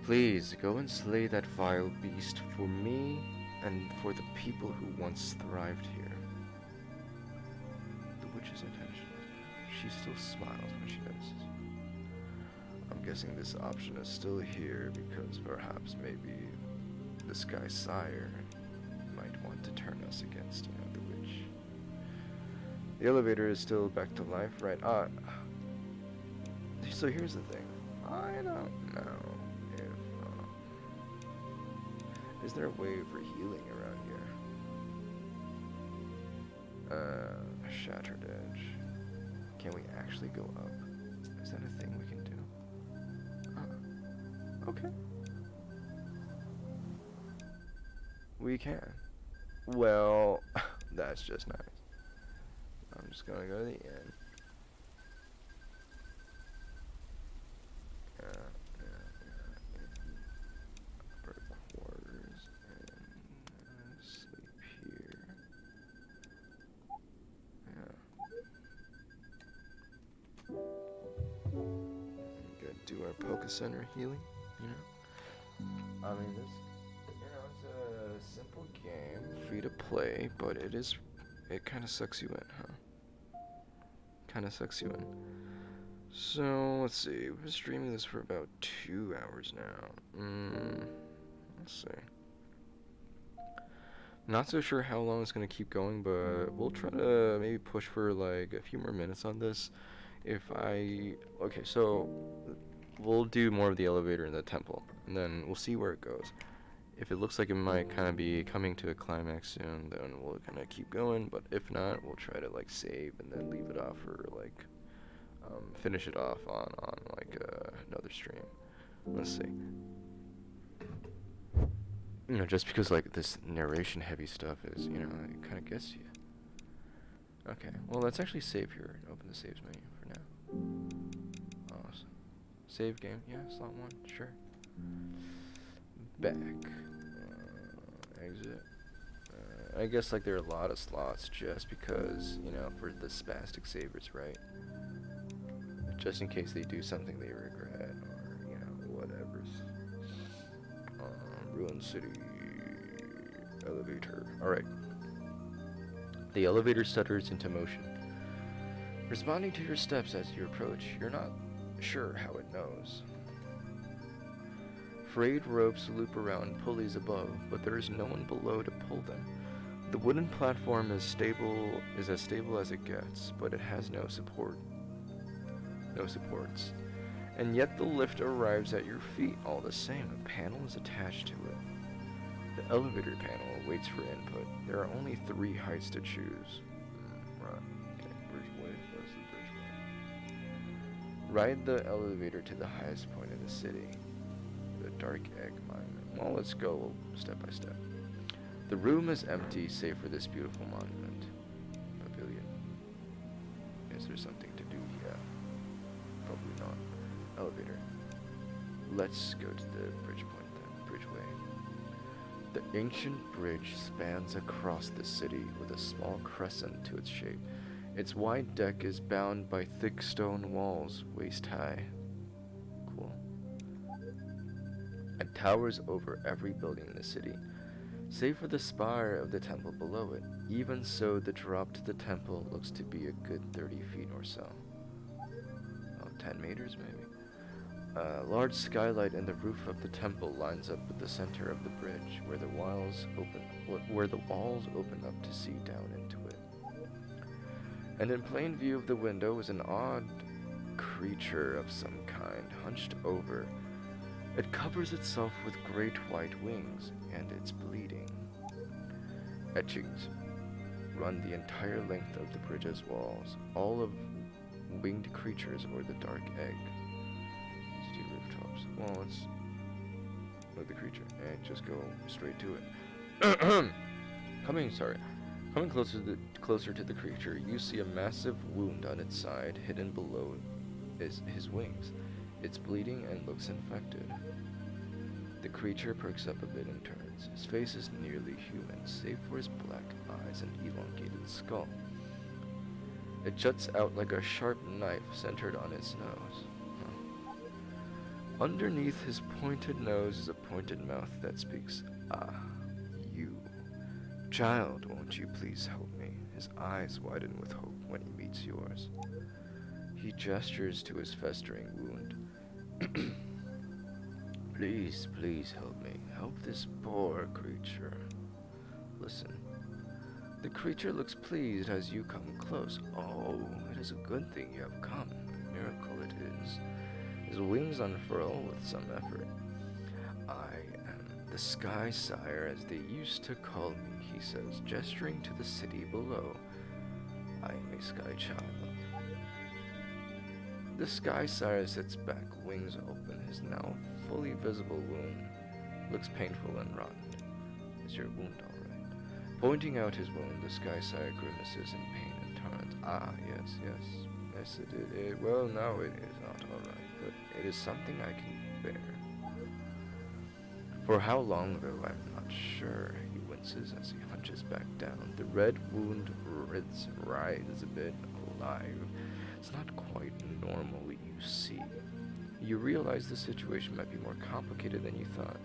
Please, go and slay that vile beast for me and for the people who once thrived here. The witch's attention. She still smiles when she notices. I'm guessing this option is still here because perhaps maybe the Sky Sire might want to turn us against, the witch. The elevator is still back to life, right? So here's the thing. I don't know if, is there a way for healing around here? Shattered edge. Can we actually go up? Is that a thing we can do? Okay. We can. Well, that's just nice. I'm just gonna go to the end. Upper quarters and sleep here. Yeah. Good. Do our Poké Center healing, I mean, this, it's a simple game, free to play, but it kind of sucks you in, huh? kind of sucks you in. So, let's see. We've been streaming this for about 2 hours now. Let's see. Not so sure how long it's going to keep going, but we'll try to maybe push for like a few more minutes on this. Okay, so we'll do more of the elevator in the temple, and then we'll see where it goes. If it looks like it might kind of be coming to a climax soon, then we'll kind of keep going, but if not, we'll try to like save and then leave it off for like finish it off on like another stream. Let's see. You know, just because like this narration heavy stuff is, you know, it kind of gets you. Okay, well let's actually save here and open the saves menu for now. Awesome. Save game, yeah, slot 1, sure. Back. Exit. I guess like there are a lot of slots just because, you know, for the spastic savers, right? Just in case they do something they regret or, you know, whatever's. Ruin City. Elevator. Alright. The elevator stutters into motion. Responding to your steps as you approach, you're not sure how it knows. Frayed ropes loop around pulleys above, but there is no one below to pull them. The wooden platform is as stable as it gets, but it has no supports. And yet the lift arrives at your feet all the same. A panel is attached to it. The elevator panel waits for input. There are only 3 heights to choose. Right. Okay, bridgeway. Where's the bridgeway? Ride the elevator to the highest point in the city. The Dark Egg Monument. Well, let's go step by step. The room is empty save for this beautiful monument. Pavilion. Is there something to do? Yeah. Probably not. Elevator. Let's go to the bridge point then. Bridgeway. The ancient bridge spans across the city with a small crescent to its shape. Its wide deck is bound by thick stone walls, waist high. Cool. And towers over every building in the city, save for the spire of the temple below it. Even so, the drop to the temple looks to be a good 30 feet or so. Oh, 10 meters maybe? A large skylight in the roof of the temple lines up with the center of the bridge, where the walls open up to see down into it. And in plain view of the window is an odd creature of some kind, hunched over. It covers itself with great white wings, and it's bleeding. Etchings run the entire length of the bridge's walls, all of winged creatures or the dark egg. Let's do rooftops. Well, let's look at the creature and just go straight to it. Coming closer to the creature, you see a massive wound on its side, hidden below his wings. It's bleeding and looks infected. The creature perks up a bit and turns. His face is nearly human, save for his black eyes and elongated skull. It juts out like a sharp knife centered on its nose. Underneath his pointed nose is a pointed mouth that speaks. Ah, you. Child, won't you please help me? His eyes widen with hope when he meets yours. He gestures to his festering wound. Please, please help me. Help this poor creature. Listen. The creature looks pleased as you come close. Oh, it is a good thing you have come. A miracle it is. His wings unfurl with some effort. I am the Sky Sire, as they used to call me, he says, gesturing to the city below. I am a Sky Child. The Sky Sire sits back, wings open. His now fully visible wound looks painful and rotten. Is your wound all right? Pointing out his wound, the Sky Sire grimaces in pain and turns. Ah, yes, it is. Well, no, it is not all right, but it is something I can bear. For how long, though, I'm not sure. He winces as he hunches back down. The red wound writhes a bit alive. It's not quite normal, you see. You realize the situation might be more complicated than you thought.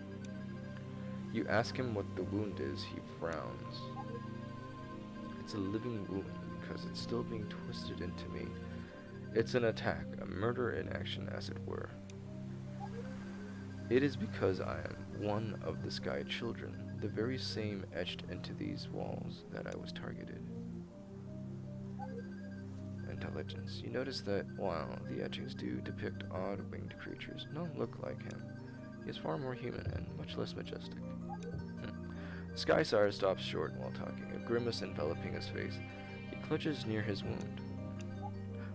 You ask him what the wound is. He frowns. It's a living wound because it's still being twisted into me. It's an attack, a murder in action, as it were. It is because I am one of the Sky Children, the very same etched into these walls, that I was targeted. Intelligence. You notice that while the etchings do depict odd winged creatures, none look like him. He is far more human and much less majestic. Sky Sire stops short while talking, a grimace enveloping his face. He clutches near his wound.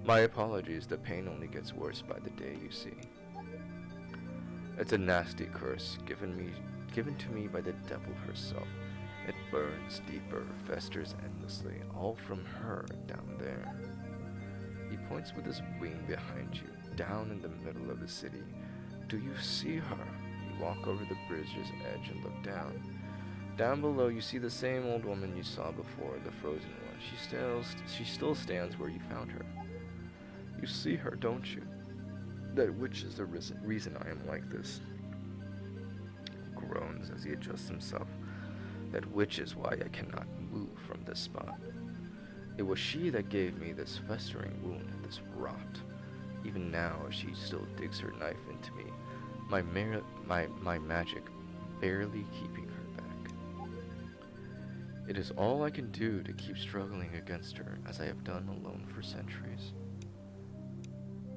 My apologies, the pain only gets worse by the day, you see. It's a nasty curse given to me by the devil herself. It burns deeper, festers endlessly, all from her down there. He points with his wing behind you, down in the middle of the city. Do you see her? You walk over the bridge's edge and look down. Down below, you see the same old woman you saw before, the frozen one. She still stands where you found her. You see her, don't you? That witch is the reason I am like this. Groans as he adjusts himself. That witch is why I cannot move from this spot. It was she that gave me this festering wound, this rot. Even now, she still digs her knife into me, my magic barely keeping her back. It is all I can do to keep struggling against her, as I have done alone for centuries.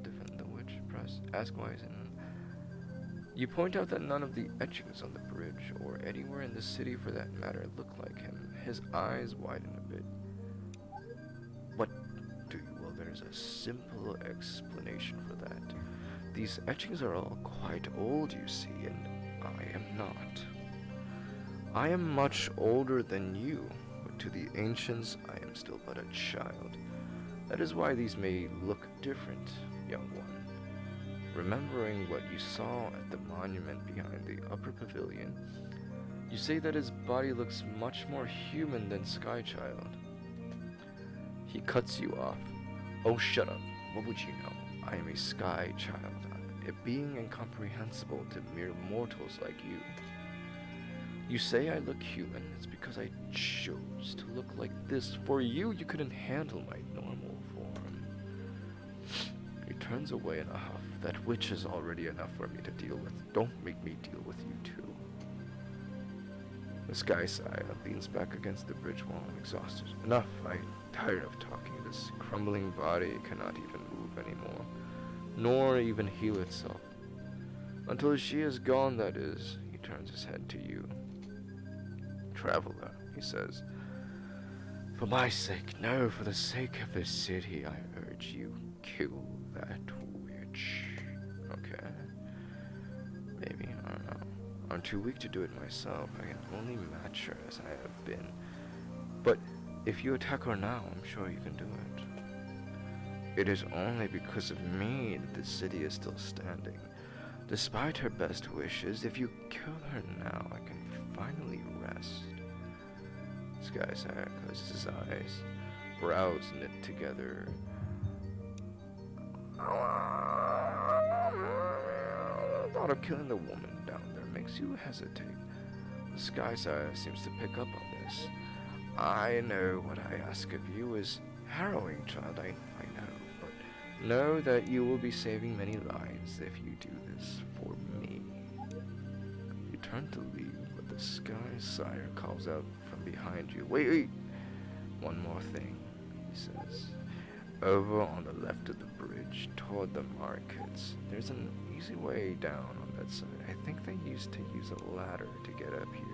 Defend the witch, press, ask Wizen. You point out that none of the etchings on the bridge, or anywhere in the city for that matter, look like him. His eyes widen a bit. What do you? Well, there's a simple explanation for that. These etchings are all quite old, you see, and I am not. I am much older than you, but to the ancients I am still but a child. That is why these may look different, young one. Remembering what you saw at the monument behind the upper pavilion, you say that his body looks much more human than Skychild. He cuts you off. Oh, shut up. What would you know? I am a Skychild, a being incomprehensible to mere mortals like you. You say I look human. It's because I chose to look like this. For you, you couldn't handle my normal form. He turns away in a huff. That witch is already enough for me to deal with. Don't make me deal with you too. The Sky Sire leans back against the bridge wall, exhausted. Enough. I'm tired of talking. This crumbling body cannot even move anymore, nor even heal itself. Until she is gone, that is. He turns his head to you. Traveler, he says. For my sake, no, for the sake of the city, I urge you, kill that witch. Okay. Maybe, I don't know. I'm too weak to do it myself. I can only match her as I have been. But if you attack her now, I'm sure you can do it. It is only because of me that the city is still standing. Despite her best wishes, if you kill her now, I can finally rest. Sky Sire closes his eyes, brows knit together. The thought of killing the woman down there makes you hesitate. The Sky Sire seems to pick up on this. I know what I ask of you is harrowing, child, I know, but know that you will be saving many lives if you do this for me. You turn to leave, but the Sky Sire calls out from behind you. Wait! One more thing, he says. Over on the left of the bridge, toward the markets, there's an easy way down on that side. I think they used to use a ladder to get up here.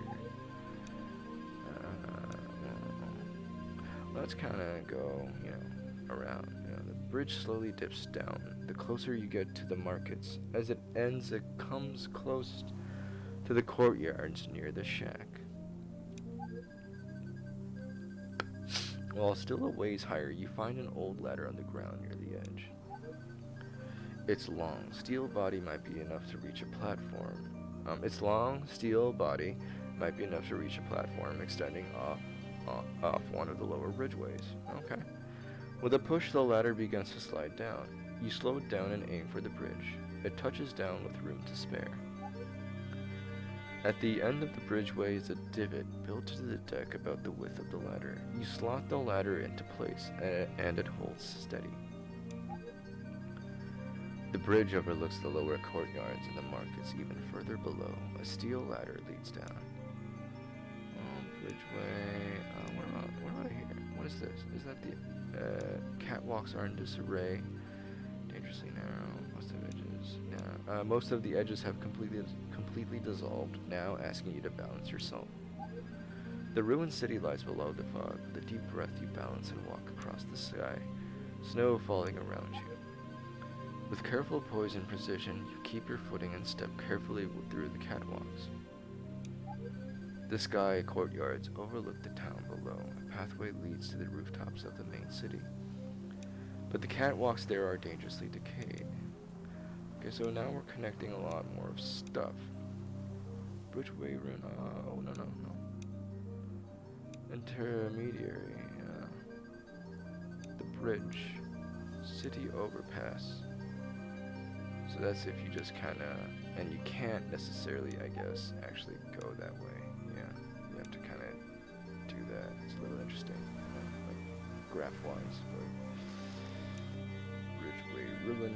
Let's kind of go, around. The bridge slowly dips down. The closer you get to the markets, as it ends, it comes close to the courtyards near the shack. While still a ways higher, you find an old ladder on the ground near the edge. Its long steel body might be enough to reach a platform. Extending off one of the lower bridgeways. Okay. With a push, the ladder begins to slide down. You slow it down and aim for the bridge. It touches down with room to spare. At the end of the bridgeway is a divot built into the deck about the width of the ladder. You slot the ladder into place, and it holds steady. The bridge overlooks the lower courtyards and the markets even further below. A steel ladder leads down. Oh, bridgeway. What about here? What is this? Is that the catwalks are in disarray? Dangerously narrow. Most of the edges have completely dissolved, now asking you to balance yourself. The ruined city lies below the fog. With a deep breath, you balance and walk across the sky, snow falling around you. With careful poise and precision, you keep your footing and step carefully through the catwalks. The sky courtyards overlook the town below. A pathway leads to the rooftops of the main city. But the catwalks there are dangerously decayed. Okay, so now we're connecting a lot more of stuff. Bridgeway rune. Oh, no. Intermediary. The bridge. City overpass. So that's if you just kinda, and you can't necessarily, I guess, actually go that way. Yeah, you have to kinda do that. It's a little interesting, like graph-wise, but Bridgeway ruin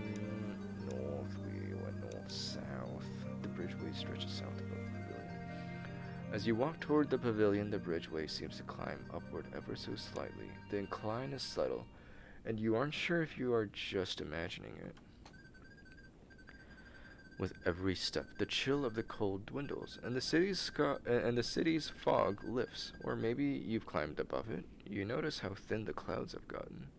north. We went north-south. The bridgeway stretches south above the pavilion. As you walk toward the pavilion, the bridgeway seems to climb upward ever so slightly. The incline is subtle, and you aren't sure if you are just imagining it. With every step, the chill of the cold dwindles, and the city's fog lifts. Or maybe you've climbed above it. You notice how thin the clouds have gotten.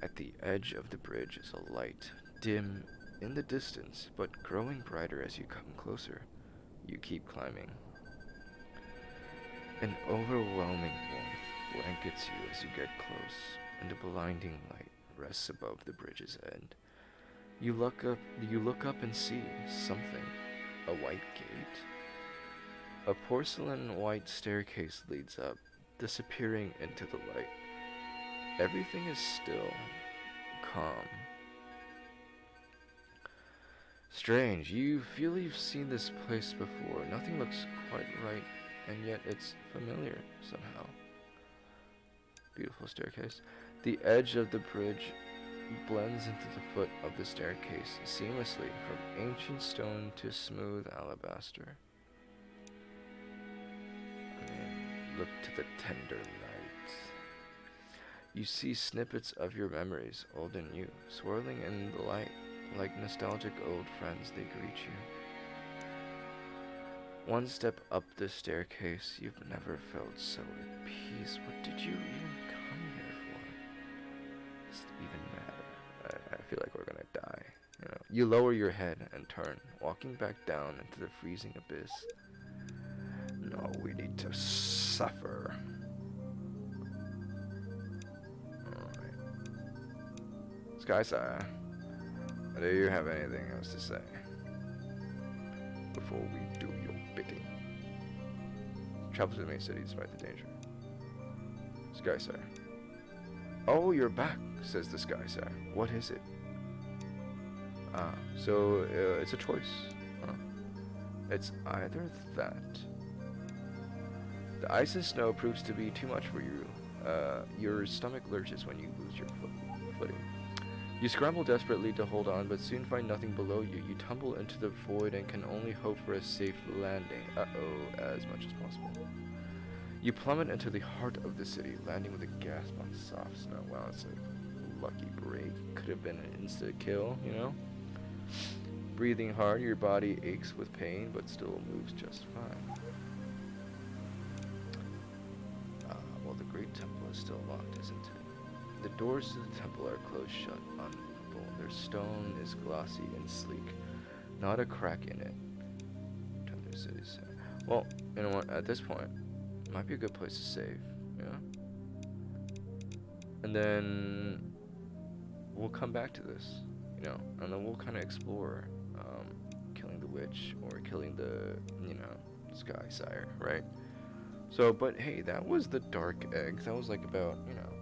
At the edge of the bridge is a light, dim in the distance, but growing brighter as you come closer. You keep climbing. An overwhelming warmth blankets you as you get close, and a blinding light rests above the bridge's end. You look up and see something. A white gate. A porcelain white staircase leads up, disappearing into the light. Everything is still, calm. Strange, you feel you've seen this place before. Nothing looks quite right, and yet it's familiar somehow. Beautiful staircase. The edge of the bridge blends into the foot of the staircase seamlessly, from ancient stone to smooth alabaster. Look to the tender light. You see snippets of your memories, old and new, swirling in the light. Like nostalgic old friends, they greet you. One step up the staircase, you've never felt so at peace. What did you even come here for? Does it even matter? I feel like we're gonna die. You lower your head and turn, walking back down into the freezing abyss. No, we need to suffer. Alright. Sky Sire, do you have anything else to say before we do your bidding? Travel to the main city despite the danger. Sky Sire. Oh, you're back, says the Sky Sire. What is it? So it's a choice. It's either that. The ice and snow proves to be too much for you. Your stomach lurches when you lose your footing. You scramble desperately to hold on, but soon find nothing below you. You tumble into the void and can only hope for a safe landing. As much as possible. You plummet into the heart of the city, landing with a gasp on soft snow. Wow, it's a lucky break. Could have been an instant kill, you know? Breathing hard, your body aches with pain, but still moves just fine. Well, the Great Temple is still locked, isn't it? The doors to the temple are closed shut, unmovable. Their stone is glossy and sleek, not a crack in it. Well, you know what? At this point, it might be a good place to save, you know? And then we'll come back to this, you know, and then we'll kind of explore killing the witch or killing the, you know, Sky Sire, right? So, but hey, that was the dark egg. That was like about, you know,